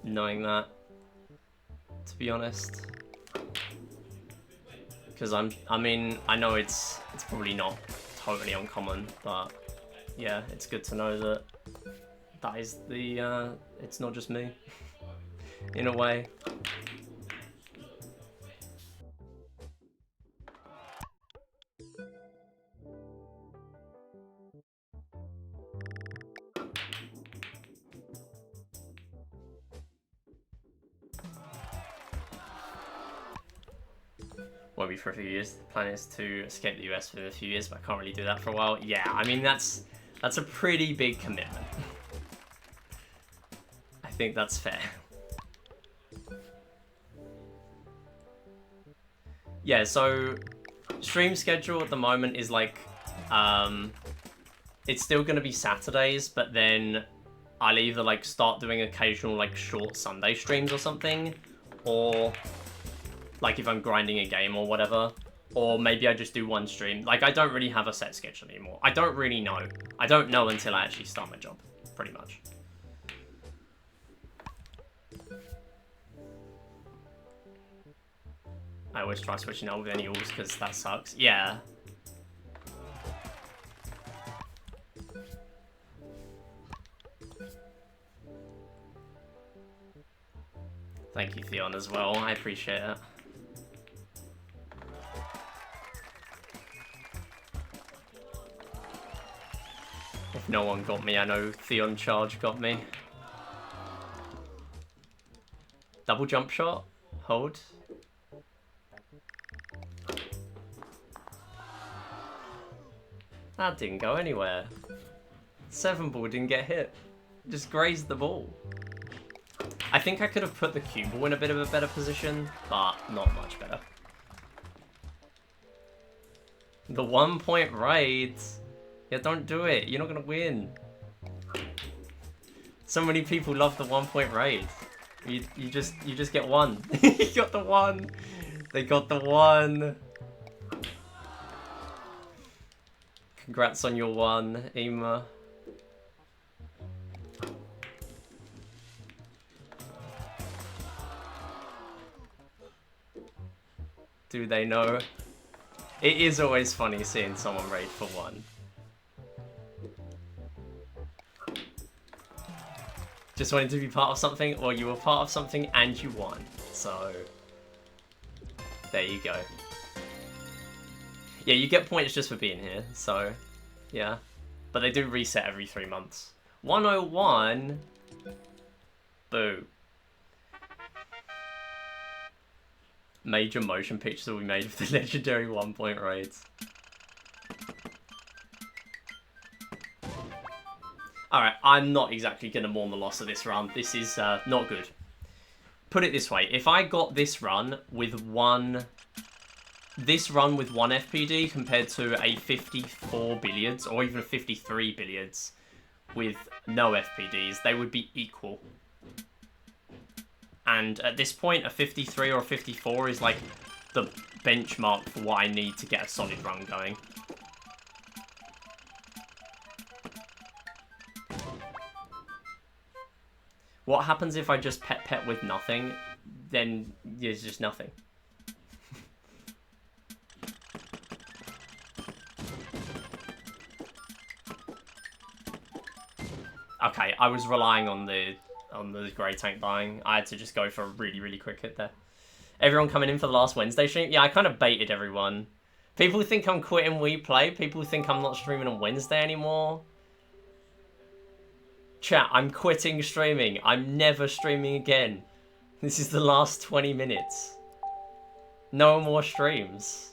knowing that, to be honest. Because I mean, I know it's probably not totally uncommon, but yeah, it's good to know that that is the, it's not just me, in a way. Won't be for a few years. The plan is to escape the US for a few years, but I can't really do that for a while. Yeah, I mean, that's a pretty big commitment. I think that's fair. Yeah, so stream schedule at the moment is like, it's still going to be Saturdays, but then I'll either like start doing occasional like short Sunday streams or something, or like if I'm grinding a game or whatever, or maybe I just do one stream. Like, I don't really have a set schedule anymore. I don't really know. I don't know until I actually start my job, pretty much. I always try switching out with any alls because that sucks. Yeah. Thank you, Theon, as well. I appreciate it. If no one got me, I know Theon Charge got me. Double jump shot? Hold. That didn't go anywhere. 7 ball didn't get hit. Just grazed the ball. I think I could have put the cue ball in a bit of a better position, but not much better. The 1 point raid. Yeah, don't do it. You're not gonna win. So many people love the 1 point raid. You just get one. You got the one. They got the one. Congrats on your one, Ema. Do they know? It is always funny seeing someone raid for one. Just wanted to be part of something, or you were part of something and you won. So, there you go. Yeah, you get points just for being here, so, yeah. But they do reset every 3 months. 101. Boo. Major motion pictures will be made of the legendary 1 point raids. Alright, I'm not exactly going to mourn the loss of this run. This is not good. Put it this way, if I got this run with one FPD compared to a 54 billiards or even a 53 billiards with no FPDs, they would be equal. And at this point, a 53 or a 54 is like the benchmark for what I need to get a solid run going. What happens if I just pet with nothing? Then there's just nothing. Okay, I was relying on the grey tank dying. I had to just go for a really, really quick hit there. Everyone coming in for the last Wednesday stream? Yeah, I kind of baited everyone. People think I'm quitting Wii Play. People think I'm not streaming on Wednesday anymore. Chat, I'm quitting streaming. I'm never streaming again. This is the last 20 minutes. No more streams.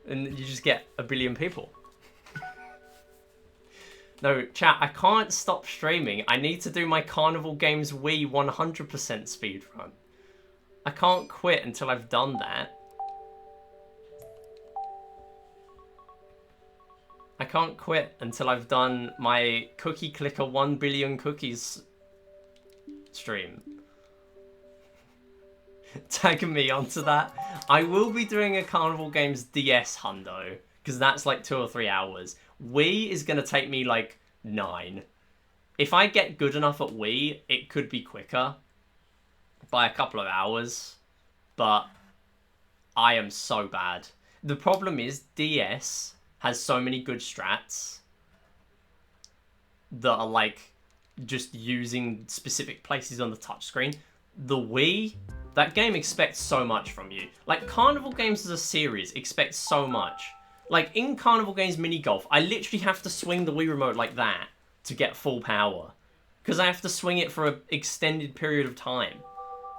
And you just get a billion people. No, chat, I can't stop streaming. I need to do my Carnival Games Wii 100% speedrun. I can't quit until I've done that. I can't quit until I've done my Cookie Clicker 1 billion cookies stream. Tagging me onto that. I will be doing a Carnival Games DS hundo, because that's like 2 or 3 hours. Wii is going to take me like 9. If I get good enough at Wii, it could be quicker by a couple of hours, but I am so bad. The problem is DS has so many good strats that are like just using specific places on the touchscreen. The Wii, that game expects so much from you. Like Carnival Games as a series expects so much. Like in Carnival Games Mini Golf, I literally have to swing the Wii remote like that to get full power, because I have to swing it for an extended period of time.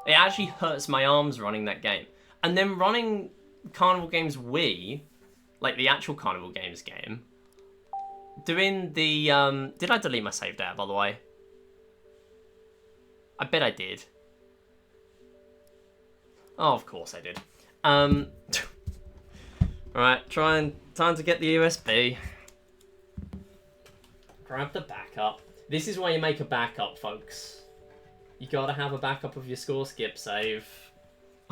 It actually hurts my arms running that game. And then running Carnival Games Wii, like the actual Carnival Games game, doing the, did I delete my save data, by the way? I bet I did. Oh, of course I did. Alright, time to get the USB. Grab the backup. This is why you make a backup, folks. You gotta have a backup of your score skip save.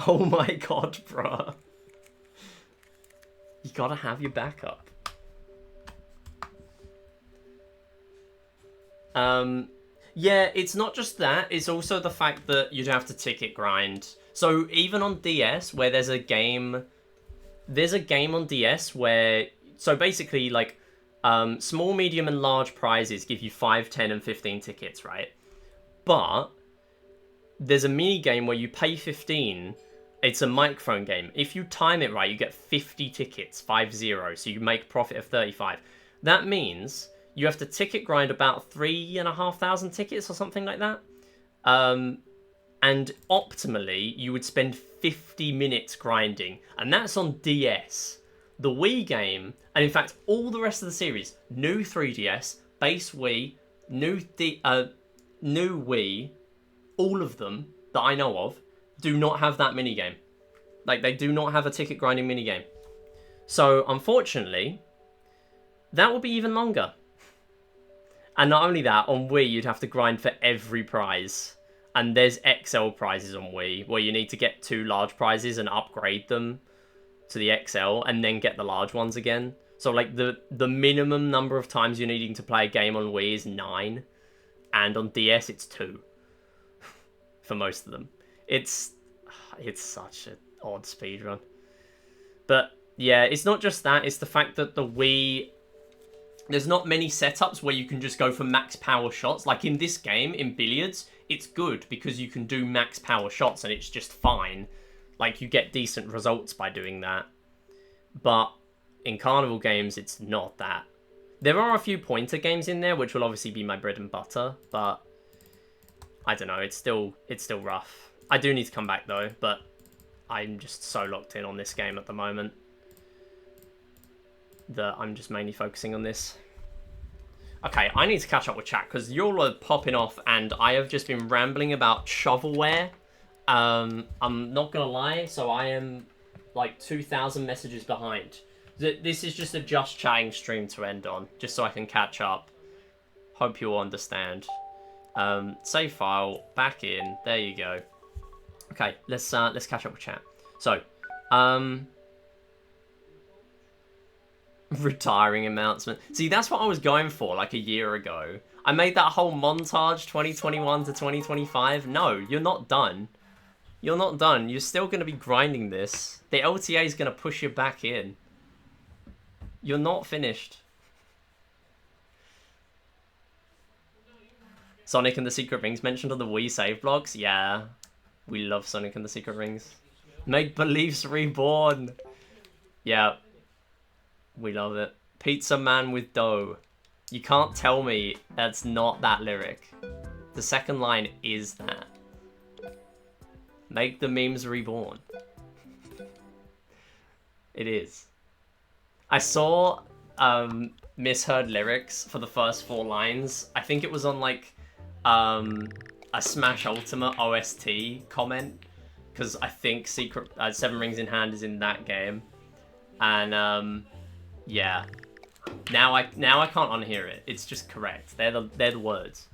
Oh my god, bruh. You gotta have your backup. Yeah, it's not just that. It's also the fact that you'd have to ticket grind. So even on DS, where there's a game on DS where, so basically like, small, medium, and large prizes give you 5, 10, and 15 tickets, right? But there's a mini game where you pay 15. It's a microphone game. If you time it right, you get 50 tickets, 50, so you make profit of 35. That means you have to ticket grind about 3,500 tickets or something like that. And optimally, you would spend 50 minutes grinding, and that's on DS. The Wii game, and in fact, all the rest of the series, new 3DS, base Wii, new Wii, all of them that I know of, do not have that minigame. Like, they do not have a ticket grinding minigame. So, unfortunately, that will be even longer. And not only that, on Wii, you'd have to grind for every prize. And there's XL prizes on Wii, where you need to get 2 large prizes and upgrade them to the XL, and then get the large ones again. So, like, the minimum number of times you're needing to play a game on Wii is 9. And on DS, it's 2. For most of them. It's such an odd speedrun. But, yeah, it's not just that. It's the fact that the Wii, there's not many setups where you can just go for max power shots. Like in this game, in billiards, it's good because you can do max power shots and it's just fine. Like, you get decent results by doing that. But in Carnival Games, it's not that. There are a few pointer games in there, which will obviously be my bread and butter, but I don't know, it's still rough. I do need to come back though, but I'm just so locked in on this game at the moment that I'm just mainly focusing on this. Okay, I need to catch up with chat because you're all popping off and I have just been rambling about shovelware. I'm not gonna lie, so I am like 2,000 messages behind. This is just a just chatting stream to end on, just so I can catch up. Hope you all understand. Save file, back in, there you go. Okay, let's catch up with chat. So, Retiring announcement. See, that's what I was going for like a year ago. I made that whole montage 2021 to 2025. No, you're not done. You're not done. You're still going to be grinding this. The LTA is going to push you back in. You're not finished. Sonic and the Secret Rings mentioned on the Wii save blogs. Yeah, we love Sonic and the Secret Rings. Make Beliefs Reborn. Yeah, we love it. Pizza Man with dough. You can't tell me that's not that lyric. The second line is that. Make the memes reborn. It is. I saw misheard lyrics for the first 4 lines. I think it was on like a Smash Ultimate OST comment, because I think Seven Rings in Hand is in that game, and yeah. Now I can't unhear it. It's just correct. They're the words.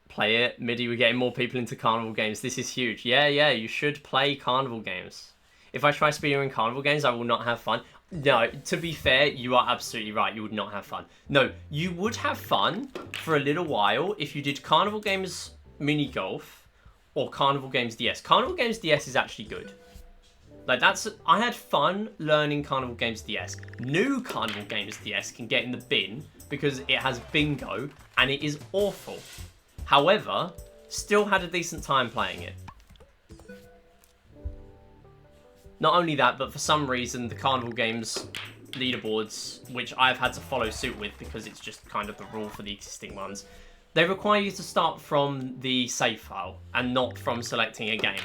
Play it. MIDI, we're getting more people into carnival games. This is huge. Yeah, you should play carnival games. If I try speedrunning carnival games, I will not have fun. No, to be fair, you are absolutely right. You would not have fun. No, you would have fun for a little while if you did Carnival Games Mini Golf or Carnival Games DS. Carnival Games DS is actually good. Like, I had fun learning Carnival Games DS. New Carnival Games DS can get in the bin because it has bingo and it is awful. However, still had a decent time playing it. Not only that, but for some reason, the Carnival Games leaderboards, which I've had to follow suit with because it's just kind of the rule for the existing ones, they require you to start from the save file and not from selecting a game,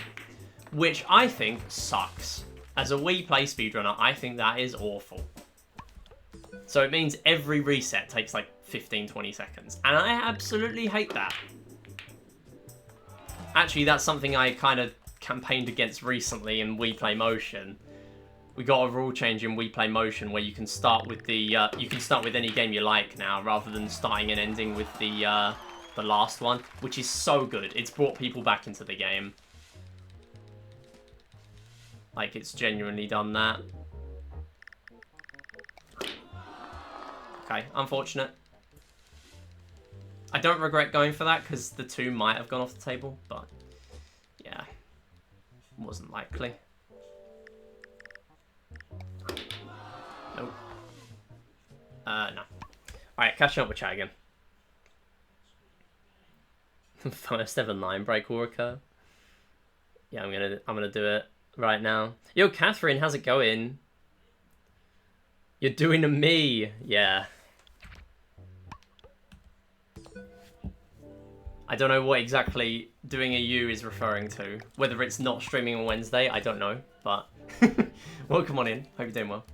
which I think sucks. As a Wii Play speedrunner, I think that is awful. So it means every reset takes like 15-20 seconds, and I absolutely hate that. Actually, that's something I kind of campaigned against recently in Wii Play Motion. We got a rule change in Wii Play Motion where you can start with any game you like now, rather than starting and ending with the last one, which is so good. It's brought people back into the game. Like, it's genuinely done that. Okay, unfortunate. I don't regret going for that because the 2 might have gone off the table, but yeah, wasn't likely. Nope. No. Alright, catching up with chat again. First ever line break will occur. Yeah, I'm gonna do it right now. Yo, Catherine, how's it going? You're doing a me. Yeah. I don't know what exactly doing a you is referring to. Whether it's not streaming on Wednesday, I don't know. But welcome on in. Hope you're doing well.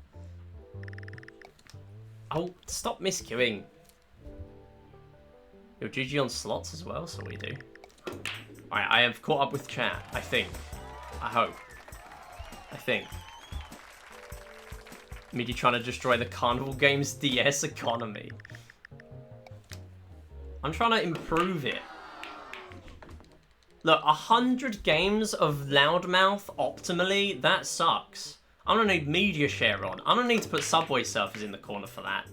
Oh, stop misqueuing. Yo, GG on slots as well, so we do. Alright, I have caught up with chat, I think. I hope. I think. MIDI trying to destroy the Carnival Games DS economy. I'm trying to improve it. Look, 100 games of Loudmouth optimally, that sucks. I'm gonna need media share on. I'm gonna need to put Subway Surfers in the corner for that.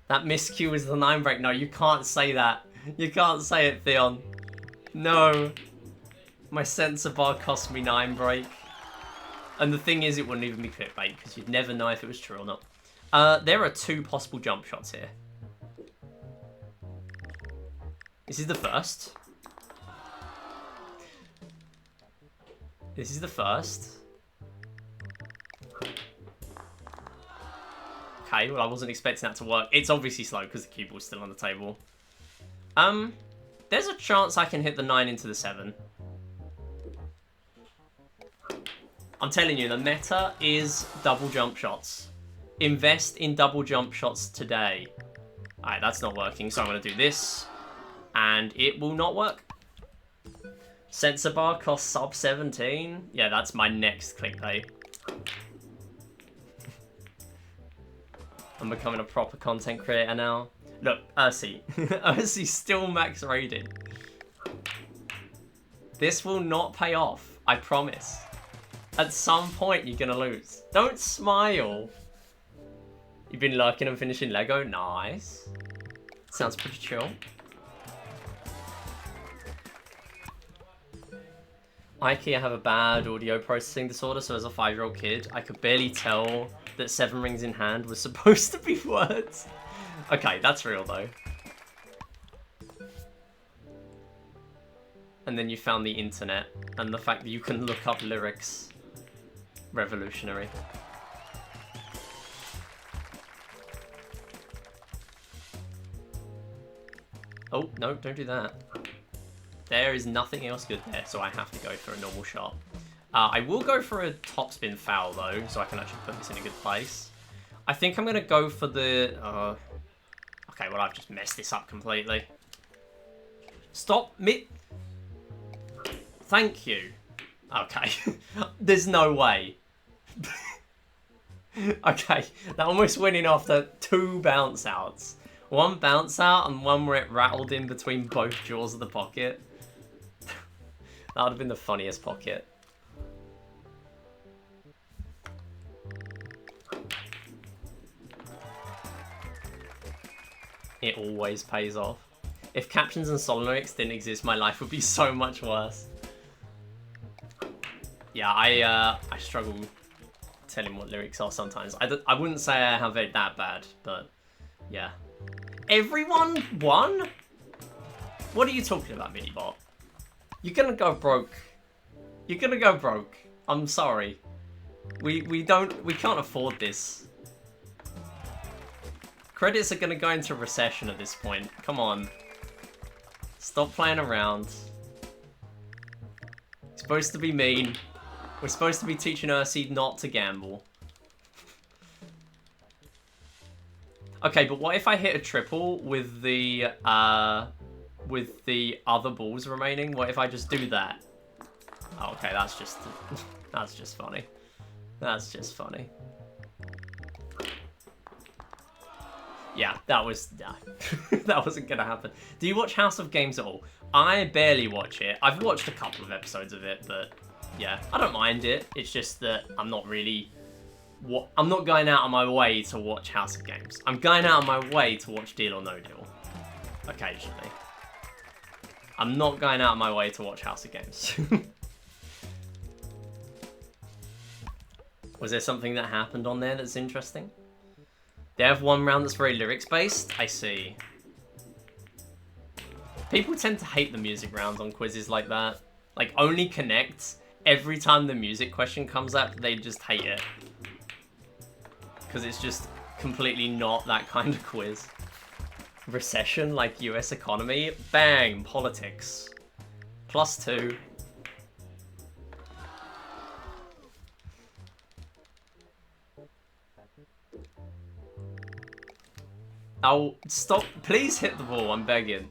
That miscue is the 9 break. No, you can't say that. You can't say it, Theon. No. My sensor bar cost me 9 break. And the thing is, it wouldn't even be clickbait, because you'd never know if it was true or not. There are 2 possible jump shots here. This is the first. This is the first. Okay, well, I wasn't expecting that to work. It's obviously slow because the cue ball's still on the table. There's a chance I can hit the 9 into the 7. I'm telling you, the meta is double jump shots. Invest in double jump shots today. Alright, that's not working, so I'm going to do this. And it will not work. Sensor bar costs sub 17. Yeah, that's my next clickbait. I'm becoming a proper content creator now. Look, Ursi. Ursi's still max rated. This will not pay off. I promise. At some point, you're gonna lose. Don't smile. You've been lurking and finishing Lego? Nice. Sounds pretty chill. IKEA have a bad audio processing disorder, so as a 5-year-old kid, I could barely tell that 7 rings in hand was supposed to be words. Okay, that's real though. And then you found the internet, and the fact that you can look up lyrics. Revolutionary. Oh, no, don't do that. There is nothing else good there, so I have to go for a normal shot. I will go for a topspin foul, though, so I can actually put this in a good place. I think I'm going to go for the... Okay, well, I've just messed this up completely. Stop me... Thank you. Okay. There's no way. Okay, that almost went in after 2 bounce outs. 1 bounce out and 1 where it rattled in between both jaws of the pocket. That would have been the funniest pocket. It always pays off. If captions and solo lyrics didn't exist, my life would be so much worse. Yeah, I struggle telling what lyrics are sometimes. I wouldn't say I have it that bad, but yeah. Everyone won? What are you talking about, Minibot? You're gonna go broke. You're gonna go broke. I'm sorry. We can't afford this. Credits are gonna go into recession at this point. Come on. Stop playing around. You're supposed to be mean. We're supposed to be teaching Ursi not to gamble. Okay, but what if I hit a triple with the other balls remaining? What if I just do that? Oh, okay, that's just funny. That's just funny. Yeah, that wasn't gonna happen. Do you watch House of Games at all? I barely watch it. I've watched a couple of episodes of it, but yeah, I don't mind it. It's just that I'm not going out of my way to watch House of Games. I'm going out of my way to watch Deal or No Deal. Occasionally. I'm not going out of my way to watch House of Games. Was there something that happened on there that's interesting? They have 1 round that's very lyrics based? I see. People tend to hate the music rounds on quizzes like that. Like, only connect. Every time the music question comes up, they just hate it. Because it's just completely not that kind of quiz. Recession, like US economy, bang, politics. +2. Oh, stop. Please hit the ball, I'm begging.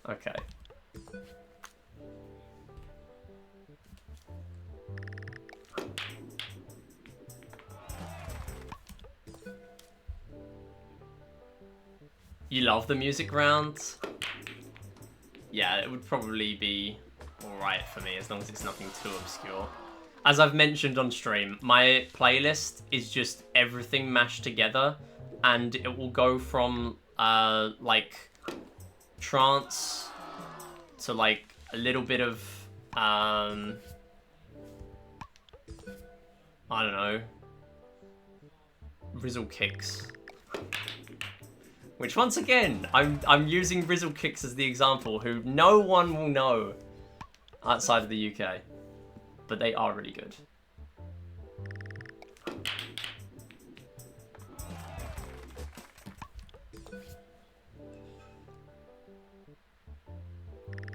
Okay. You love the music rounds? Yeah, it would probably be alright for me as long as it's nothing too obscure. As I've mentioned on stream, my playlist is just everything mashed together, and it will go from like trance to like a little bit of I don't know, Rizzle Kicks. Which, once again, I'm using Rizzle Kicks as the example, who no one will know outside of the UK. But they are really good.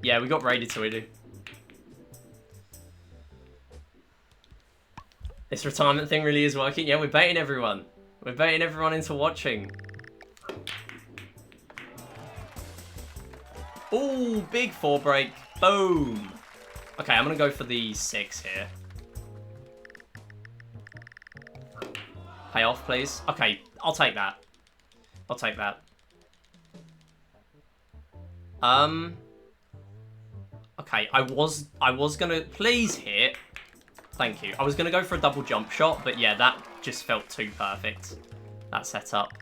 Yeah, we got raided, so we do. This retirement thing really is working. Yeah, we're baiting everyone. We're baiting everyone into watching. Ooh, big 4 break. Boom. Okay, I'm going to go for the 6 here. Pay off, please. Okay, I'll take that. I'll take that. Okay, I was gonna... Please hit. Thank you. I was gonna go for a double jump shot, but yeah, that just felt too perfect. That setup.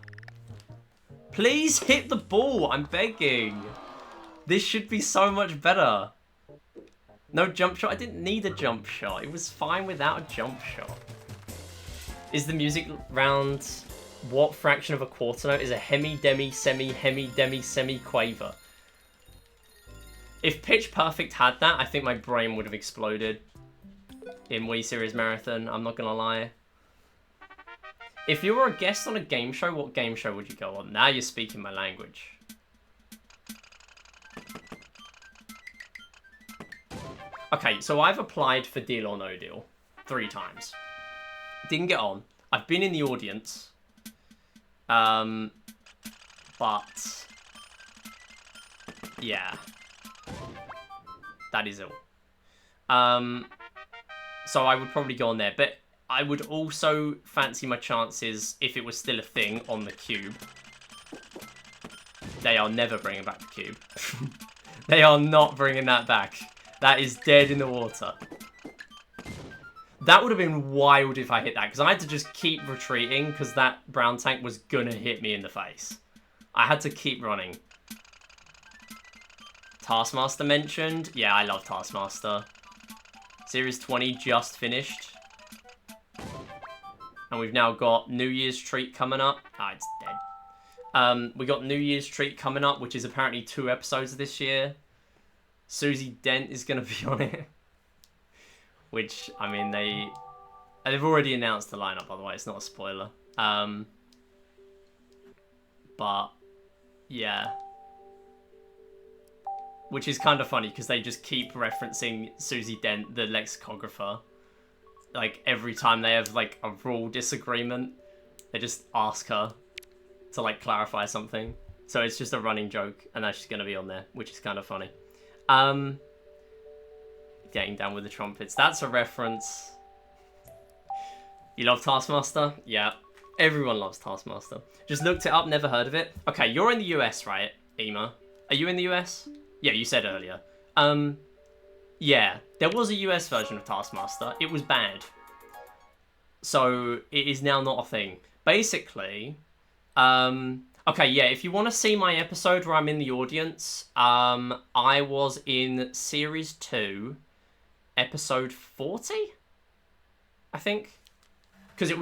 Please hit the ball, I'm begging. This should be so much better. No jump shot. I didn't need a jump shot. It was fine without a jump shot. Is the music round... What fraction of a quarter note is a hemi, demi, semi, hemi, demi, semi, quaver? If Pitch Perfect had that, I think my brain would have exploded in Wii Series Marathon. I'm not gonna lie. If you were a guest on a game show, what game show would you go on? Now you're speaking my language. Okay, so I've applied for Deal or No Deal 3 times. Didn't get on. I've been in the audience. But... yeah. That is all. So I would probably go on there. But I would also fancy my chances, if it was still a thing, on the Cube. They are never bringing back the Cube. They are not bringing that back. That is dead in the water. That would have been wild if I hit that, because I had to just keep retreating, because that brown tank was gonna hit me in the face. I had to keep running. Taskmaster mentioned. Yeah, I love Taskmaster. Series 20 just finished. And we've now got New Year's Treat coming up. Ah, it's dead. We got New Year's Treat coming up, which is apparently 2 episodes this year. Susie Dent is going to be on it. Which, I mean, they've already announced the lineup, by the way. It's not a spoiler. But, yeah. Which is kind of funny, because they just keep referencing Susie Dent, the lexicographer. Like, every time they have, like, a rule disagreement, they just ask her to, like, clarify something. So it's just a running joke, and that's just going to be on there, which is kind of funny. Getting down with the trumpets. That's a reference. You love Taskmaster? Yeah. Everyone loves Taskmaster. Just looked it up, never heard of it. Okay, you're in the US, right, Ema? Are you in the US? Yeah, you said earlier. Yeah, there was a US version of Taskmaster. It was bad. So, it is now not a thing. Basically, okay, yeah, if you want to see my episode where I'm in the audience, I was in Series 2, Episode 40? I think? Because it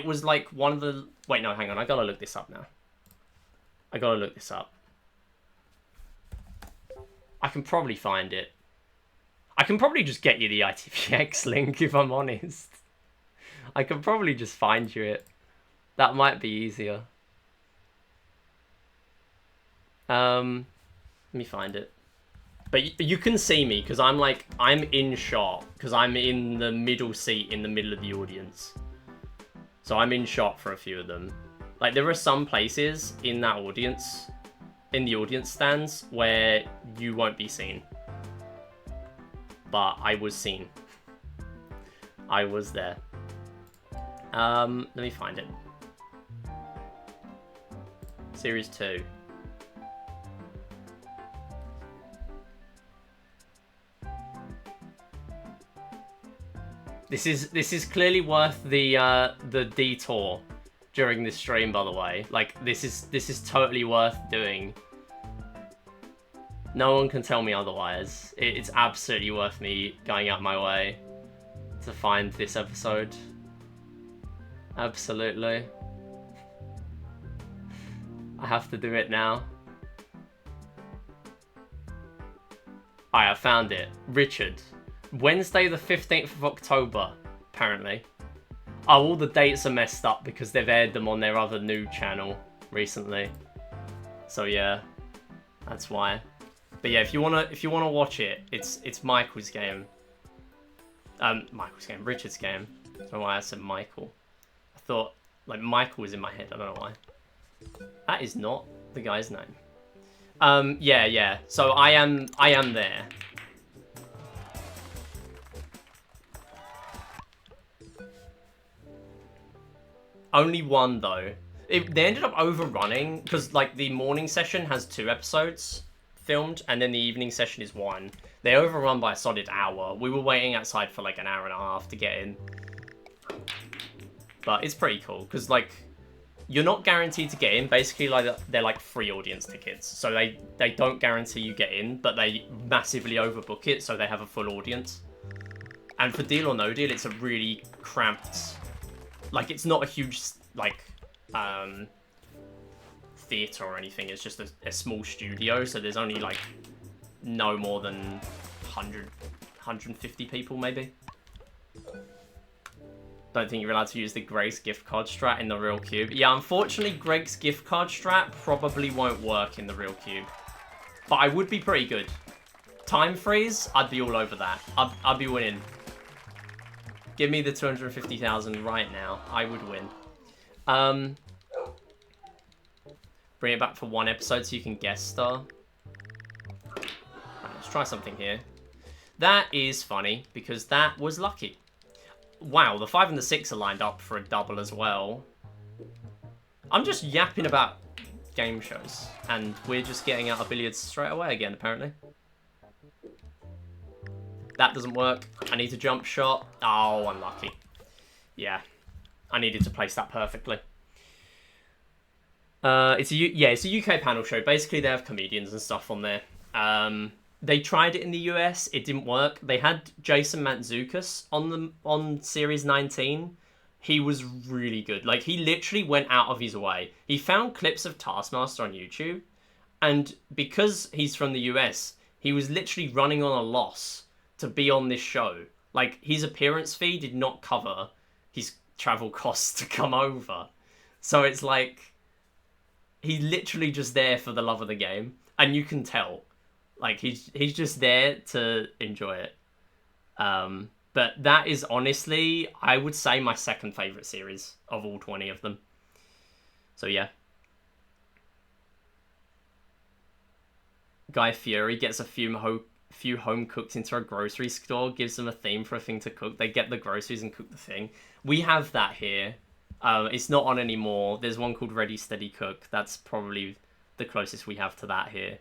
was like one of the... Wait, no, hang on, I gotta look this up now. I gotta look this up. I can probably find it. I can probably just get you the ITVX link, if I'm honest. I can probably just find you it. That might be easier. Let me find it. But you can see me, because I'm in shot, because I'm in the middle seat in the middle of the audience. So I'm in shot for a few of them. Like, there are some places in that audience, in the audience stands, where you won't be seen. But I was seen. I was there. Let me find it. Series 2. This is clearly worth the detour during this stream, by the way. Like, this is totally worth doing. No one can tell me otherwise. It's absolutely worth me going out my way to find this episode. Absolutely. I have to do it now. Alright, I found it. Richard. Wednesday the 15th of October, apparently. Oh, all the dates are messed up because they've aired them on their other new channel recently. So yeah, that's why. But yeah, if you wanna watch it, it's Michael's game. Richard's game. I don't know why I said Michael. I thought like Michael was in my head. I don't know why. That is not the guy's name. Yeah. So I am there. Only one though. They ended up overrunning because like the morning session has 2 episodes filmed and then the evening session is 1. They overrun by a solid hour. We were waiting outside for like an hour and a half to get in. But it's pretty cool, because like, you're not guaranteed to get in. Basically, like, they're like free audience tickets. So they don't guarantee you get in, but they massively overbook it so they have a full audience. And for Deal or No Deal, it's a really cramped... Like, it's not a huge, like, theatre or anything. It's just a small studio, so there's only, like, no more than 100, 150 people, maybe. Don't think you're allowed to use the Greg's gift card strat in the real cube. Yeah, unfortunately, Greg's gift card strat probably won't work in the real cube. But I would be pretty good. Time freeze, I'd be all over that. I'd be winning. Give me the 250,000 right now. I would win. Bring it back for one episode so you can guest star. Right, let's try something here. That is funny, because that was lucky. Wow, the 5 and the 6 are lined up for a double as well. I'm just yapping about game shows, and we're just getting out of billiards straight away again, apparently. That doesn't work. I need a jump shot. Oh, unlucky. Yeah, I needed to place that perfectly. It's a UK panel show. Basically, they have comedians and stuff on there. They tried it in the US. It didn't work. They had Jason Mantzoukas on Series 19. He was really good. Like, he literally went out of his way. He found clips of Taskmaster on YouTube. And because he's from the US, he was literally running on a loss to be on this show. Like, his appearance fee did not cover his travel costs to come over. So it's like, he's literally just there for the love of the game. And you can tell. Like, he's just there to enjoy it. But that is honestly, I would say, my second favourite series of all 20 of them. So, yeah. Guy Fieri gets a few home cooks into a grocery store, gives them a theme for a thing to cook. They get the groceries and cook the thing. We have that here. It's not on anymore. There's one called Ready Steady Cook. That's probably the closest we have to that here.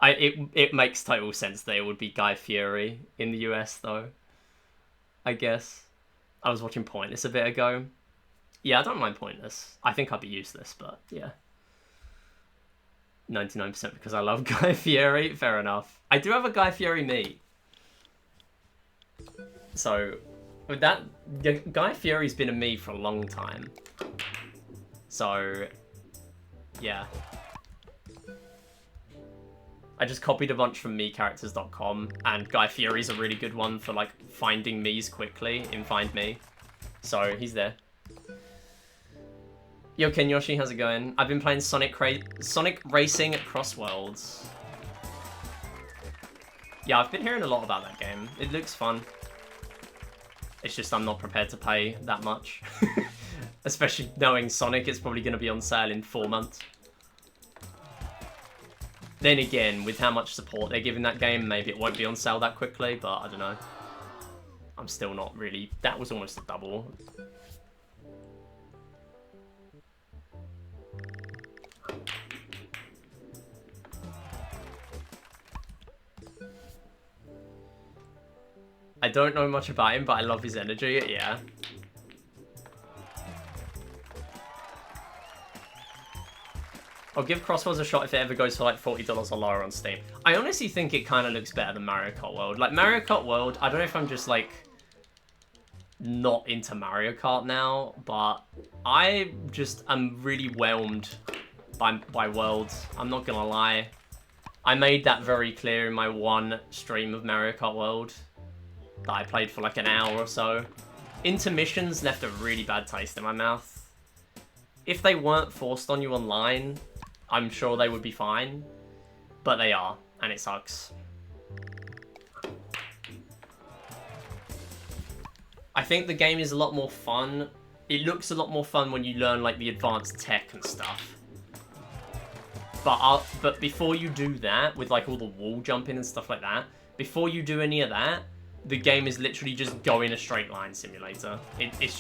It makes total sense that it would be Guy Fieri in the US, though. I guess. I was watching Pointless a bit ago. Yeah, I don't mind Pointless. I think I'd be useless, but yeah. 99% because I love Guy Fieri. Fair enough. I do have a Guy Fieri me. So, with that, Guy Fieri's been a me for a long time. So, yeah. I just copied a bunch from mecharacters.com, and Guy Fieri's a really good one for, like, finding me's quickly in Find Me. So, he's there. Yo, Ken Yoshi, how's it going? I've been playing Sonic Racing Cross Worlds. Yeah, I've been hearing a lot about that game. It looks fun. It's just I'm not prepared to pay that much. Especially knowing Sonic is probably going to be on sale in 4 months. Then again, with how much support they're giving that game, maybe it won't be on sale that quickly, but I don't know. I'm still not really... That was almost a double. I don't know much about him, but I love his energy, yeah. I'll give Crossworlds a shot if it ever goes for like $40 or lower on Steam. I honestly think it kind of looks better than Mario Kart World. Like, Mario Kart World, I don't know if I'm just like not into Mario Kart now, but I just am really whelmed by Worlds. I'm not gonna lie. I made that very clear in my one stream of Mario Kart World that I played for like an hour or so. Intermissions left a really bad taste in my mouth. If they weren't forced on you online, I'm sure they would be fine, but they are, and it sucks. I think the game is a lot more fun. It looks a lot more fun when you learn like the advanced tech and stuff. But before you do that, with like all the wall jumping and stuff like that, before you do any of that, the game is literally just go in a straight line simulator. It's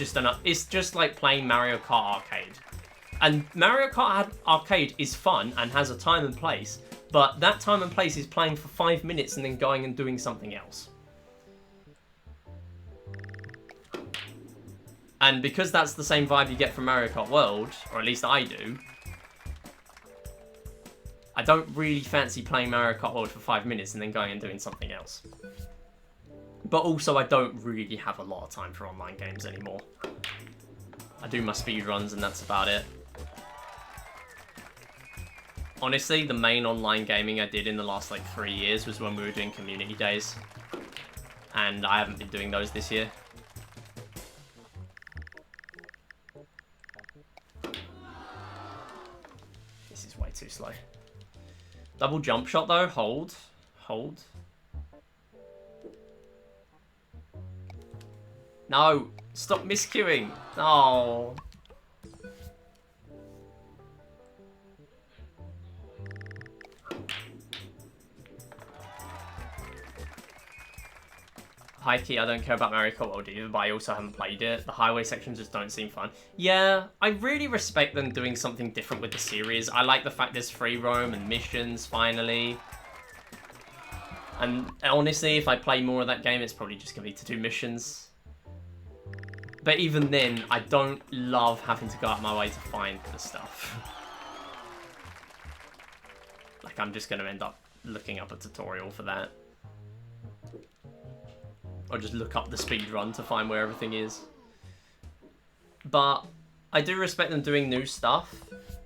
just like playing Mario Kart Arcade. And Mario Kart Arcade is fun and has a time and place, But that time and place is playing for 5 minutes and then going and doing something else. And because that's the same vibe you get from Mario Kart World, or at least I do, I don't really fancy playing Mario Kart World for 5 minutes and then going and doing something else. But also, I don't really have a lot of time for online games anymore. I do my speedruns and that's about it. Honestly, the main online gaming I did in the last, like, 3 years was when we were doing community days. And I haven't been doing those this year. This is way too slow. Double jump shot, though. Hold. Hold. No! Stop miscuing! No! High key, I don't care about Mario Kart World either, but I also haven't played it. The highway sections just don't seem fun. Yeah, I really respect them doing something different with the series. I like the fact there's free roam and missions, finally. And honestly, if I play more of that game, it's probably just going to be to do missions. But even then, I don't love having to go out my way to find the stuff. Like, I'm just going to end up looking up a tutorial for that. Or just look up the speed run to find where everything is. But I do respect them doing new stuff.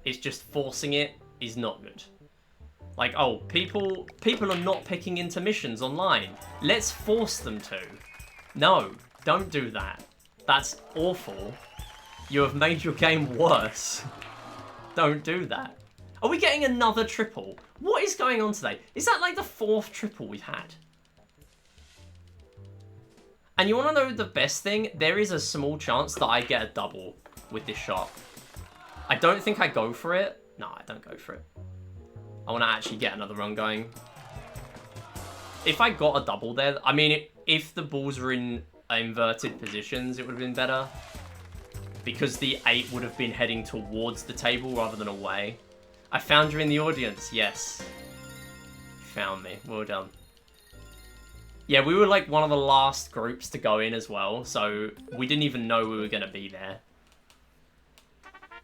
It's just forcing it is not good. Like, oh, people are not picking into missions online. Let's force them to. No, don't do that. That's awful. You have made your game worse. Don't do that. Are we getting another triple? What is going on today? Is that like the 4th triple we've had? And you want to know the best thing? There is a small chance that I get a double with this shot. I don't think I go for it. No, I don't go for it. I want to actually get another run going. If I got a double there, I mean, if the balls were in inverted positions, it would have been better. Because the 8 would have been heading towards the table rather than away. I found you in the audience, yes. You found me, well done. Yeah, we were like one of the last groups to go in as well, so we didn't even know we were going to be there.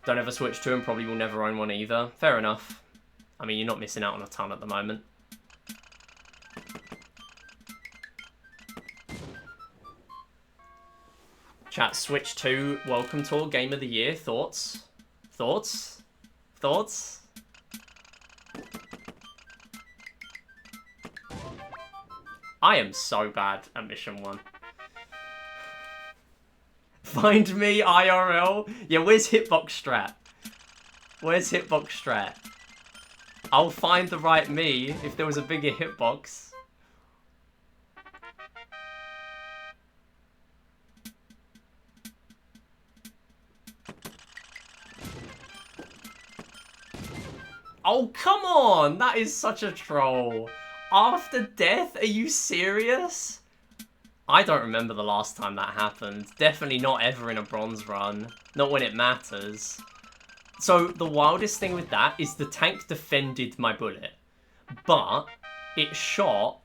Don't ever switch to them, probably will never own one either. Fair enough. I mean, you're not missing out on a ton at the moment. Chat, Switch 2, Welcome Tour, Game of the Year, thoughts? Thoughts? Thoughts? I am so bad at Mission 1. Find me, IRL. Yeah, where's Hitbox Strat? Where's Hitbox Strat? I'll find the right me if there was a bigger hitbox. Oh, come on! That is such a troll. After death? Are you serious? I don't remember the last time that happened. Definitely not ever in a bronze run. Not when it matters. So, the wildest thing with that is the tank defended my bullet. But, it shot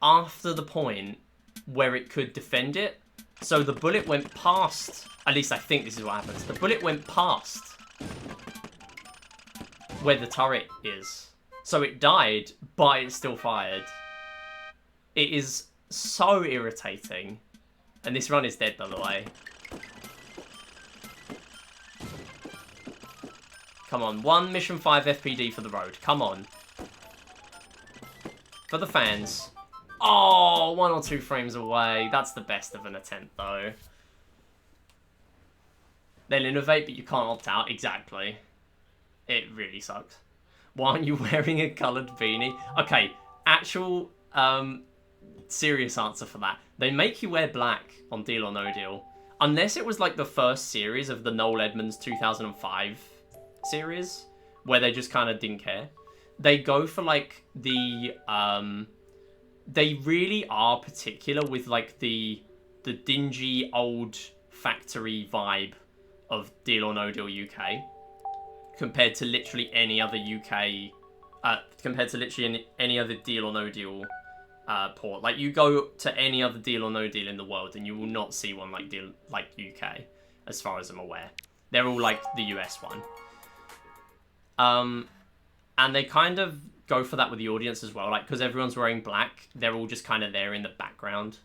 after the point where it could defend it. So, the bullet went past... At least I think this is what happens. The bullet went past where the turret is. So it died, but it still fired. It is so irritating. And this run is dead, by the way. Come on, 1 Mission 5 FPD for the road. Come on. For the fans. Oh, 1 or 2 frames away. That's the best of an attempt, though. They'll innovate, but you can't opt out. Exactly. It really sucks. Why aren't you wearing a coloured beanie? Okay, actual serious answer for that. They make you wear black on Deal or No Deal. Unless it was like the first series of the Noel Edmonds 2005 series, where they just kind of didn't care. They go for like the... they really are particular with like the dingy old factory vibe of Deal or No Deal UK. Compared to literally any other UK compared to literally any other Deal or No Deal port. Like, you go to any other Deal or No Deal in the world, and you will not see one like UK, as far as I'm aware. They're all like the US one. And they kind of go for that with the audience as well. Like, because everyone's wearing black, they're all just kind of there in the background.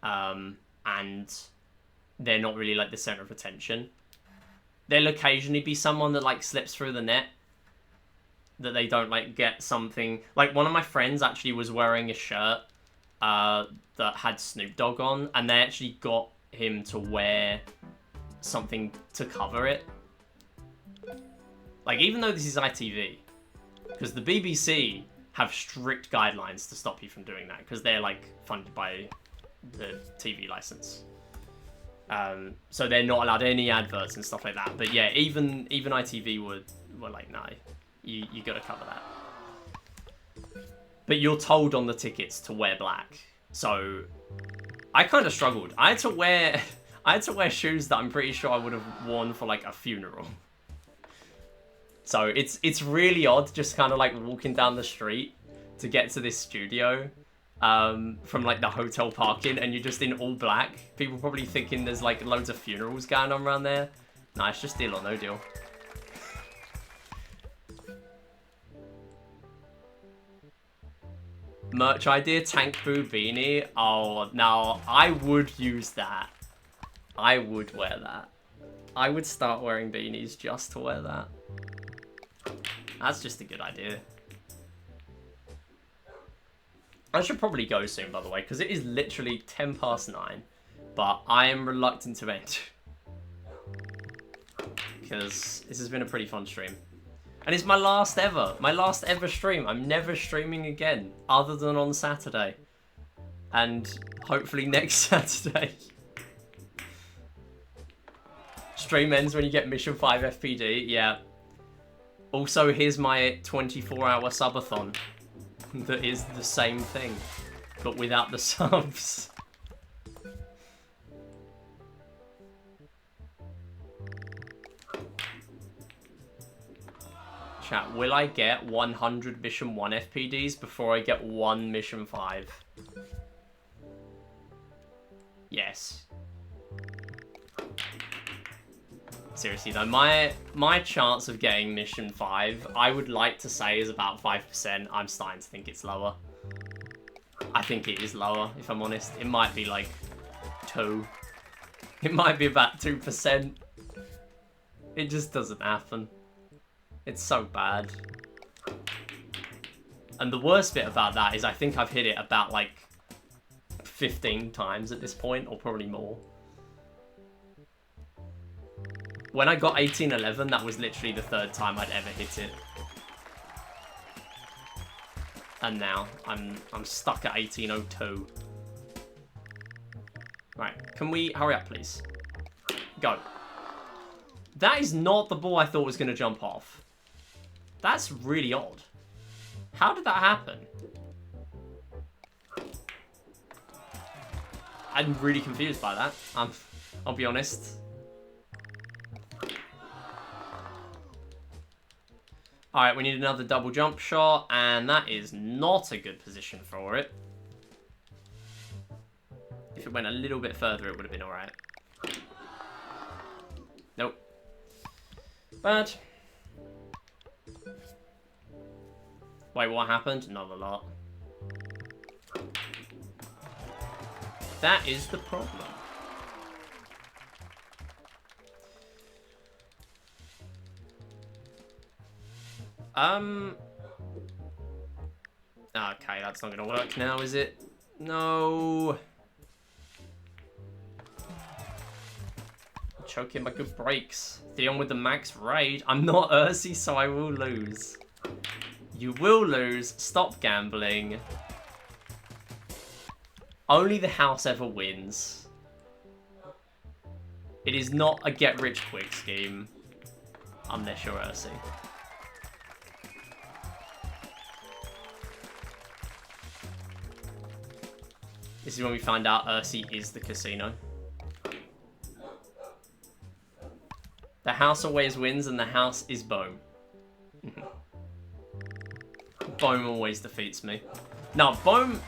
And they're not really like the center of attention. There'll occasionally be someone that like slips through the net, that they don't like get something. Like, one of my friends actually was wearing a shirt that had Snoop Dogg on, and they actually got him to wear something to cover it. Like, even though this is ITV, because the BBC have strict guidelines to stop you from doing that, because they're like funded by the TV license. So they're not allowed any adverts and stuff like that. But yeah, even ITV were like, no, you got to cover that. But you're told on the tickets to wear black. So I kind of struggled. I had to wear shoes that I'm pretty sure I would have worn for like a funeral. So it's really odd just kind of like walking down the street to get to this studio from like the hotel parking, and you're just in all black. People probably thinking there's like loads of funerals going on around there. Nah, it's just Deal or No Deal. Merch idea, Tank Boo beanie. Oh, now I would use that. I would wear that. I would start wearing beanies just to wear that. That's just a good idea. I should probably go soon, by the way, because it is literally 9:10. But I am reluctant to end. Because this has been a pretty fun stream. And it's my last ever stream. I'm never streaming again, other than on Saturday. And hopefully next Saturday. Stream ends when you get Mission 5 FPD, yeah. Also, here's my 24-hour subathon. That is the same thing, but without the subs. Chat, will I get 100 Mission 1 FPDs before I get 1 Mission 5? Yes. Seriously though, my chance of getting Mission 5, I would like to say is about 5%. I'm starting to think it's lower. I think it is lower, if I'm honest. It might be like 2. It might be about 2%. It just doesn't happen. It's so bad. And the worst bit about that is I think I've hit it about like 15 times at this point, or probably more. When I got 1811, that was literally the 3rd time I'd ever hit it. And now I'm stuck at 1802. Right, can we hurry up, please? Go. That is not the ball I thought was going to jump off. That's really odd. How did that happen? I'm really confused by that. I'll be honest. Alright, we need another double jump shot, and that is not a good position for it. If it went a little bit further, it would have been alright. Nope. Bad. Wait, what happened? Not a lot. That is the problem. Okay, that's not gonna work now, is it? No. I'm choking my good breaks. Theon with the max raid. I'm not Ursi, so I will lose. You will lose. Stop gambling. Only the house ever wins. It is not a get-rich-quick scheme. Unless you're Ursi. This is when we find out Ursi is the casino. The house always wins, and the house is Bohm. Bohm always defeats me. No, Bohm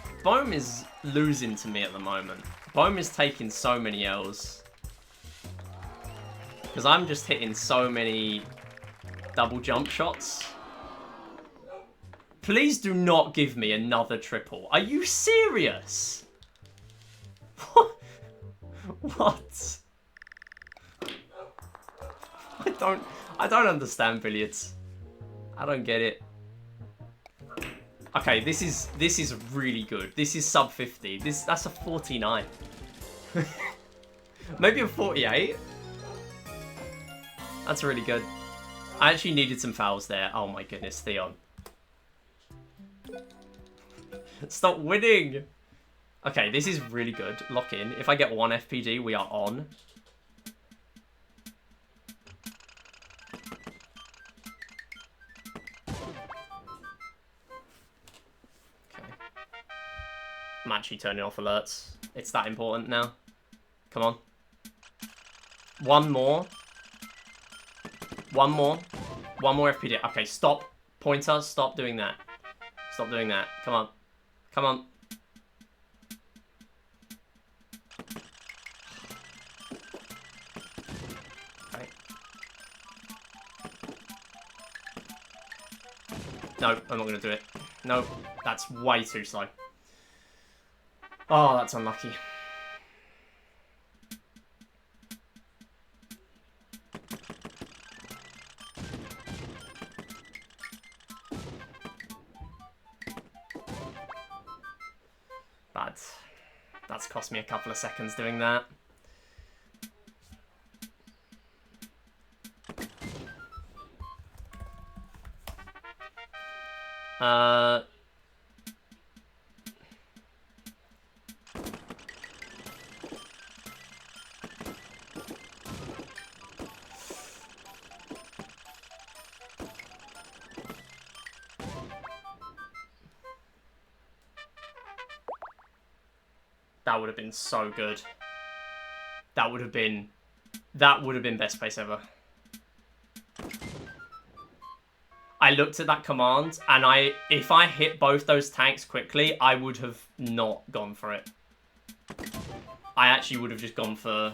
is losing to me at the moment. Bohm is taking so many L's. Because I'm just hitting so many double jump shots. Please do not give me another triple. Are you serious? What? I don't understand billiards. I don't get it. Okay, this is really good. This is sub 50. That's a 49. Maybe a 48. That's really good. I actually needed some fouls there. Oh my goodness, Theon. Stop winning. Okay, this is really good. Lock in. If I get 1 FPG, we are on. Okay. I'm actually turning off alerts. It's that important now. Come on. One more. One more. One more FPD. Okay, stop. Pointer, stop doing that. Stop doing that. Come on. Come on. Okay. No, I'm not going to do it. No, that's way too slow. Oh, that's unlucky. That's cost me a couple of seconds doing that. That would have been so good. That would have been best place ever. I looked at that command and if I hit both those tanks quickly, I would have not gone for it. I actually would have just gone for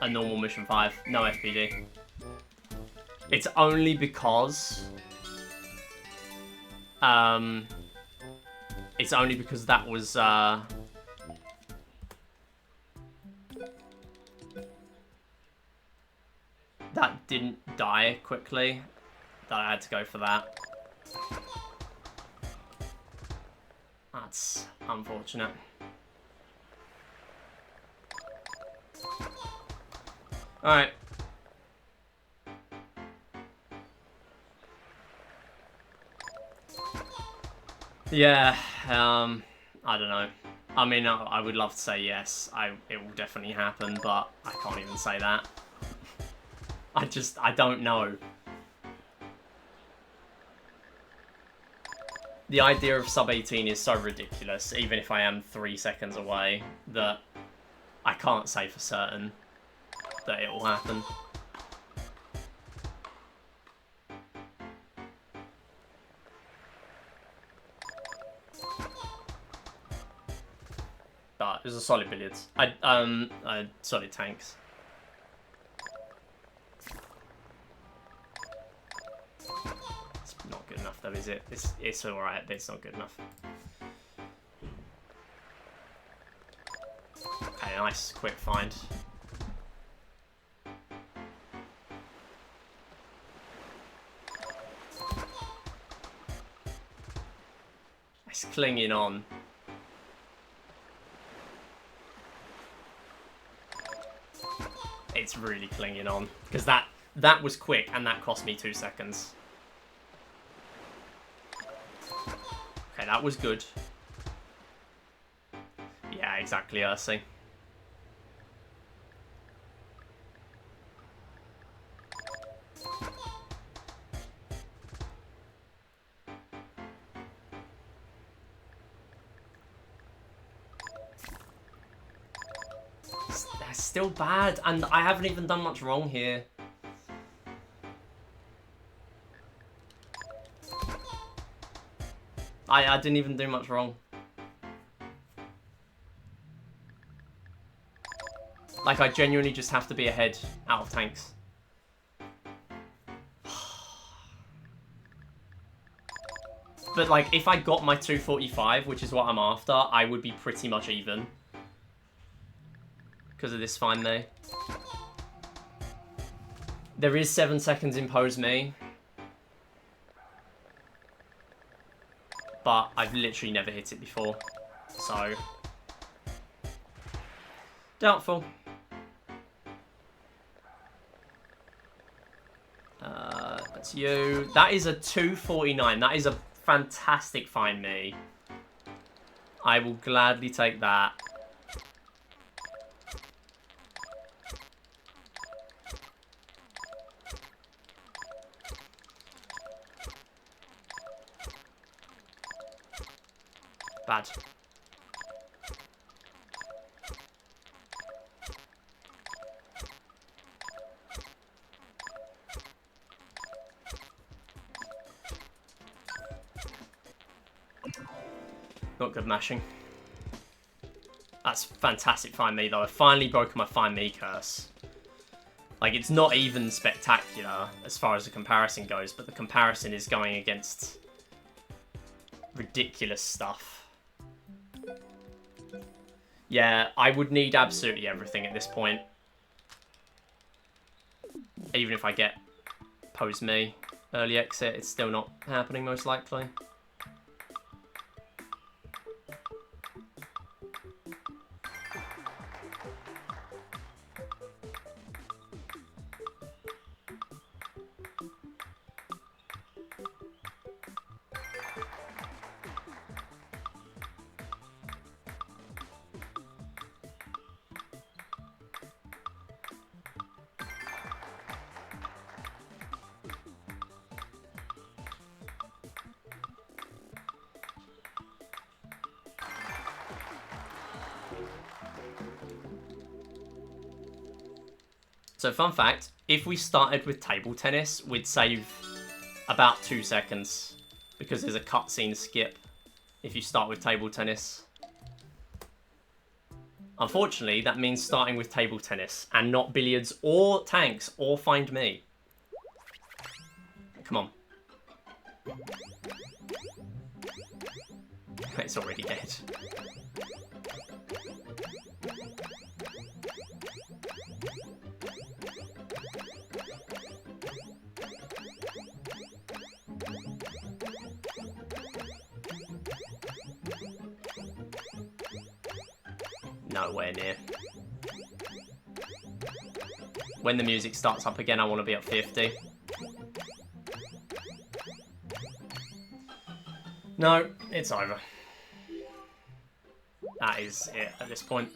a normal mission 5, no FPD. It's only because that was that didn't die quickly that I had to go for that. That's unfortunate. Alright. Yeah, I don't know. I mean, I would love to say yes, it will definitely happen, but I can't even say that. I don't know. The idea of sub 18 is so ridiculous, even if I am 3 seconds away, that I can't say for certain that it will happen. But it was a solid billiards. Solid tanks. It's not good enough though, is it? It's alright, but it's not good enough. Okay, nice, quick find. It's clinging on. It's really clinging on because that was quick and that cost me 2 seconds. Okay, that was good. Yeah, exactly, Ursi. That's still bad, and I haven't even done much wrong here. I didn't even do much wrong. Like, I genuinely just have to be ahead out of tanks. But, like, if I got my 245, which is what I'm after, I would be pretty much even. Because of this find me. There is 7 seconds impose me. But I've literally never hit it before. So. Doubtful. That's you. That is a 249. That is a fantastic find me. I will gladly take that. Bad. Not good mashing. That's fantastic find me though. I finally broken my find me curse. Like, it's not even spectacular as far as the comparison goes, but the comparison is going against ridiculous stuff. Yeah, I would need absolutely everything at this point. Even if I get pose me early exit, it's still not happening most likely. So, fun fact, if we started with table tennis, we'd save about 2 seconds because there's a cutscene skip if you start with table tennis. Unfortunately, that means starting with table tennis and not billiards or tanks or find me. Come on. It's already dead. Nowhere near. When the music starts up again, I want to be at 50. No, it's over. That is it at this point.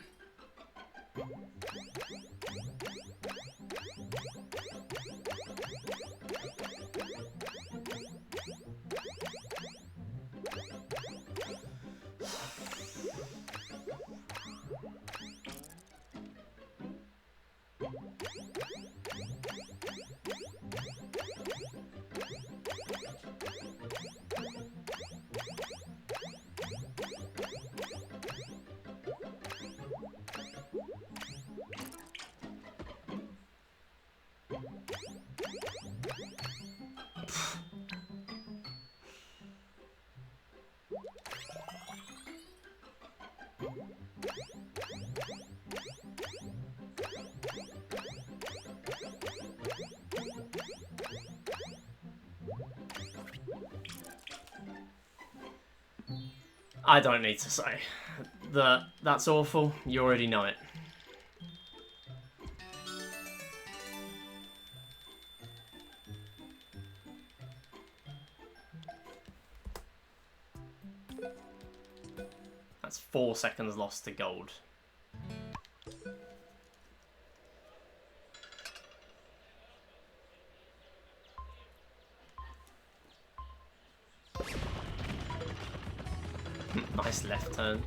I don't need to say that that's awful. You already know it. That's 4 seconds lost to gold. Nice left turn.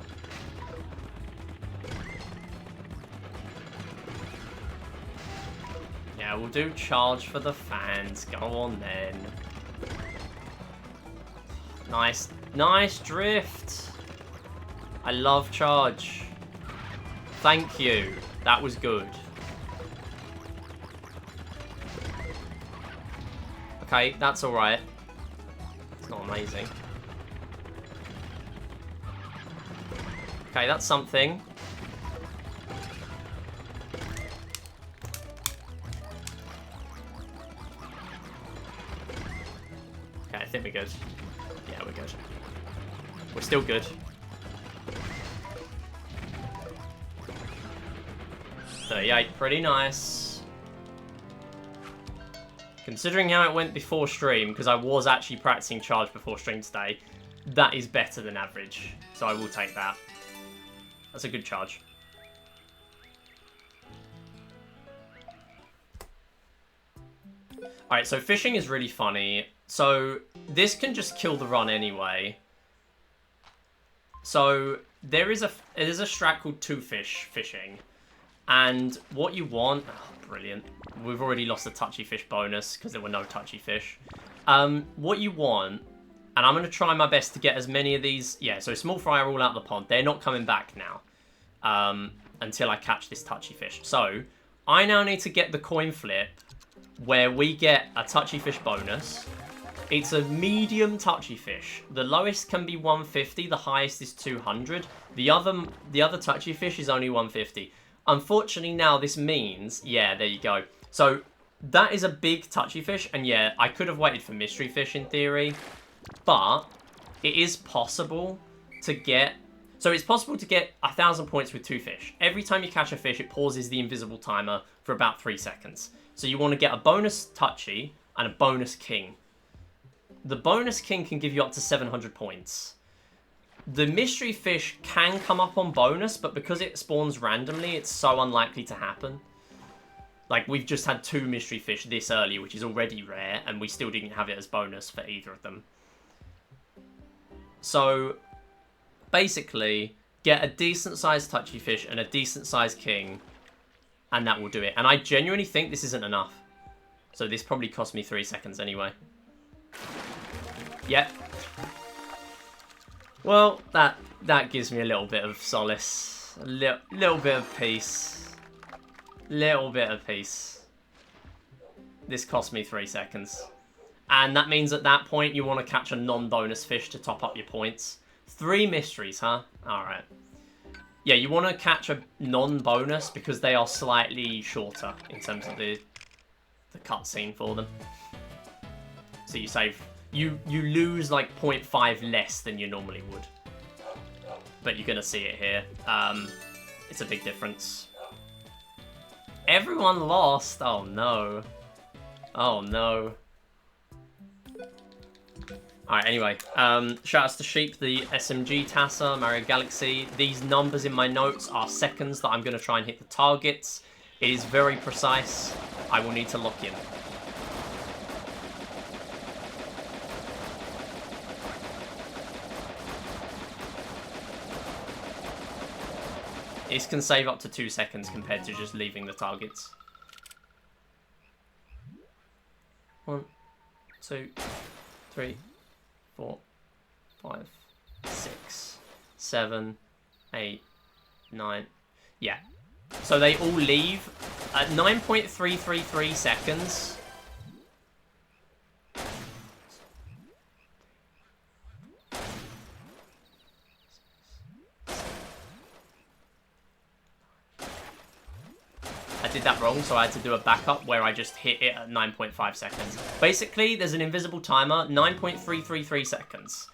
Yeah, we'll do charge for the fans. Go on then. Nice. Nice drift. I love charge. Thank you. That was good. Okay, that's alright. It's not amazing. Okay, that's something. Okay, I think we're good. Yeah, we're good. We're still good. 38, pretty nice. Considering how it went before stream, because I was actually practicing charge before stream today, that is better than average. So I will take that. That's a good charge. Alright, so fishing is really funny. So this can just kill the run anyway. So there is a strat called two fish fishing. And what you want... Oh, brilliant. We've already lost the touchy fish bonus because there were no touchy fish. What you want... And I'm going to try my best to get as many of these... Yeah, so small fry are all out of the pond. They're not coming back now. Until I catch this touchy fish. So, I now need to get the coin flip where we get a touchy fish bonus. It's a medium touchy fish. The lowest can be 150. The highest is 200. The other touchy fish is only 150. Unfortunately, now this means... Yeah, there you go. So, that is a big touchy fish. And yeah, I could have waited for mystery fish in theory. But it is possible to get... So it's possible to get 1,000 points with two fish. Every time you catch a fish, it pauses the invisible timer for about 3 seconds. So you want to get a bonus touchy and a bonus king. The bonus king can give you up to 700 points. The mystery fish can come up on bonus, but because it spawns randomly, it's so unlikely to happen. Like, we've just had 2 mystery fish this early, which is already rare, and we still didn't have it as bonus for either of them. So, basically, get a decent-sized touchy fish and a decent-sized king, and that will do it. And I genuinely think this isn't enough. So this probably cost me 3 seconds anyway. Yep. Well, that gives me a little bit of solace. A little bit of peace. Little bit of peace. This cost me 3 seconds. And that means at that point you want to catch a non-bonus fish to top up your points. 3 mysteries, huh? Alright. Yeah, you want to catch a non-bonus because they are slightly shorter in terms of the cutscene for them. So you save... You lose like 0.5 less than you normally would. But you're going to see it here. It's a big difference. Everyone lost! Oh no. Oh no. Alright, anyway. Shoutouts to Sheep, the SMG Tassa, Mario Galaxy. These numbers in my notes are seconds that I'm going to try and hit the targets. It is very precise. I will need to lock in. This can save up to 2 seconds compared to just leaving the targets. 1, 2, 3, 4, 5, 6, 7, 8, 9. Yeah. So they all leave at 9.333 seconds. I did that wrong, so I had to do a backup where I just hit it at 9.5 seconds. Basically, there's an invisible timer, 9.333 seconds.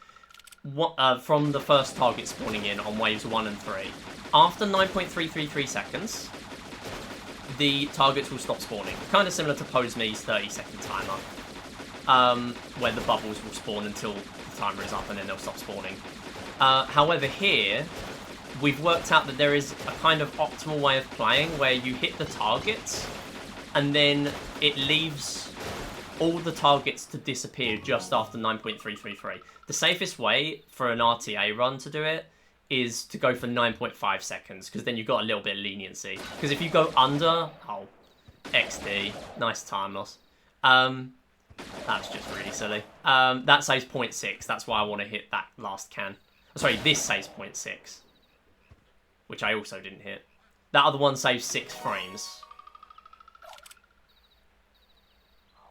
From the first target spawning in on waves 1 and 3. After 9.333 seconds, the targets will stop spawning. Kind of similar to Pose Me's 30-second timer, where the bubbles will spawn until the timer is up and then they'll stop spawning. However, here, we've worked out that there is a kind of optimal way of playing where you hit the targets and then it leaves all the targets to disappear just after 9.333. The safest way for an RTA run to do it is to go for 9.5 seconds, because then you've got a little bit of leniency. Because if you go under... Oh, XD. Nice time loss. That's just really silly. That saves 0.6. That's why I want to hit that last can. Sorry, this saves 0.6. Which I also didn't hit. That other one saves 6 frames.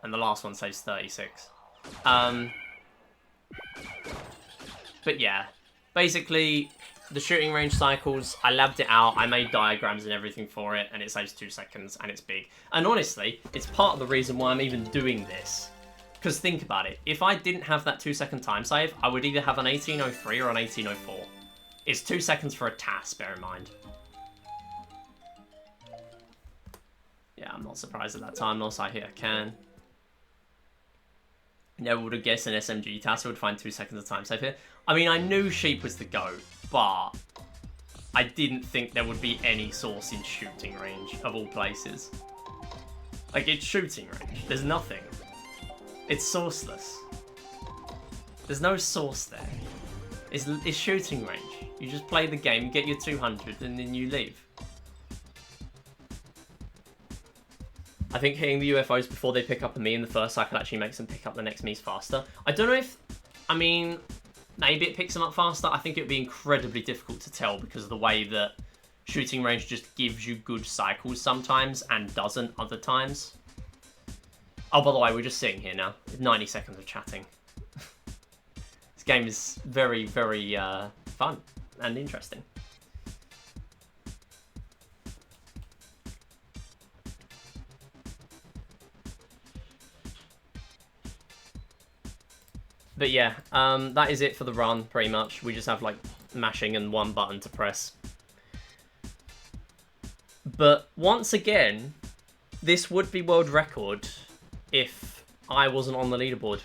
And the last one saves 36. But yeah. Basically, the shooting range cycles, I labbed it out. I made diagrams and everything for it. And it saves 2 seconds. And it's big. And honestly, it's part of the reason why I'm even doing this. Because think about it. If I didn't have that 2-second time save, I would either have an 1803 or an 1804. It's 2 seconds for a task, bear in mind. Yeah, I'm not surprised at that time loss. I hit a can. Never would have guessed an SMG task would find 2 seconds of time save here. I mean, I knew Sheep was the GOAT, but I didn't think there would be any source in shooting range, of all places. Like, it's shooting range. There's nothing. It's sourceless. There's no source there. It's shooting range. You just play the game, get your 200, and then you leave. I think hitting the UFOs before they pick up a me in the first cycle actually makes them pick up the next me's faster. I don't know if... I mean, maybe it picks them up faster. I think it would be incredibly difficult to tell because of the way that shooting range just gives you good cycles sometimes and doesn't other times. Oh, by the way, we're just sitting here now. 90 seconds of chatting. This game is very, very fun and interesting. But yeah, that is it for the run, pretty much. We just have, like, mashing and one button to press. But once again, this would be world record if I wasn't on the leaderboard.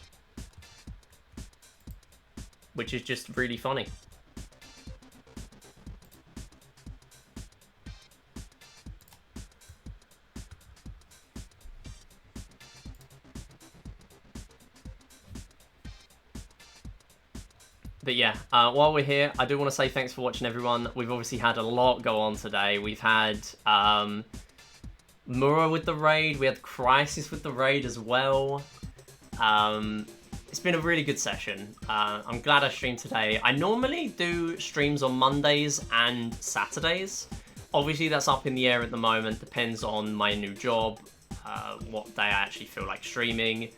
Which is just really funny. But yeah, while we're here, I do want to say thanks for watching, everyone. We've obviously had a lot go on today. We've had Mura with the raid. We had Crisis with the raid as well. It's been a really good session. I'm glad I streamed today. I normally do streams on Mondays and Saturdays. Obviously, that's up in the air at the moment. Depends on my new job, what day I actually feel like streaming.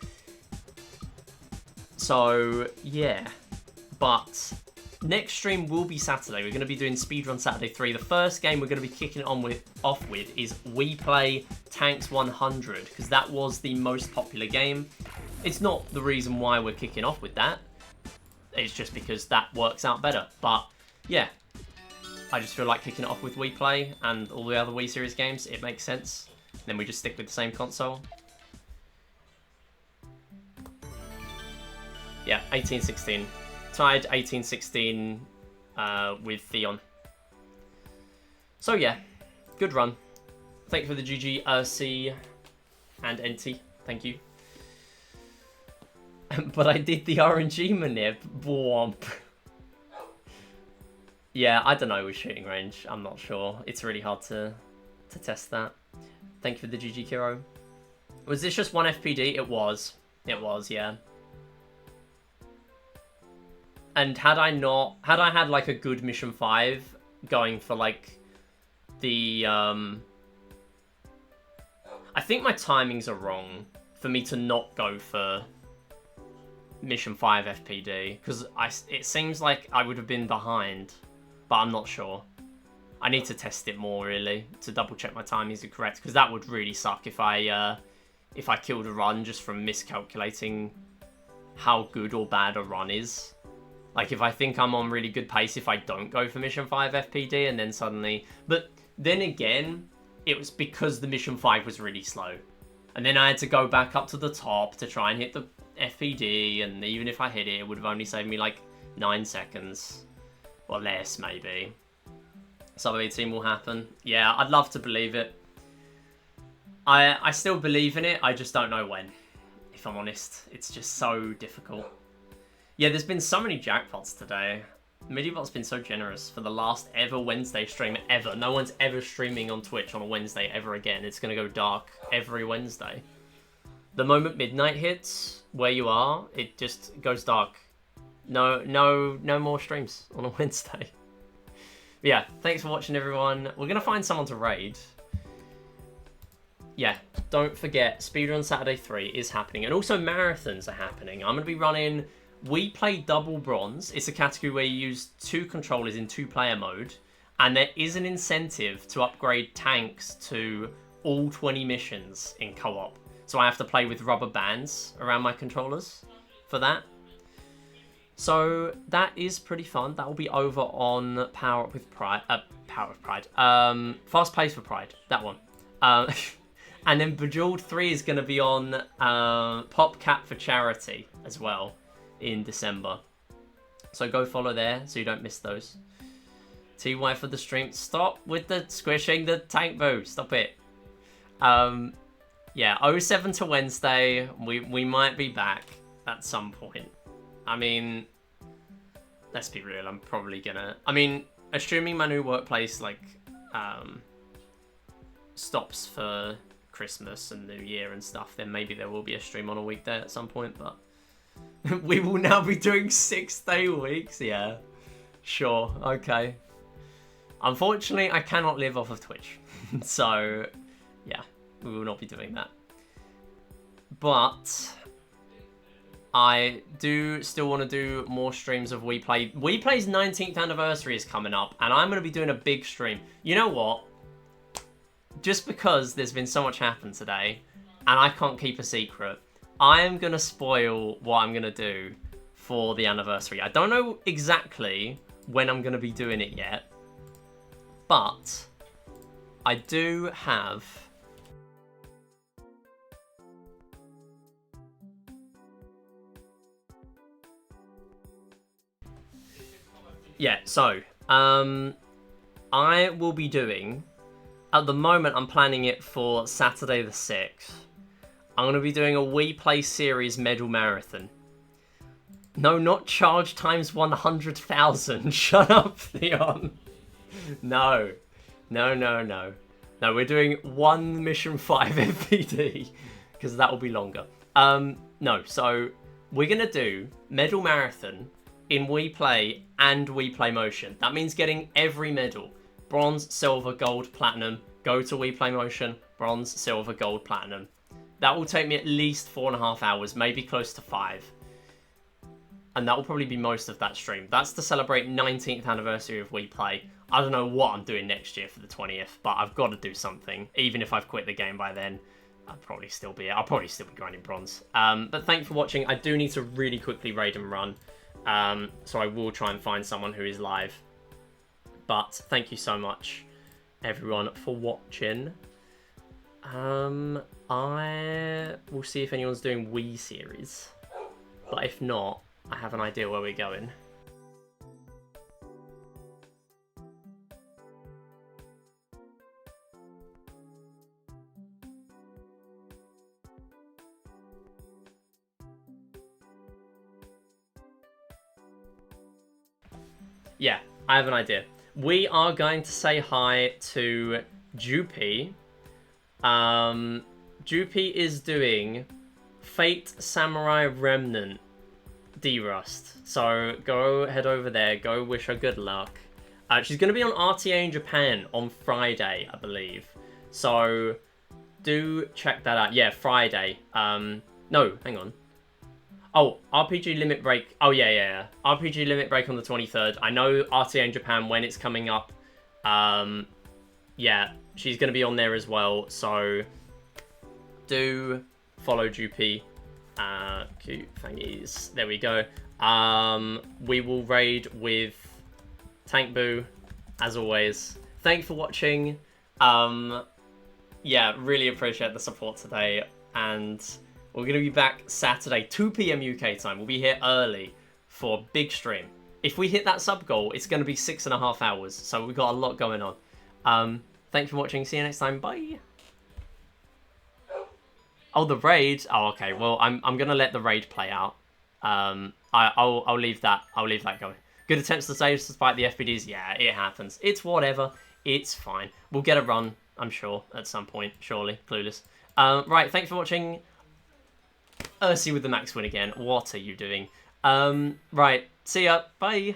So, yeah. But next stream will be Saturday. We're going to be doing Speedrun Saturday 3. The first game we're going to be kicking it off with is We Play Tanks 100, because that was the most popular game. It's not the reason why we're kicking off with that. It's just because that works out better. But yeah, I just feel like kicking it off with We Play and all the other Wii Series games. It makes sense. Then we just stick with the same console. Yeah, 1816. Tied 1816 with Theon. So yeah, good run. Thank you for the GG, C and NT. Thank you. But I did the RNG manip. Womp. Yeah, I don't know with shooting range. I'm not sure. It's really hard to test that. Thank you for the GG, Kiro. Was this just one FPD? It was. It was, yeah. And had I had like a good mission 5 going for like the, I think my timings are wrong for me to not go for mission 5 FPD, because it seems like I would have been behind, but I'm not sure. I need to test it more really to double check my timings are correct, because that would really suck if I killed a run just from miscalculating how good or bad a run is. Like, if I think I'm on really good pace, if I don't go for Mission 5 FPD, and then suddenly... But then again, it was because the Mission 5 was really slow. And then I had to go back up to the top to try and hit the FPD, and even if I hit it, it would have only saved me, like, 9 seconds. Or less, maybe. Sub 18 will happen. Yeah, I'd love to believe it. I still believe in it, I just don't know when. If I'm honest. It's just so difficult. Yeah, there's been so many jackpots today. Mediabot's been so generous for the last ever Wednesday stream ever. No one's ever streaming on Twitch on a Wednesday ever again. It's going to go dark every Wednesday. the moment midnight hits where you are, it just goes dark. No more streams on a Wednesday. But yeah, thanks for watching, everyone. We're gonna find someone to raid. Yeah, don't forget, Speedrun Saturday 3 is happening, and also marathons are happening. I'm gonna be running We Play Double Bronze. It's a category where you use 2 controllers in 2-player mode, and there is an incentive to upgrade tanks to all 20 missions in co-op. So I have to play with rubber bands around my controllers for that. So that is pretty fun. That will be over on Power Up with Pride. Fast Pace for Pride. That one. And then Bejeweled 3 is going to be on PopCap for Charity as well in December. So go follow there so you don't miss those. TY for the stream. Stop with the squishing the tank boo. Stop it. Yeah, 07 to Wednesday. We might be back at some point. I mean, let's be real. I'm probably gonna. I mean, assuming my new workplace like stops for Christmas and New Year and stuff, then maybe there will be a stream on a weekday at some point. But we will now be doing 6-day weeks. Yeah, sure, okay. Unfortunately, I cannot live off of Twitch, so yeah, we will not be doing that. But I do still want to do more streams of We Play. We Play's 19th anniversary is coming up, and I'm going to be doing a big stream. You know what? Just because there's been so much happen today, and I can't keep a secret, I am going to spoil what I'm going to do for the anniversary. I don't know exactly when I'm going to be doing it yet, but I do have... Yeah, so, I will be doing, at the moment I'm planning it for Saturday the 6th, I'm going to be doing a We Play series medal marathon. No, not charge times 100,000, shut up, Theon. No, we're doing 1 Mission 5 FPD, because that will be longer. No, so we're going to do medal marathon in We Play and We Play Motion. That means getting every medal. Bronze, silver, gold, platinum. Go to We Play Motion. Bronze, silver, gold, platinum. That will take me at least 4.5 hours, maybe close to 5. And that will probably be most of that stream. That's to celebrate 19th anniversary of We Play. I don't know what I'm doing next year for the 20th, but I've got to do something. Even if I've quit the game by then, I'll probably still be grinding bronze. But thank you for watching. I do need to really quickly raid and run. So I will try and find someone who is live. But thank you so much, everyone, for watching. I will see if anyone's doing Wii series. But if not, I have an idea where we're going. Yeah, I have an idea. We are going to say hi to Jupi. Jupi is doing Fate Samurai Remnant D-Rust. So go head over there, go wish her good luck. She's going to be on RTA in Japan on Friday, I believe. So do check that out. Yeah, Friday. No, hang on. Oh, RPG Limit Break. Oh, yeah. RPG Limit Break on the 23rd. I know RTA in Japan when it's coming up. Yeah, she's going to be on there as well. So do follow Jupi. Cute thingies. There we go. We will raid with Tank Boo, as always. Thanks for watching. Yeah, really appreciate the support today. And we're going to be back Saturday, 2 PM UK time. We'll be here early for a big stream. If we hit that sub goal, it's going to be 6.5 hours. So we've got a lot going on. Thanks for watching. See you next time. Bye. Oh, the raid. Oh, okay. Well, I'm going to let the raid play out. I'll leave that. I'll leave that going. Good attempts to save despite the FPDs. Yeah, it happens. It's whatever. It's fine. We'll get a run, I'm sure, at some point. Surely. Clueless. Right. Thanks for watching. Ursi with the max win again. What are you doing? Right. See ya. Bye.